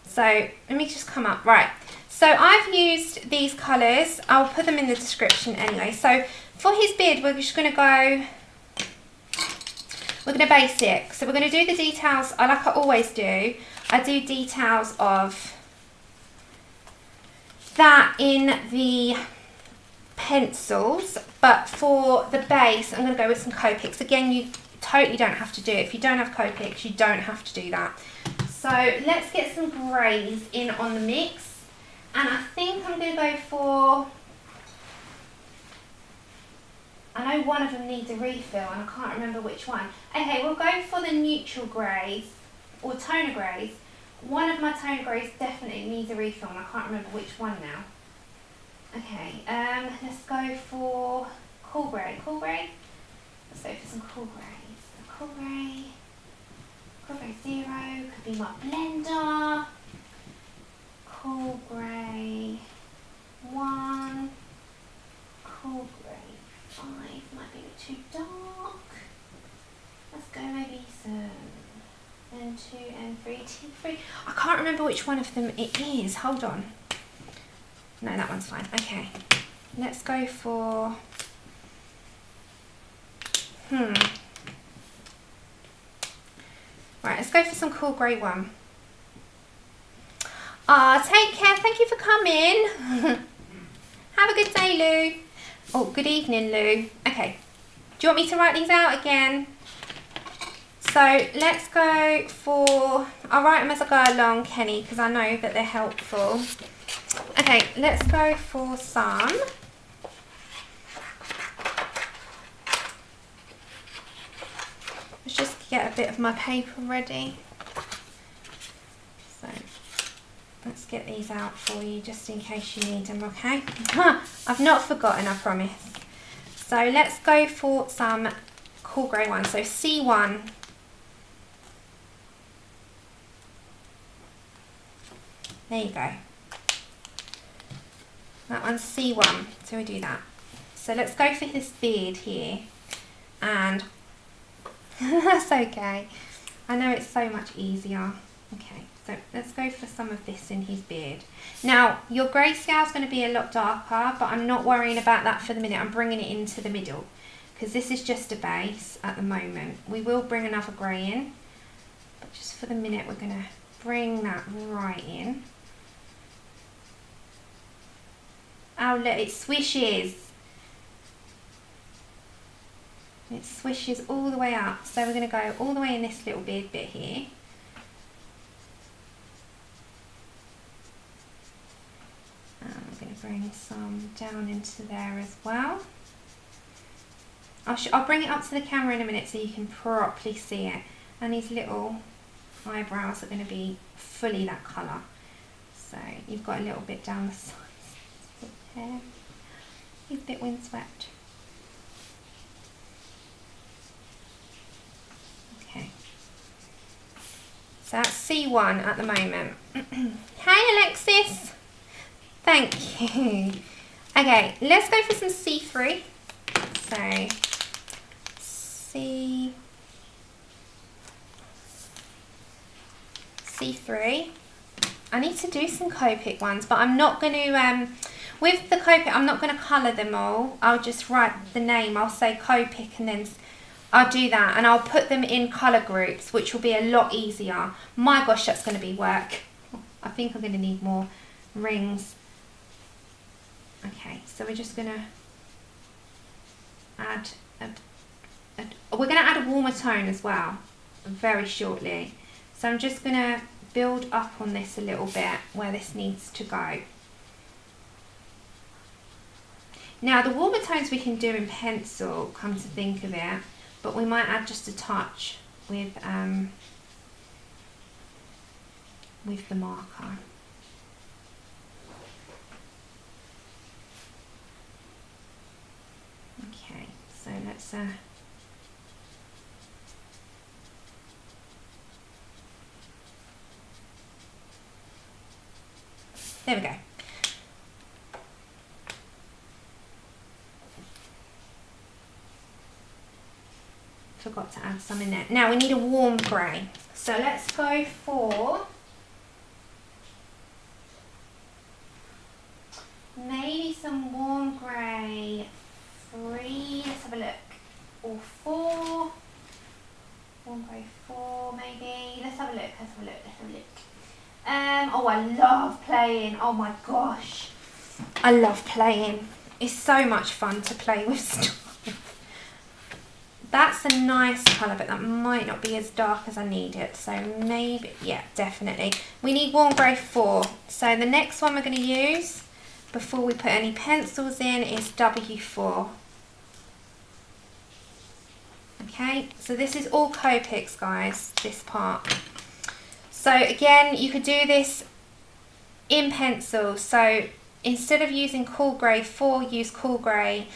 So let me just come up. Right, so I've used these colours. I'll put them in the description anyway. So for his beard, we're just going to go, we're going to basic. So we're going to do the details, like I always do. I do details of that in the pencils, but for the base, I'm going to go with some Copics. Again, you totally don't have to do it. If you don't have Copics, you don't have to do that. So let's get some greys in on the mix. And I think I'm going to go for, I know one of them needs a refill and I can't remember which one. Okay, we'll go for the neutral greys or toner greys. One of my toner greys definitely needs a refill and I can't remember which one now. Okay, let's go for cool grey. Cool grey? Let's go for some cool greys. Cool grey 0 could be my blender. Cool grey 1. Cool grey 5 might be a bit too dark. Let's go maybe some N2, N3, T3. I can't remember which one of them it is. Hold on. No, that one's fine. Okay. Let's go for... Right, let's go for some cool grey 1. Take care. Thank you for coming. Have a good day, Lou. Oh, good evening, Lou. Okay. Do you want me to write these out again? So let's go for... I'll write them as I go along, Kenny, because I know that they're helpful. Okay, let's go for some... Let's just get a bit of my paper ready. So, let's get these out for you just in case you need them, okay? I've not forgotten, I promise. So let's go for some cool grey 1. So C1. There you go. That one's C1. So we do that. So let's go for his beard here. And that's okay. I know it's so much easier. Okay, so let's go for some of this in his beard. Now, your grayscale is going to be a lot darker, but I'm not worrying about that for the minute. I'm bringing it into the middle because this is just a base at the moment. We will bring another grey in, but just for the minute, we're going to bring that right in. Oh, look, it swishes. It swishes all the way up. So we're going to go all the way in this little beard bit here. And I'm going to bring some down into there as well. I'll bring it up to the camera in a minute so you can properly see it. And these little eyebrows are going to be fully that colour. So you've got a little bit down the sides. Hair. He's a bit windswept. Okay. So that's C1 at the moment. Hey Alexis! Thank you. Okay, let's go for some C3. So, C3. I need to do some Copic ones, but I'm not going to, with the Copic, I'm not going to colour them all. I'll just write the name. I'll say Copic and then I'll do that. And I'll put them in colour groups, which will be a lot easier. My gosh, that's going to be work. I think I'm going to need more rings. Okay, so we're just going to add, we're going to add a warmer tone as well, very shortly. So I'm just going to build up on this a little bit where this needs to go. Now the warmer tones we can do in pencil, come to think of it, but we might add just a touch with the marker. Okay, so let's there we go. Forgot to add some in there. Now we need a warm grey. So let's go for maybe some warm grey 3, let's have a look, or 4. Warm grey 4 maybe. Let's have a look, let's have a look, let's have a look. Oh, I love playing. Oh my gosh. I love playing. It's so much fun to play with stuff. That's a nice colour, but that might not be as dark as I need it. So maybe, yeah, definitely. We need warm grey 4. So the next one we're going to use before we put any pencils in is W4. Okay, so this is all Copics, guys, this part. So again, you could do this in pencil. So instead of using cool grey 4, use cool grey,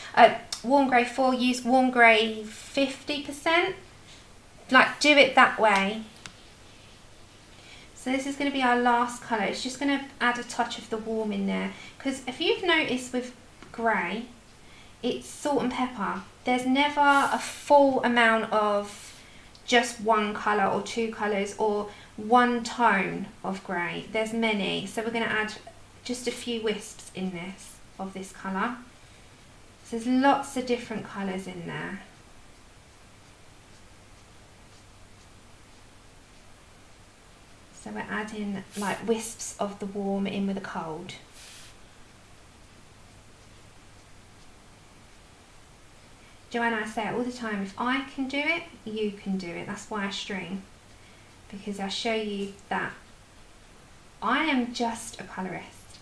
warm grey 4, use warm grey 50%. Like, do it that way. So this is going to be our last colour. It's just going to add a touch of the warm in there. Because if you've noticed with grey, it's salt and pepper. There's never a full amount of just one colour or 2 colours or one tone of grey. There's many. So we're going to add just a few wisps in this, of this colour. So there's lots of different colours in there. So we're adding like wisps of the warm in with the cold. Joanna, I say it all the time, if I can do it, you can do it. That's why I stream. Because I show you that I am just a colourist.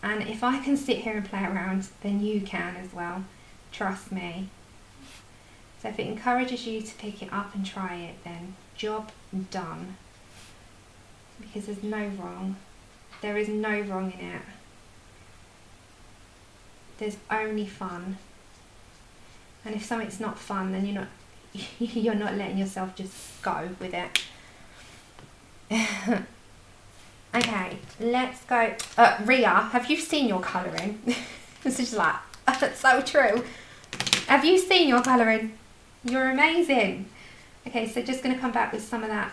And if I can sit here and play around, then you can as well. Trust me. So if it encourages you to pick it up and try it, then job done. Because there's no wrong. There is no wrong in it. There's only fun. And if something's not fun, then you're not letting yourself just go with it. Okay, let's go. Ria, have you seen your colouring? This is like, that's so true. Have you seen your colouring? You're amazing. Okay, so just going to come back with some of that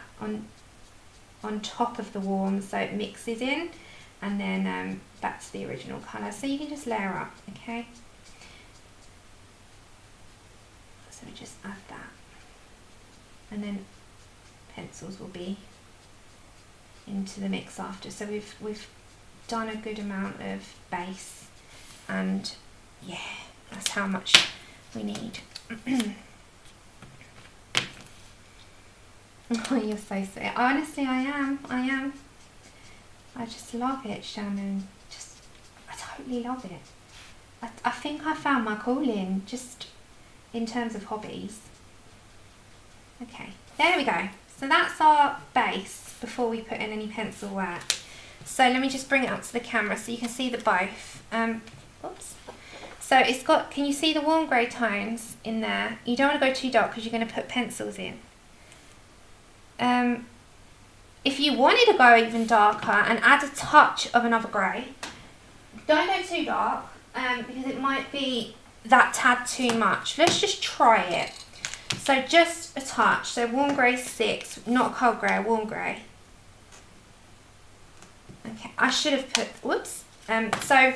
on top of the warm so it mixes in, and then back to the original colour. So you can just layer up, okay? So we just add that, and then pencils will be into the mix after. So we've done a good amount of base, and yeah, that's how much we need. Oh, you're so sweet. Honestly, I am. I just love it, Shannon. I totally love it. I think I found my calling, just in terms of hobbies. Okay, there we go. So that's our base before we put in any pencil work. So let me just bring it up to the camera so you can see the both. Oops. So it's got, can you see the warm grey tones in there? You don't want to go too dark because you're going to put pencils in. If you wanted to go even darker and add a touch of another grey, don't go too dark because it might be that tad too much. Let's just try it. So just a touch. So warm grey 6, not cold grey, warm grey. Okay, I should have put, whoops. So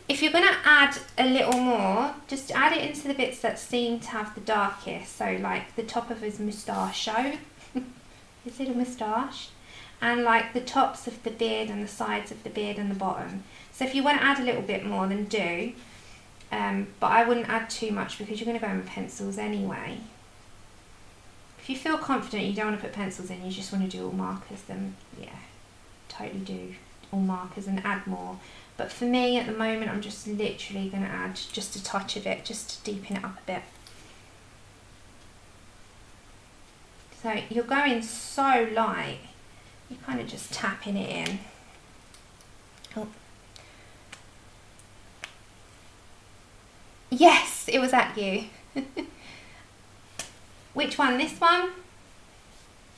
if you're going to add a little more, just add it into the bits that seem to have the darkest. So like the top of his moustache, his little moustache, and like the tops of the beard and the sides of the beard and the bottom. So if you want to add a little bit more, then do. But I wouldn't add too much because you're going to go in with pencils anyway. If you feel confident you don't want to put pencils in, you just want to do all markers, then yeah, totally do all markers and add more. But for me at the moment, I'm just literally going to add just a touch of it, just to deepen it up a bit. So you're going so light, you're kind of just tapping it in. Oh. Yes, it was at you. Which one? This one?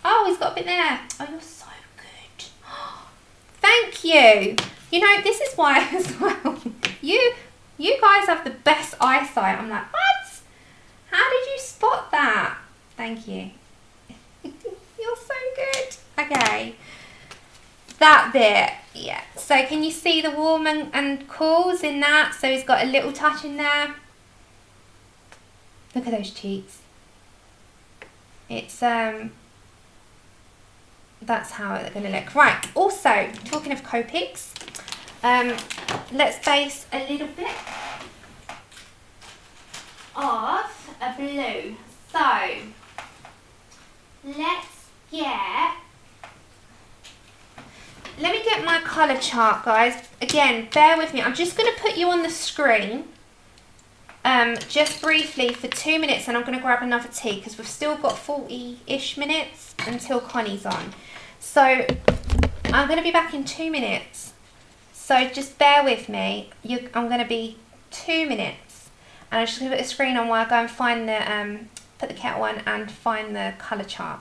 Oh, he's got a bit there. Oh, you're so good. Thank you. You know, this is why as well. You guys have the best eyesight. I'm like, what? How did you spot that? Thank you. You're so good. Okay. That bit, yeah. So can you see the warm and cools in that? So he's got a little touch in there. Look at those cheeks. It's that's how they're gonna look. Right, also, talking of Copics, let's base a little bit of a blue. So let me get my colour chart, guys. Again, bear with me. I'm just going to put you on the screen just briefly for 2 minutes, and I'm going to grab another tea because we've still got 40-ish minutes until Connie's on. So I'm going to be back in 2 minutes. So just bear with me. I'm going to be 2 minutes, and I'm just going to put the screen on while I go and find the put the kettle on and find the colour chart.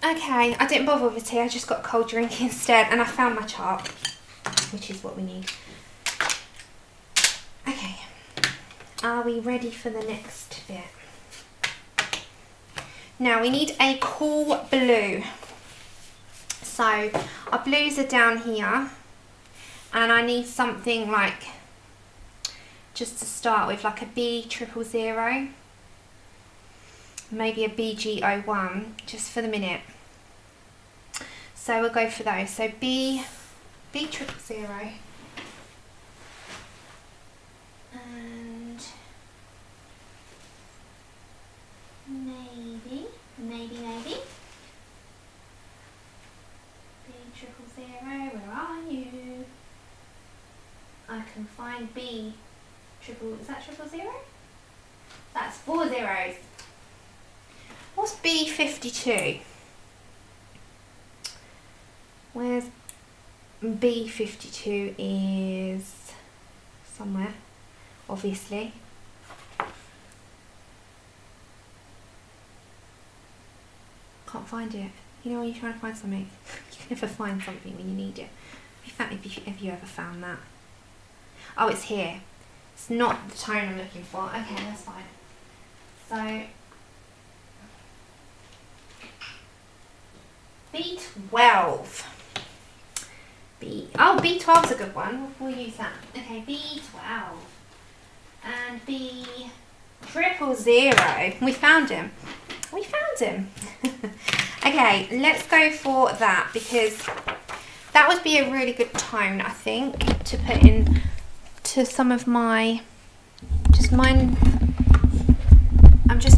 Okay, I didn't bother with tea, I just got a cold drink instead, and I found my chart, which is what we need. Okay, are we ready for the next bit? Now we need a cool blue. So our blues are down here, and I need something like, just to start with, like a B000, maybe a BG01, just for the minute. So we'll go for those. So B000, and maybe B000. Where are you? I can find B triple. Is that 000? That's 4 zeros. What's B52? Where's B52? Is somewhere, obviously. Can't find it. You know when you're trying to find something, you can never find something when you need it. Have you ever found that? Oh, it's here. It's not the tone I'm looking for. Okay, that's fine. So B12. Oh, B12's a good one. We'll use that. Okay, B12. And B000. We found him. We found him. Okay, let's go for that because that would be a really good tone, I think, to put in to some of my, I'm just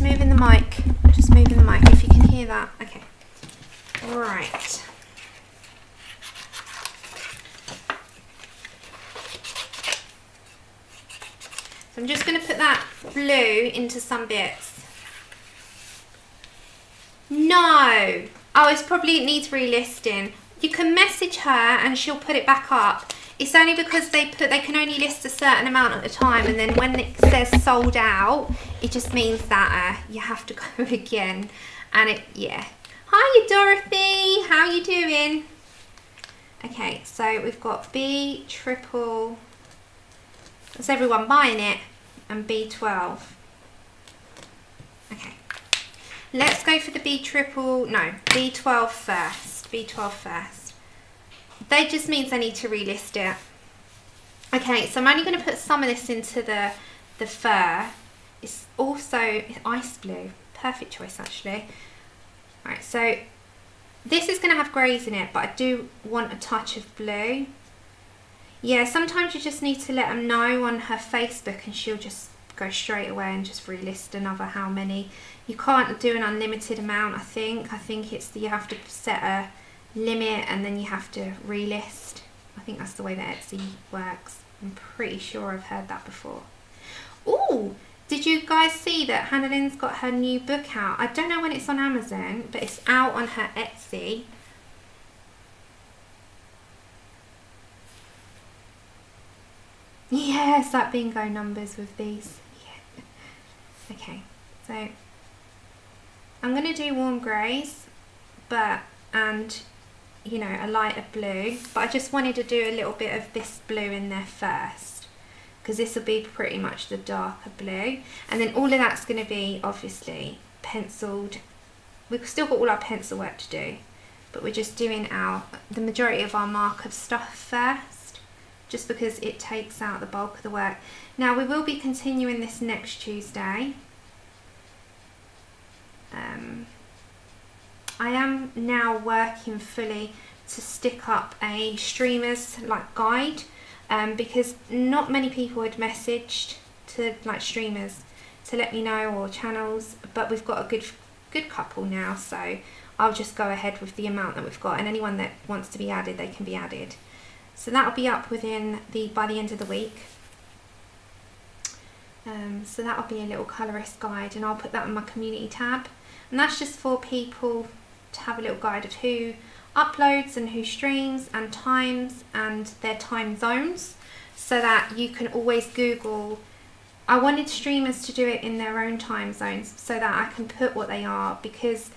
moving the mic, if you can hear that. Okay, right. So I'm just going to put that blue into some bits. No! Oh, it's probably, it needs relisting. You can message her and she'll put it back up. It's only because they can only list a certain amount at a time, and then when it says sold out, it just means that you have to go again. And yeah. Hi Dorothy, how you doing? Okay, so we've got B triple. Is everyone buying it? And B12. Okay. Let's go for the B12 first. B12 first. That just means I need to relist it. Okay, so I'm only going to put some of this into the fur. It's also ice blue. Perfect choice, actually. Alright, so this is going to have greys in it, but I do want a touch of blue. Yeah, sometimes you just need to let them know on her Facebook and she'll just go straight away and just relist another how many. You can't do an unlimited amount, I think. I think it's you have to set a limit and then you have to relist. I think that's the way that Etsy works. I'm pretty sure I've heard that before. Ooh, did you guys see that Hannah Lynn's got her new book out? I don't know when it's on Amazon, but it's out on her Etsy. Yes, that bingo numbers with these. Yeah. Okay, so I'm going to do warm greys, and you know, a lighter blue, but I just wanted to do a little bit of this blue in there first because this will be pretty much the darker blue, and then all of that's going to be obviously penciled. We've still got all our pencil work to do, but we're just doing the majority of our mark of stuff first, just because it takes out the bulk of the work. Now we will be continuing this next Tuesday. I am now working fully to stick up a streamers guide, because not many people had messaged to streamers to let me know, or channels, but we've got a good couple now, so I'll just go ahead with the amount that we've got, and anyone that wants to be added, they can be added. So that'll be up by the end of the week. So that'll be a little colorist guide, and I'll put that on my community tab, and that's just for people to have a little guide of who uploads and who streams and times and their time zones, so that you can always Google. I wanted streamers to do it in their own time zones so that I can put what they are, because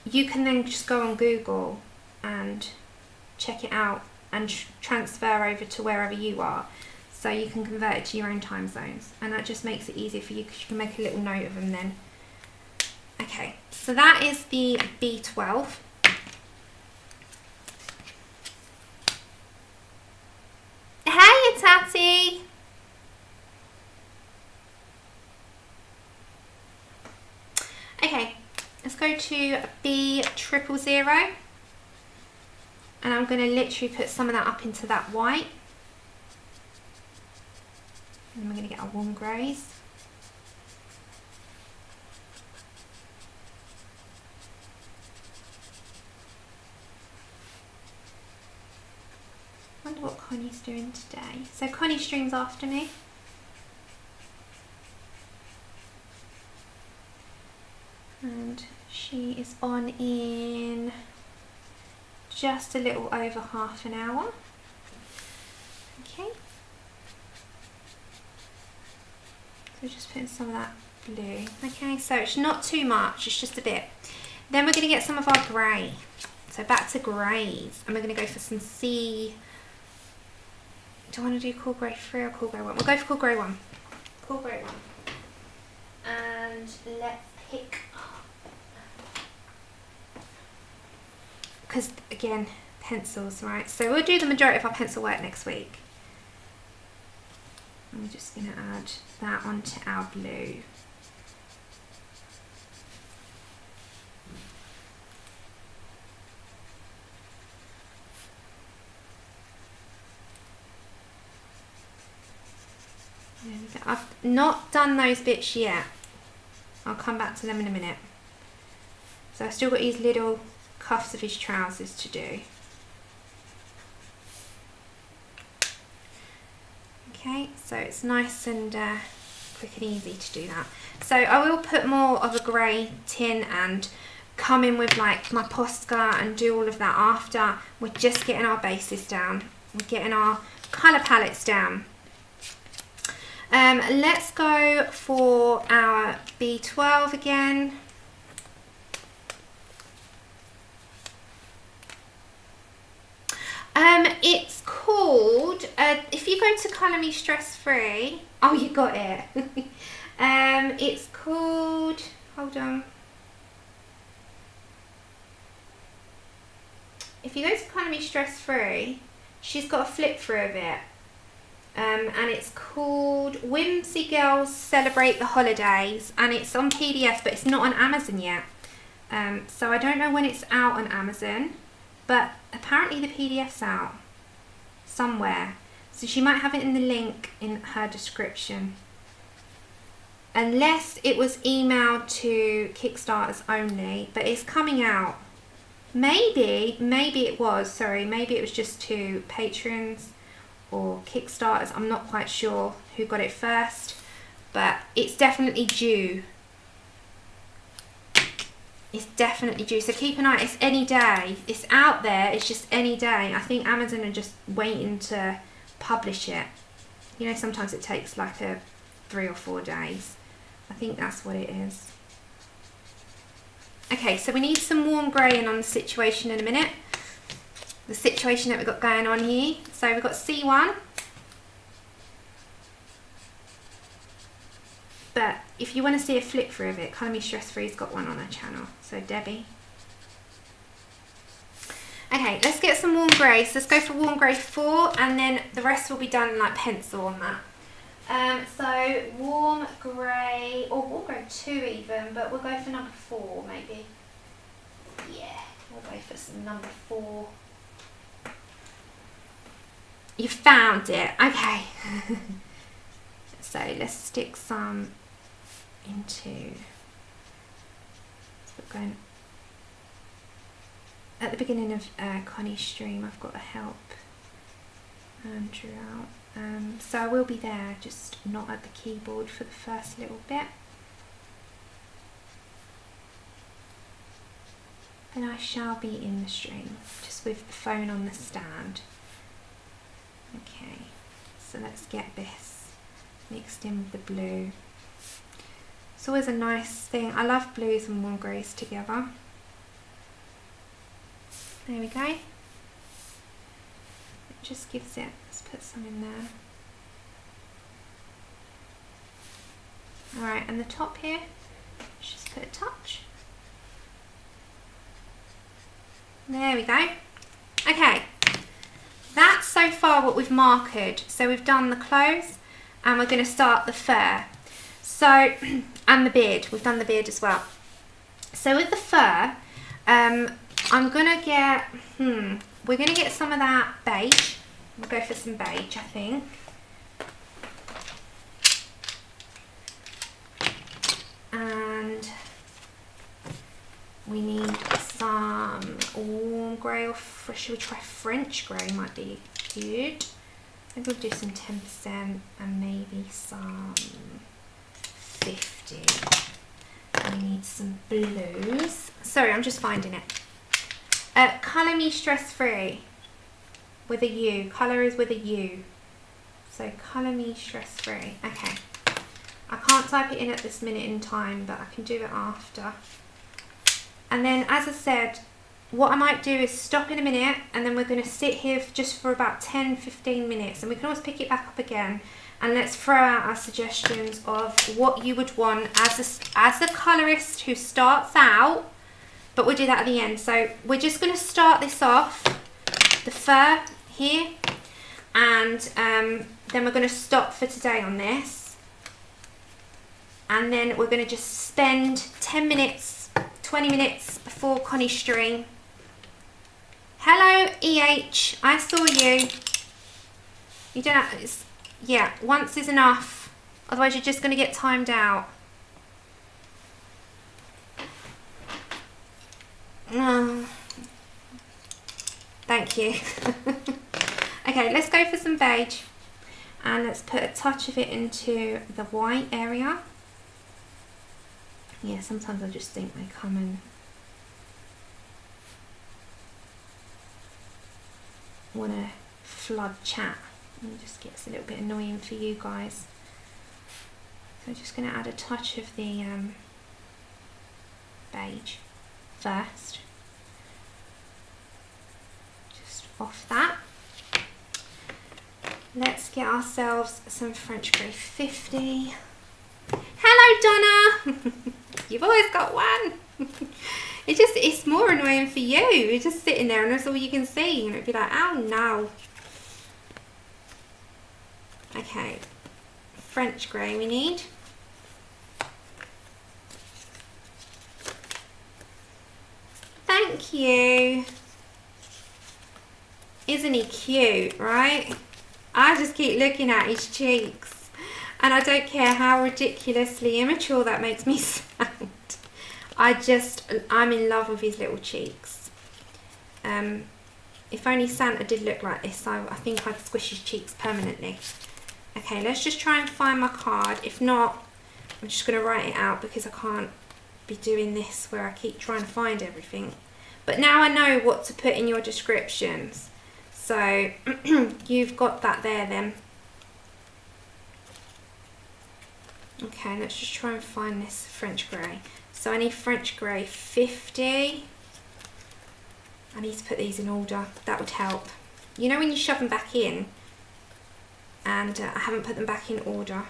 you can then just go on Google and check it out and transfer over to wherever you are, so you can convert it to your own time zones, and that just makes it easier for you because you can make a little note of them then. Okay, so that is the B12. Hey, Tati! Okay, let's go to B000. And I'm going to literally put some of that up into that white. And we're going to get our warm greys. I wonder what Connie's doing today. So Connie streams after me. And she is on in just a little over half an hour. Okay. So just putting some of that blue. Okay, so it's not too much, it's just a bit. Then we're going to get some of our grey. So back to greys, and we're going to go for some C. Do I want to do cool grey 3 or cool grey 1? We'll go for cool grey 1. Cool grey 1. And let's pick up. Because again, pencils, right? So we'll do the majority of our pencil work next week. I'm just going to add that onto our blue. There we go. I've not done those bits yet. I'll come back to them in a minute. So I've still got these little cuffs of his trousers to do. Okay, so it's nice and quick and easy to do that. So I will put more of a grey tin and come in with like my Posca and do all of that after. We're just getting our bases down. We're getting our colour palettes down. Let's go for our B12 again. It's called, if you go to Colour Me Stress Free, oh, you got it. It's called, hold on. If you go to Colour Me Stress Free, she's got a flip through of it. And it's called Whimsy Girls Celebrate the Holidays, and it's on PDF, but it's not on Amazon yet. So I don't know when it's out on Amazon, but apparently the PDF's out somewhere. So she might have it in the link in her description. Unless it was emailed to Kickstarters only, but it's coming out. Maybe it was, sorry, maybe it was just to patrons or Kickstarters. I'm not quite sure who got it first, but it's definitely due. It's definitely due, so keep an eye. It's any day. It's out there, it's just any day. I think Amazon are just waiting to publish it. You know, sometimes it takes like 3 or 4 days. I think that's what it is. Okay, so we need some warm grey in on the situation in a minute. The situation that we've got going on here. So we've got C1. But if you want to see a flip through of it, Colour Me Stress Free's got one on her channel. So Debbie. Okay, let's get some warm grey. So let's go for warm grey 4, and then the rest will be done like pencil on that. So warm grey, or warm grey 2 even, but we'll go for number 4 maybe. Yeah, we'll go for some number 4. You found it, okay. So let's stick some into, we're going, at the beginning of Connie's stream I've got to help Andrew out. So I will be there, just not at the keyboard for the first little bit. And I shall be in the stream, just with the phone on the stand. Okay, so let's get this mixed in with the blue. It's always a nice thing. I love blues and warm greys together. There we go. It just gives it, let's put some in there. Alright, and the top here, let's just put a touch. There we go. Okay, that's so far what we've marked. So we've done the clothes and we're going to start the fur. So, and the beard, we've done the beard as well. So with the fur, I'm going to get, we're going to get some of that beige. We'll go for some beige, I think. And we need some warm grey, or should we try French grey? Might be good. Maybe we'll do some 10% and maybe some 50. We need some blues. Sorry, I'm just finding it. Colour Me Stress Free with a U. Colour is with a U. So Colour Me Stress Free. Okay. I can't type it in at this minute in time, but I can do it after. And then, as I said, what I might do is stop in a minute, and then we're going to sit here just for about 10-15 minutes, and we can always pick it back up again, and let's throw out our suggestions of what you would want as a colourist who starts out, but we'll do that at the end. So we're just going to start this off the fur here, and then we're going to stop for today on this, and then we're going to just spend 10 minutes, 20 minutes before Connie's stream. Hello EH, I saw you. You don't have, yeah, once is enough, otherwise you're just going to get timed out. Thank you. Okay, let's go for some beige, and let's put a touch of it into the white area. Yeah, sometimes I just think they come and want to flood chat, and it just gets a little bit annoying for you guys. So I'm just going to add a touch of the beige first, just off that. Let's get ourselves some French grey 50. Hello Donna. You've always got one. It's more annoying for you. You're just sitting there and that's all you can see, and it'd be like, oh no. Okay, French grey we need. Thank you. Isn't he cute, right? I just keep looking at his cheeks, and I don't care how ridiculously immature that makes me sound. I'm in love with his little cheeks. If only Santa did look like this, I think I'd squish his cheeks permanently. Okay, let's just try and find my card. If not, I'm just going to write it out, because I can't be doing this where I keep trying to find everything. But now I know what to put in your descriptions. So you've got that there then. Okay, let's just try and find this French grey. So I need French grey 50. I need to put these in order. That would help. You know when you shove them back in, and I haven't put them back in order.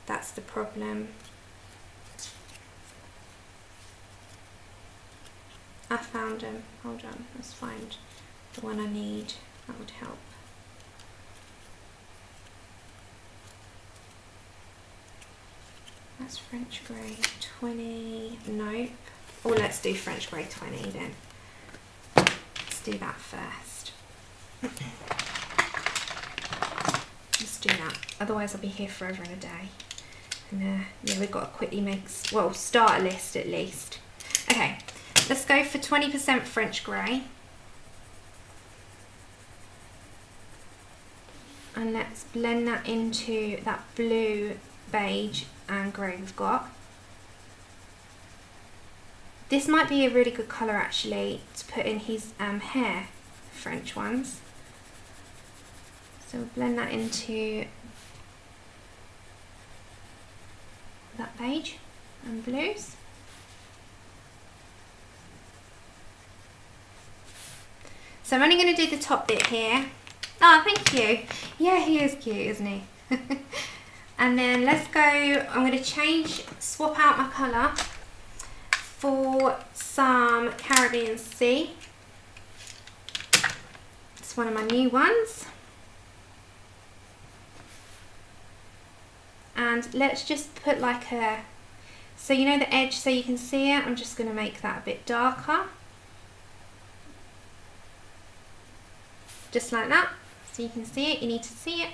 That's the problem. I found them. Hold on, let's find the one I need. That would help. That's French grey 20. Nope. Oh, let's do French grey 20 then. Let's do that first. Let's do that. Otherwise I'll be here forever and a day. And yeah, we've got to quickly start a list at least. Okay, let's go for 20% French grey. And let's blend that into that blue, beige and grey we've got. This might be a really good colour actually to put in his hair, French ones. So we'll blend that into that beige and blues. So I'm only going to do the top bit here. Oh, thank you. Yeah, he is cute, isn't he? And then let's go, I'm going to swap out my colour for some Caribbean Sea. It's one of my new ones. And let's just put like so you know the edge so you can see it, I'm just going to make that a bit darker. Just like that, so you can see it, you need to see it.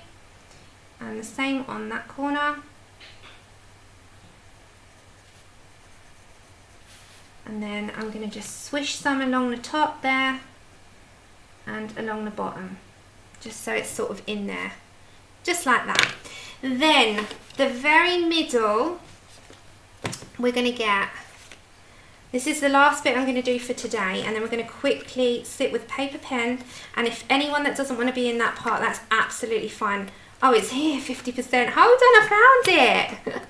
And the same on that corner. And then I'm going to just swish some along the top there and along the bottom, just so it's sort of in there, just like that. Then the very middle, we're going to get, this is the last bit I'm going to do for today, and then we're going to quickly sit with paper pen, and if anyone that doesn't want to be in that part, that's absolutely fine. Oh, it's here, 50%. Hold on, I found it.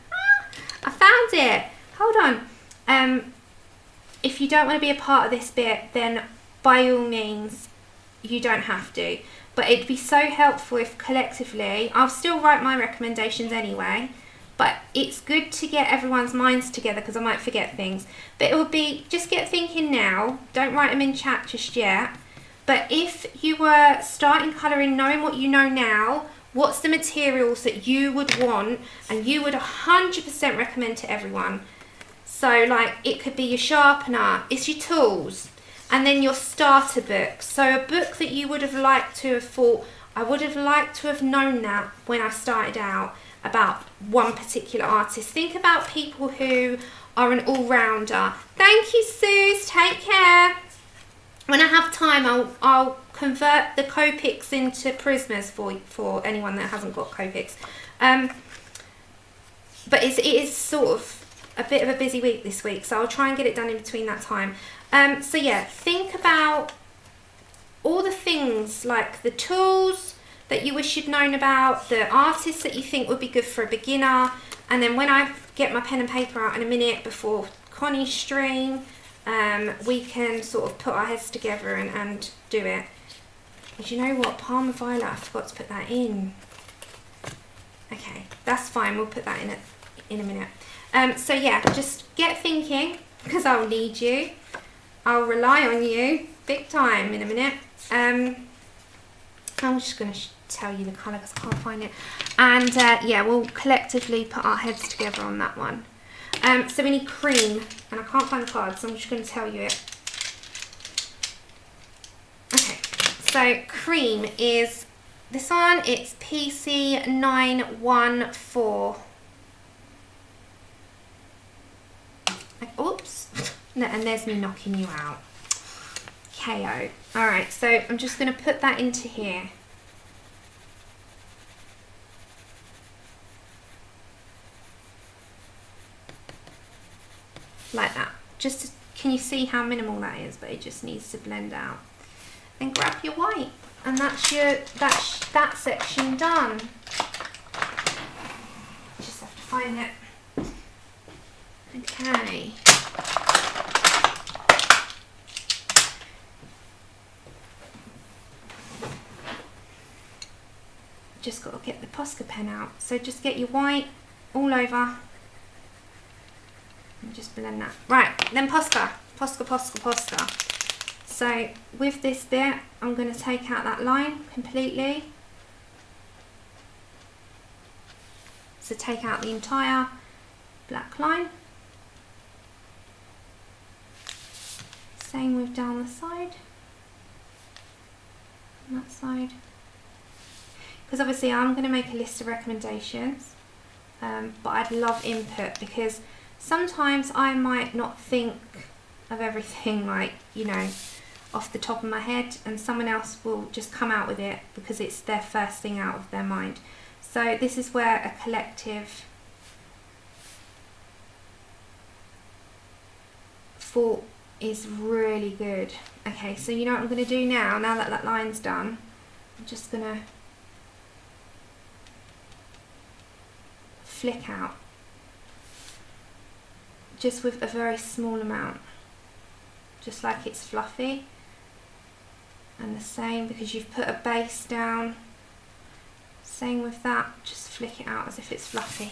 I found it. Hold on. If you don't want to be a part of this bit, then by all means, you don't have to. But it'd be so helpful if collectively, I'll still write my recommendations anyway, but it's good to get everyone's minds together because I might forget things. But it would be, just get thinking now, don't write them in chat just yet. But if you were starting colouring, knowing what you know now, what's the materials that you would want and you would 100% recommend to everyone? So like it could be your sharpener, it's your tools, and then your starter book. So a book that you would have liked to have thought, I would have liked to have known that when I started out about one particular artist. Think about people who are an all-rounder. Thank you, Suze, take care. When I have time, I'll convert the Copics into Prismas for anyone that hasn't got Copics. But it is sort of a bit of a busy week this week, so I'll try and get it done in between that time. So yeah, think about all the things like the tools that you wish you'd known about, the artists that you think would be good for a beginner, and then when I get my pen and paper out in a minute before Connie's stream, we can sort of put our heads together and do it. But you know what, Parma Violet, I forgot to put that in. Okay, that's fine, we'll put that in a minute. So yeah, just get thinking, because I'll need you. I'll rely on you big time in a minute. I'm just going to tell you the colour because I can't find it. And yeah, we'll collectively put our heads together on that one. So we need cream, and I can't find the card, so I'm just going to tell you it. Okay, so cream is this one, it's PC.114. Oops, no, and there's me knocking you out. KO. Alright, so I'm just going to put that into here. Like that. Just, can you see how minimal that is? But it just needs to blend out. And grab your white. And that's your, that section done. Just have to find it. Okay. Just got to get the Posca pen out. So just get your white all over. And just blend that. Right, then Posca. Posca. So with this bit, I'm going to take out that line completely. So take out the entire black line. Same with down the side. On that side. Because obviously I'm going to make a list of recommendations, but I'd love input because sometimes I might not think of everything like, you know, off the top of my head, and someone else will just come out with it because it's their first thing out of their mind. So this is where a collective thought is really good. Okay, so you know what I'm going to do now that that line's done? I'm just going to flick out just with a very small amount, just like it's fluffy. And the same, because you've put a base down, same with that, just flick it out as if it's fluffy,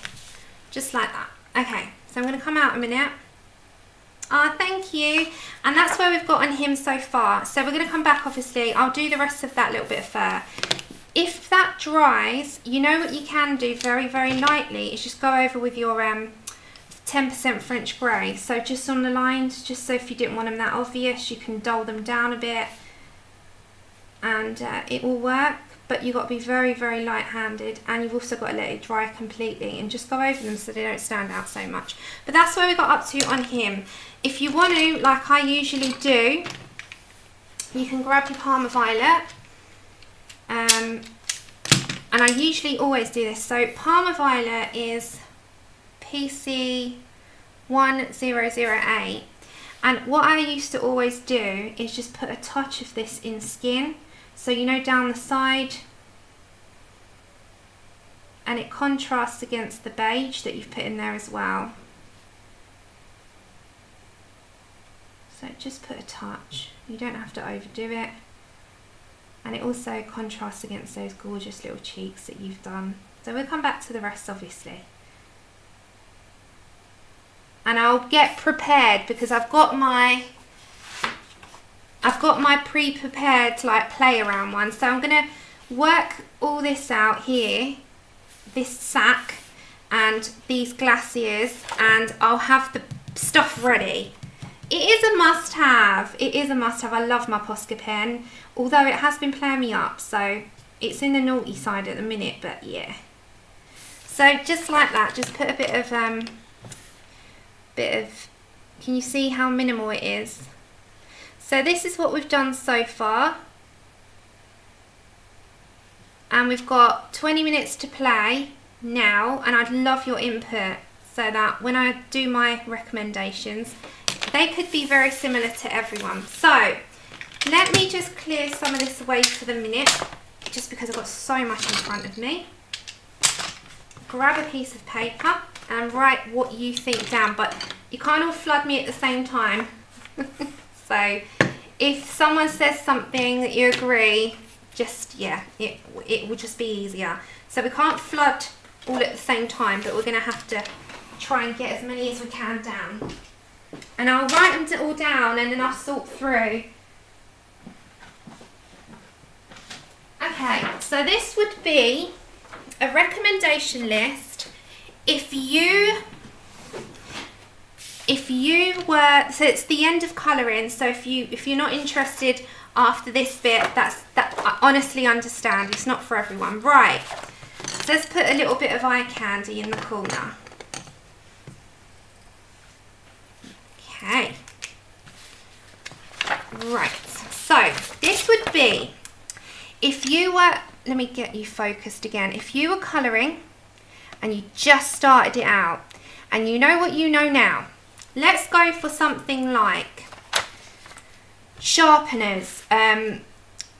just like that. Okay, so I'm going to come out a minute. Ah, thank you. And that's where we've got on him so far. So we're going to come back, obviously. I'll do the rest of that little bit of fur. If that dries, you know what you can do very, very lightly is just go over with your 10% French grey. So just on the lines, just so if you didn't want them that obvious, you can dull them down a bit. And it will work. But you've got to be very, very light-handed, and you've also got to let it dry completely and just go over them so they don't stand out so much. But that's where we got up to on him. If you want to, like I usually do, you can grab your Parma Violet. And I usually always do this. So Parma Violet is PC.1008. And what I used to always do is just put a touch of this in skin. So you know, down the side, and it contrasts against the beige that you've put in there as well. So just put a touch, you don't have to overdo it. And it also contrasts against those gorgeous little cheeks that you've done. So we'll come back to the rest obviously. and I'll get prepared because I've got my pre-prepared like play around one. So I'm gonna work all this out here, this sack and these glaciers, and I'll have the stuff ready. It is a must-have. It is a must-have. I love my Posca pen, although it has been playing me up, so it's in the naughty side at the minute, but yeah. So just like that, just put a bit of, can you see how minimal it is? So this is what we've done so far. And we've got 20 minutes to play now, and I'd love your input so that when I do my recommendations, they could be very similar to everyone. So let me just clear some of this away for the minute, just because I've got so much in front of me. Grab a piece of paper and write what you think down, but you can't all flood me at the same time. So if someone says something that you agree, just, yeah, it will just be easier. So we can't flood all at the same time, but we're going to have to try and get as many as we can down. And I'll write them all down and then I'll sort through. Okay, so this would be a recommendation list if you were, so it's the end of colouring, so if you're not interested after this bit, that I honestly understand, it's not for everyone. Right, so let's put a little bit of eye candy in the corner. Okay, right, so this would be, if you were, let me get you focused again, if you were colouring and you just started it out and you know what you know now, let's go for something like sharpeners,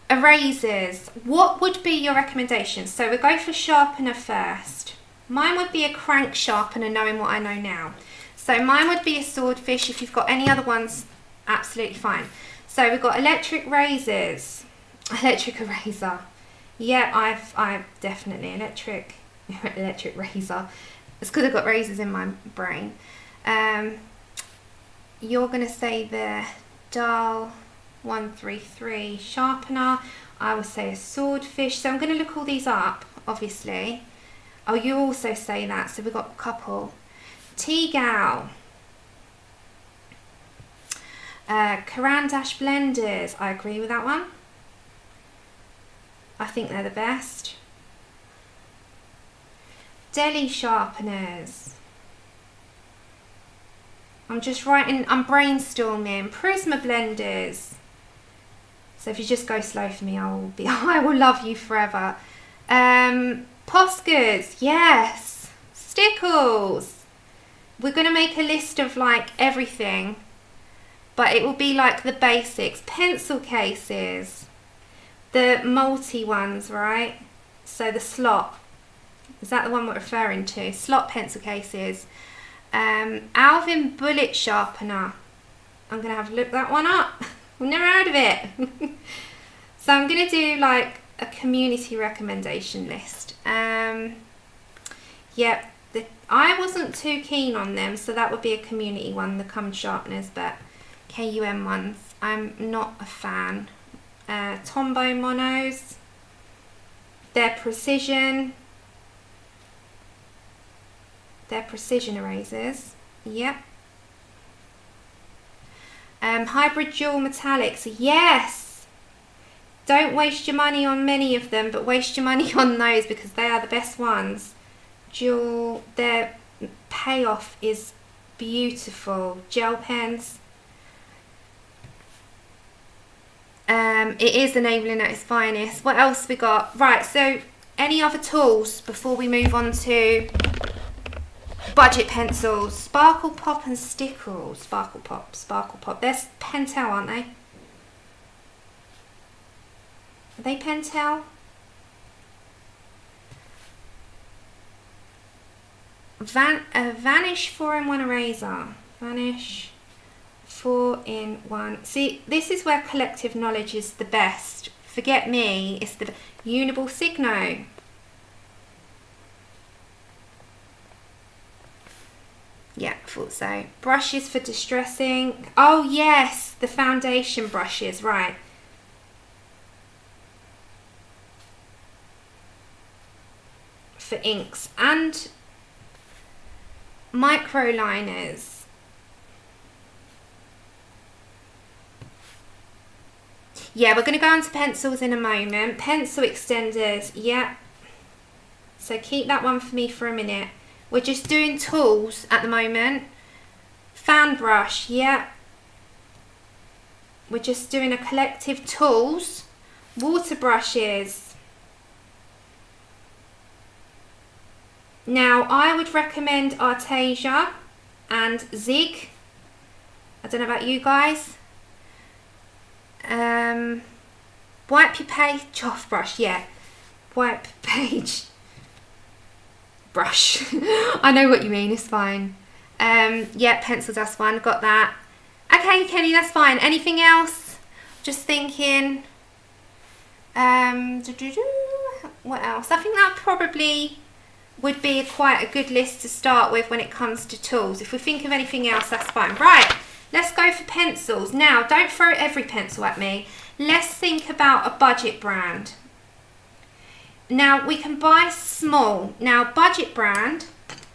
erasers. What would be your recommendations? So we'll go for sharpener first. Mine would be a crank sharpener, knowing what I know now. So mine would be a swordfish. If you've got any other ones, absolutely fine. So we've got electric razors, electric eraser. Yeah, I've definitely electric razor. It's because I've got razors in my brain. You're going to say the Dial 133 sharpener. I would say a swordfish. So I'm going to look all these up, obviously. Oh, you also say that. So we've got a couple. T-Gal. Caran d'Ache blenders. I agree with that one. I think they're the best. Deli sharpeners. I'm just writing, I'm brainstorming. Prisma blenders. So if you just go slow for me, I will love you forever. Poscas, yes. Stickles. We're going to make a list of like everything, but it will be like the basics. Pencil cases. The multi ones, right? So the slot. Is that the one we're referring to? Slot pencil cases. Alvin bullet sharpener. I'm going to have to look that one up. I've never heard of it. So I'm going to do like a community recommendation list. Yep, I wasn't too keen on them, so that would be a community one, the cum sharpeners, but KUM ones, I'm not a fan. Tombow monos, they're precision erasers, yep. Hybrid dual metallics, yes. Don't waste your money on many of them, but waste your money on those because they are the best ones. Dual, their payoff is beautiful. Gel pens. It is enabling at its finest. What else we got? Right, so any other tools before we move on to budget pencils? Sparkle Pop and Stickle. Sparkle Pop. They're Pentel, aren't they? Are they Pentel? Vanish 4-in-1 eraser. Vanish 4-in-1. See, this is where collective knowledge is the best. Forget me, it's the Uniball Signo. Yeah, thought so. Brushes for distressing. Oh yes, the foundation brushes, right. For inks and micro liners. Yeah, we're going to go on to pencils in a moment. Pencil extenders, yeah. So keep that one for me for a minute. We're just doing tools at the moment. Fan brush, yeah. We're just doing a collective tools. Water brushes. Now, I would recommend Artesia and Zig. I don't know about you guys. Wipe your page off brush, yeah. Wipe page brush. I know what you mean, it's fine. Yeah, pencil dust one, got that. Okay, Kenny, that's fine. Anything else? Just thinking. What else? I think that probably would be quite a good list to start with when it comes to tools. If we think of anything else, that's fine. Right, let's go for pencils. Now, don't throw every pencil at me. Let's think about a budget brand. Now, we can buy small. Now, budget brand,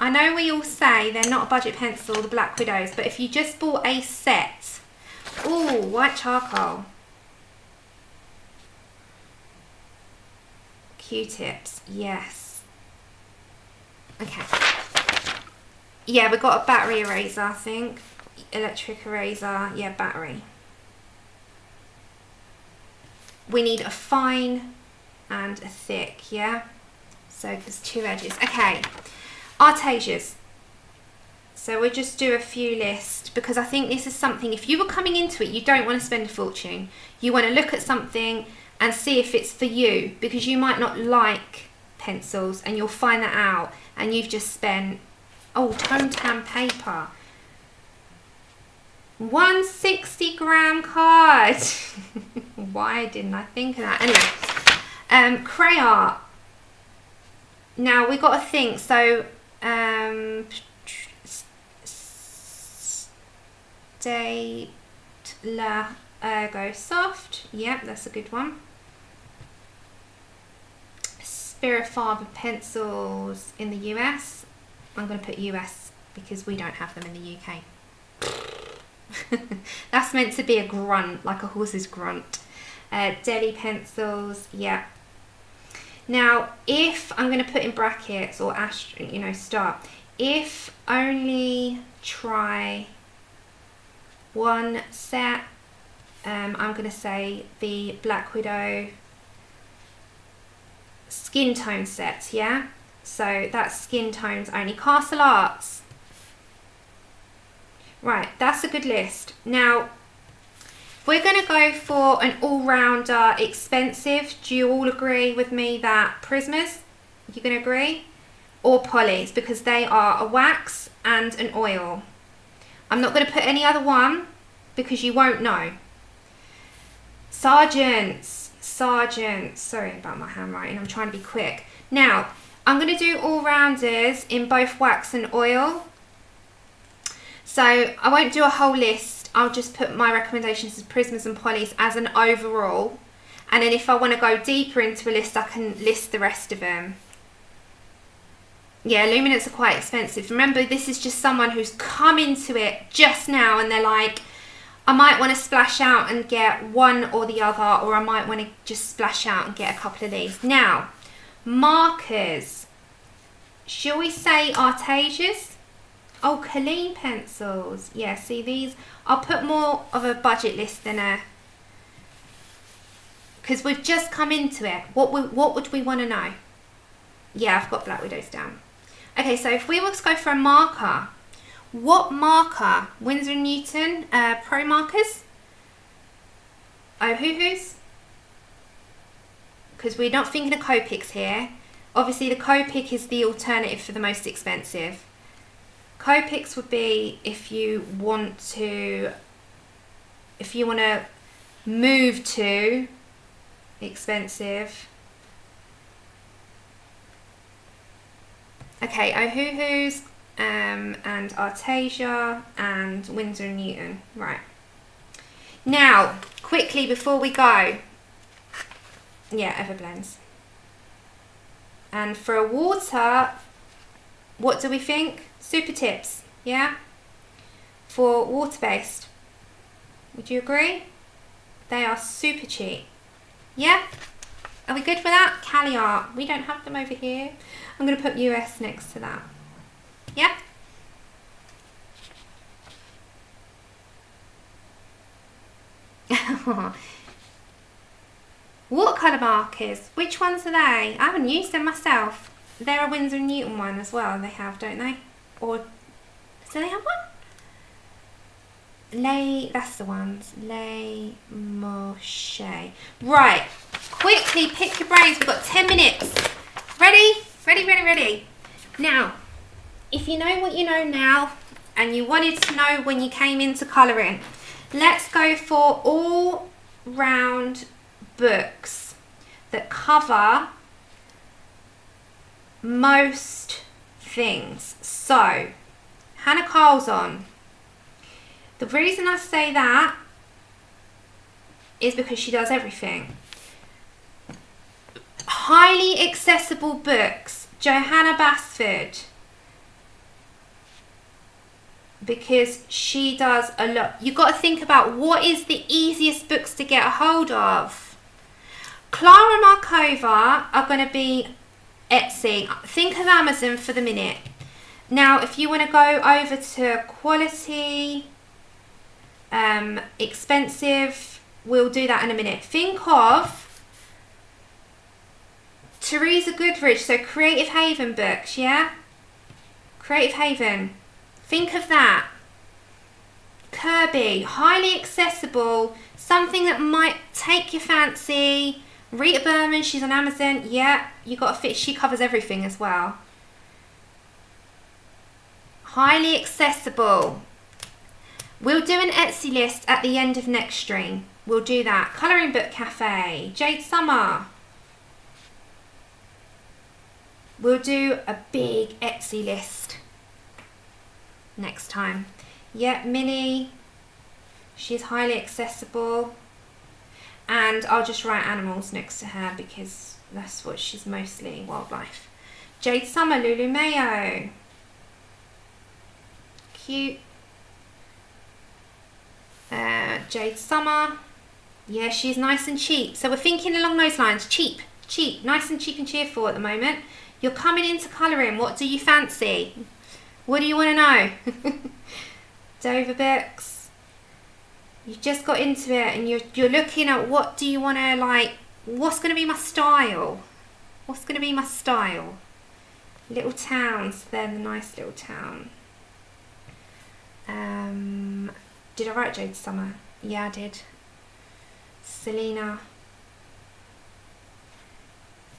I know we all say they're not a budget pencil, the Black Widows, but if you just bought a set, ooh, white charcoal. Q-tips, yes. Okay. Yeah, we've got a battery eraser, I think. Electric eraser, yeah, battery. We need a fine and a thick, yeah? So there's two edges. Okay, Artesias. So we'll just do a few lists because I think this is something, if you were coming into it, you don't want to spend a fortune. You want to look at something and see if it's for you, because you might not like pencils and you'll find that out and you've just spent, oh, tone tan paper. 160-gram card. Why didn't I think of that? Anyway, crayon. Now we got to think. So, State La Ergo Soft. Yep, that's a good one. Spirit Faber pencils in the US. I'm going to put US because we don't have them in the UK. That's meant to be a grunt, like a horse's grunt. Deli pencils, yeah. Now, if I'm going to put in brackets or start, if only try one set, I'm going to say the Black Widow skin tone set, yeah. So that's skin tones only. Castle Arts. Right, that's a good list. Now, we're going to go for an all-rounder expensive. Do you all agree with me that Prismas, you're going to agree? Or Polys, because they are a wax and an oil. I'm not going to put any other one because you won't know. Sargents, sorry about my handwriting, I'm trying to be quick. Now, I'm going to do all-rounders in both wax and oil. So I won't do a whole list, I'll just put my recommendations as Prismas and Polys as an overall. And then if I want to go deeper into a list, I can list the rest of them. Yeah, luminants are quite expensive. Remember, this is just someone who's come into it just now and they're like, I might want to splash out and get one or the other, or I might want to just splash out and get a couple of these. Now, markers. Shall we say Artesias? Oh, Colleen pencils. Yeah, see these? I'll put more of a budget list than a... Because we've just come into it. What would we want to know? Yeah, I've got Black Widows down. Okay, so if we were to go for a marker, what marker? Winsor & Newton Pro Markers? Ohuhus? Because we're not thinking of Copics here. Obviously, the Copic is the alternative for the most expensive. Copics would be if you want to move to expensive. Okay, Ohuhu's and Artasia and Winsor and Newton. Right. Now, quickly before we go, yeah, Everblends. And for a water, what do we think? Super Tips, yeah? For water-based. Would you agree? They are super cheap. Yeah? Are we good with that? Cali Art. We don't have them over here. I'm going to put US next to that. Yeah? Watercolour markers. Which ones are they? I haven't used them myself. They're a Winsor & Newton one as well. They have, don't they? Or do they have one? That's the ones. Les Moche. Right. Quickly pick your brains. We've got 10 minutes. Ready? Ready, ready, ready. Now, if you know what you know now and you wanted to know when you came into colouring, let's go for all round books that cover most things. So, Hannah Carl's on. The reason I say that is because she does everything. Highly accessible books, Johanna Basford, because she does a lot. You've got to think about what is the easiest books to get a hold of. Clara Markova are going to be Etsy. Think of Amazon for the minute. Now, if you want to go over to quality, expensive, we'll do that in a minute. Think of Teresa Goodrich, so Creative Haven books, yeah? Creative Haven. Think of that. Kirby, highly accessible, something that might take your fancy. Rita Berman, she's on Amazon. Yeah, you got to fit. She covers everything as well. Highly accessible. We'll do an Etsy list at the end of next stream. We'll do that. Colouring Book Cafe, Jade Summer. We'll do a big Etsy list next time. Yeah, Minnie, she's highly accessible. And I'll just write animals next to her because that's what she's mostly, wildlife. Jade Summer, Lulu Mayo. Cute. Jade Summer. Yeah, she's nice and cheap. So we're thinking along those lines. Cheap, cheap, nice and cheap and cheerful at the moment. You're coming into colouring. What do you fancy? What do you want to know? Dover Books. You've just got into it and you're looking at what do you want to like, what's going to be my style? What's going to be my style? Little towns, they're the nice little town. Did I write Jade Summer? Yeah, I did. Selena.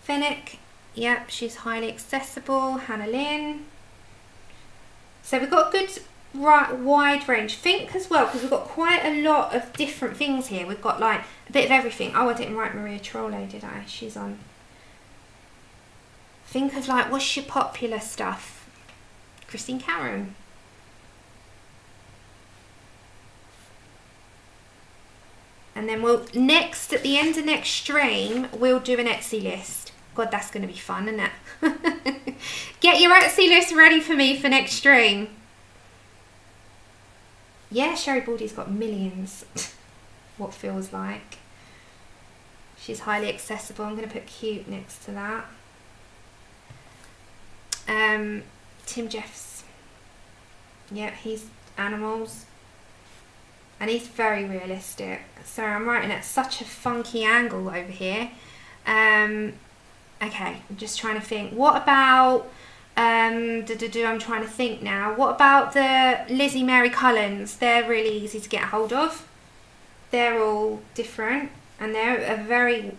Fenwick. Yep, she's highly accessible. Hannah Lynn. So we've got a good wide range. Think as well, because we've got quite a lot of different things here. We've got like a bit of everything. Oh, I didn't write Maria Trolle, did I? She's on. Think of like, what's your popular stuff? Christine Cameron. And then we'll, next, at the end of next stream, we'll do an Etsy list. God, that's going to be fun, isn't it? Get your Etsy list ready for me for next stream. Yeah, Sherry Baldy's got millions. What feels like. She's highly accessible. I'm going to put cute next to that. Tim Jeffs. Yeah, he's animals. And he's very realistic. So I'm writing at such a funky angle over here. Okay, I'm just trying to think. What about, I'm trying to think now. What about the Lizzie Mary Cullens? They're really easy to get a hold of. They're all different. And they're a very,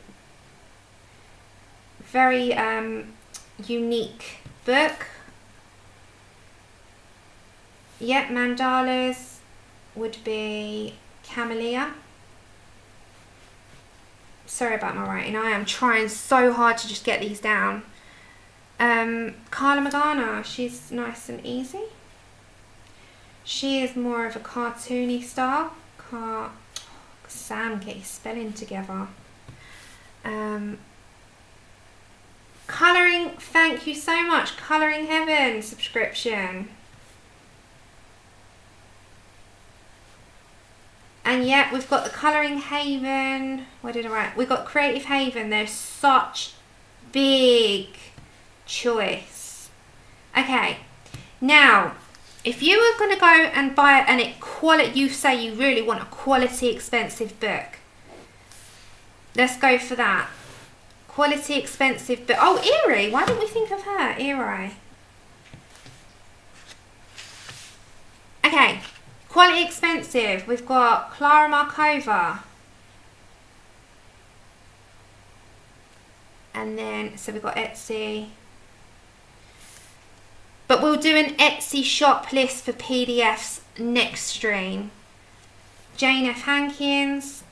very unique book. Yep, mandalas would be Camellia. Sorry about my writing. I am trying so hard to just get these down. Carla Magana, she's nice and easy. She is more of a cartoony style. Sam, get your spelling together. Colouring, thank you so much. Colouring Heaven subscription. And yeah, we've got the Colouring Haven. What did I write? We've got Creative Haven. There's such big choice. Okay, now if you were going to go and buy you say you really want a quality expensive book, let's go for that. Quality expensive book. Oh, Eerie, why didn't we think of her? Eerie. Okay, quality expensive. We've got Clara Markova. And then, so we've got Etsy. But we'll do an Etsy shop list for PDFs next stream. Jane F. Hankins.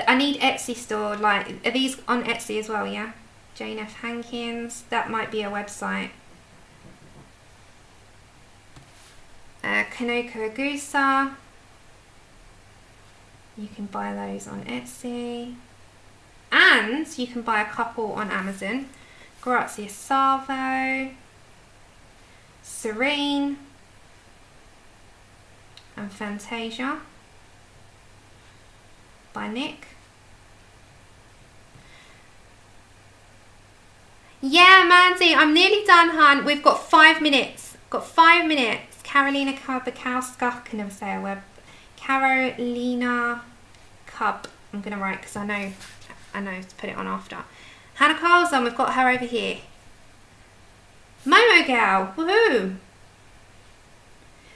I need Etsy store. Like, are these on Etsy as well, yeah? Jane F. Hankins. That might be a website. Kanoko Agusa. You can buy those on Etsy. And you can buy a couple on Amazon. Grazia Salvo. Serene and Fantasia by Nick. Yeah, Mandy, I'm nearly done, hun. We've got 5 minutes. Got 5 minutes. Carolina Kabakowska, I can never say a word. Carolina Cub. I'm gonna write because I know to put it on after. Hannah Carlson, we've got her over here. Momo Gal, woohoo!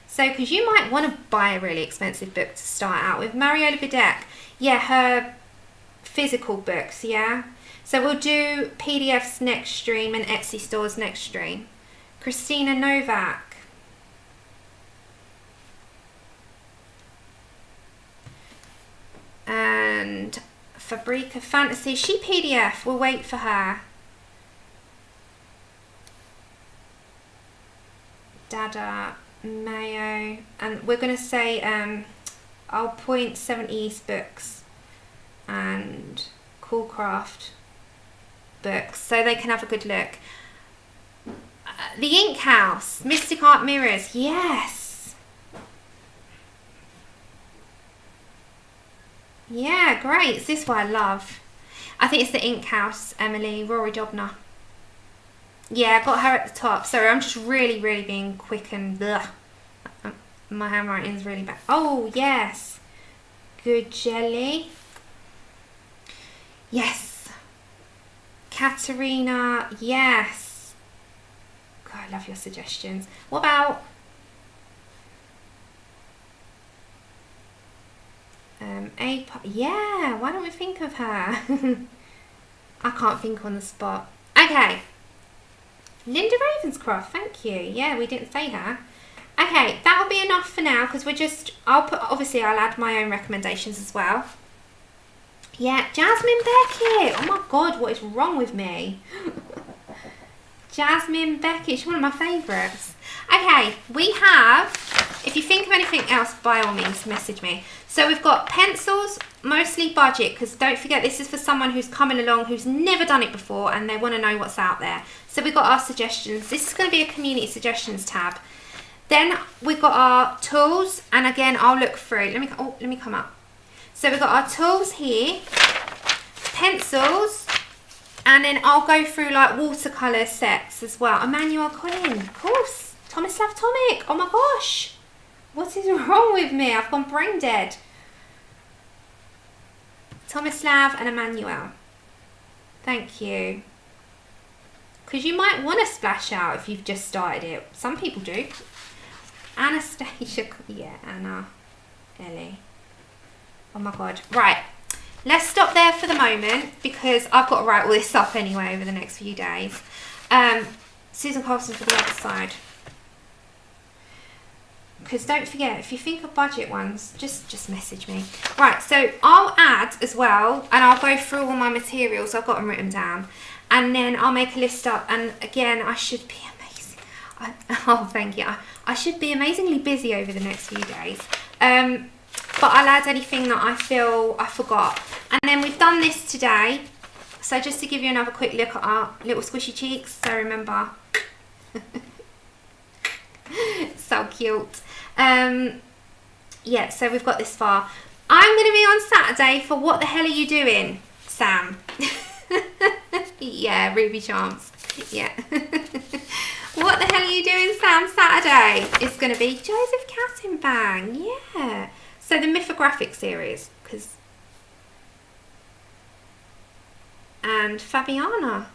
So, because you might want to buy a really expensive book to start out with. Mariola Bedeck, yeah, her physical books, yeah. So we'll do PDFs next stream and Etsy stores next stream. Christina Novak. And Fabrica Fantasy, she PDF, we'll wait for her. Dada Mayo, and we're going to say I'll point 70 East books and Coolcraft books so they can have a good look. The Ink House, Mystic Art Mirrors, yes. Yeah, great. Is this what I love? I think it's the Ink House, Emily, Rory Dobner. Yeah, I got her at the top. Sorry, I'm just really being quick and bleh. My handwriting is really bad. Oh, yes. Good Jelly. Yes. Katerina, yes. God, I love your suggestions. What about yeah, why don't we think of her? I can't think on the spot. Okay. Linda Ravenscroft, thank you. Yeah, we didn't say her. Okay, that'll be enough for now because obviously I'll add my own recommendations as well. Yeah, Jasmine Beckett. Oh my God, what is wrong with me? Jasmine Beckett, she's one of my favourites. Okay, we have, if you think of anything else, by all means, message me. So we've got pencils, mostly budget, because don't forget this is for someone who's coming along who's never done it before and they want to know what's out there. So we've got our suggestions. This is going to be a community suggestions tab. Then we've got our tools, and again I'll look through. Let me come up. So we've got our tools here, pencils, and then I'll go through like watercolour sets as well. Emmanuel Collin, of course. Tomislav Tomic, oh my gosh. What is wrong with me? I've gone brain dead. Tomislav and Emmanuel. Thank you. Because you might want to splash out if you've just started it. Some people do. Anastasia, yeah, Anna, Ellie. Oh my God. Right. Let's stop there for the moment because I've got to write all this up anyway over the next few days. Susan Carlson for the other side. Because don't forget, if you think of budget ones, just message me. Right, so I'll add as well, and I'll go through all my materials. I've got them written down. and then I'll make a list up. And again, I should be amazing. Oh, thank you. I should be amazingly busy over the next few days. But I'll add anything that I feel I forgot. And then we've done this today. So just to give you another quick look at our little squishy cheeks. So remember, so cute. Yeah, so we've got this far. I'm going to be on Saturday for What the Hell Are You Doing, Sam? Yeah, Ruby Charms. Yeah. What the hell are you doing, Sam? Saturday. It's going to be Joseph Katzenbang. Yeah. So the mythographic series, and Fabiana.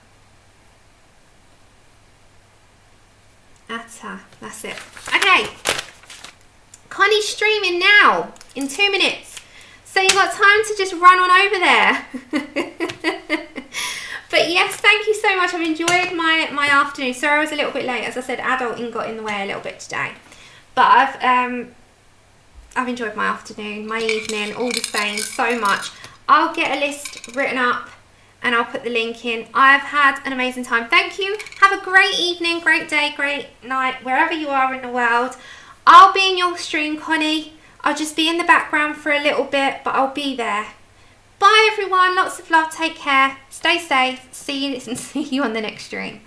Atta. That's it. Okay. Connie's streaming now in 2 minutes. So you've got time to just run on over there. But yes, thank you so much. I've enjoyed my afternoon. Sorry I was a little bit late. As I said, adulting got in the way a little bit today. But I've enjoyed my afternoon, my evening, all the same, so much. I'll get a list written up and I'll put the link in. I've had an amazing time. Thank you. Have a great evening, great day, great night, wherever you are in the world. I'll be in your stream, Connie. I'll just be in the background for a little bit, but I'll be there. Bye everyone, lots of love, take care, stay safe, see you on the next stream.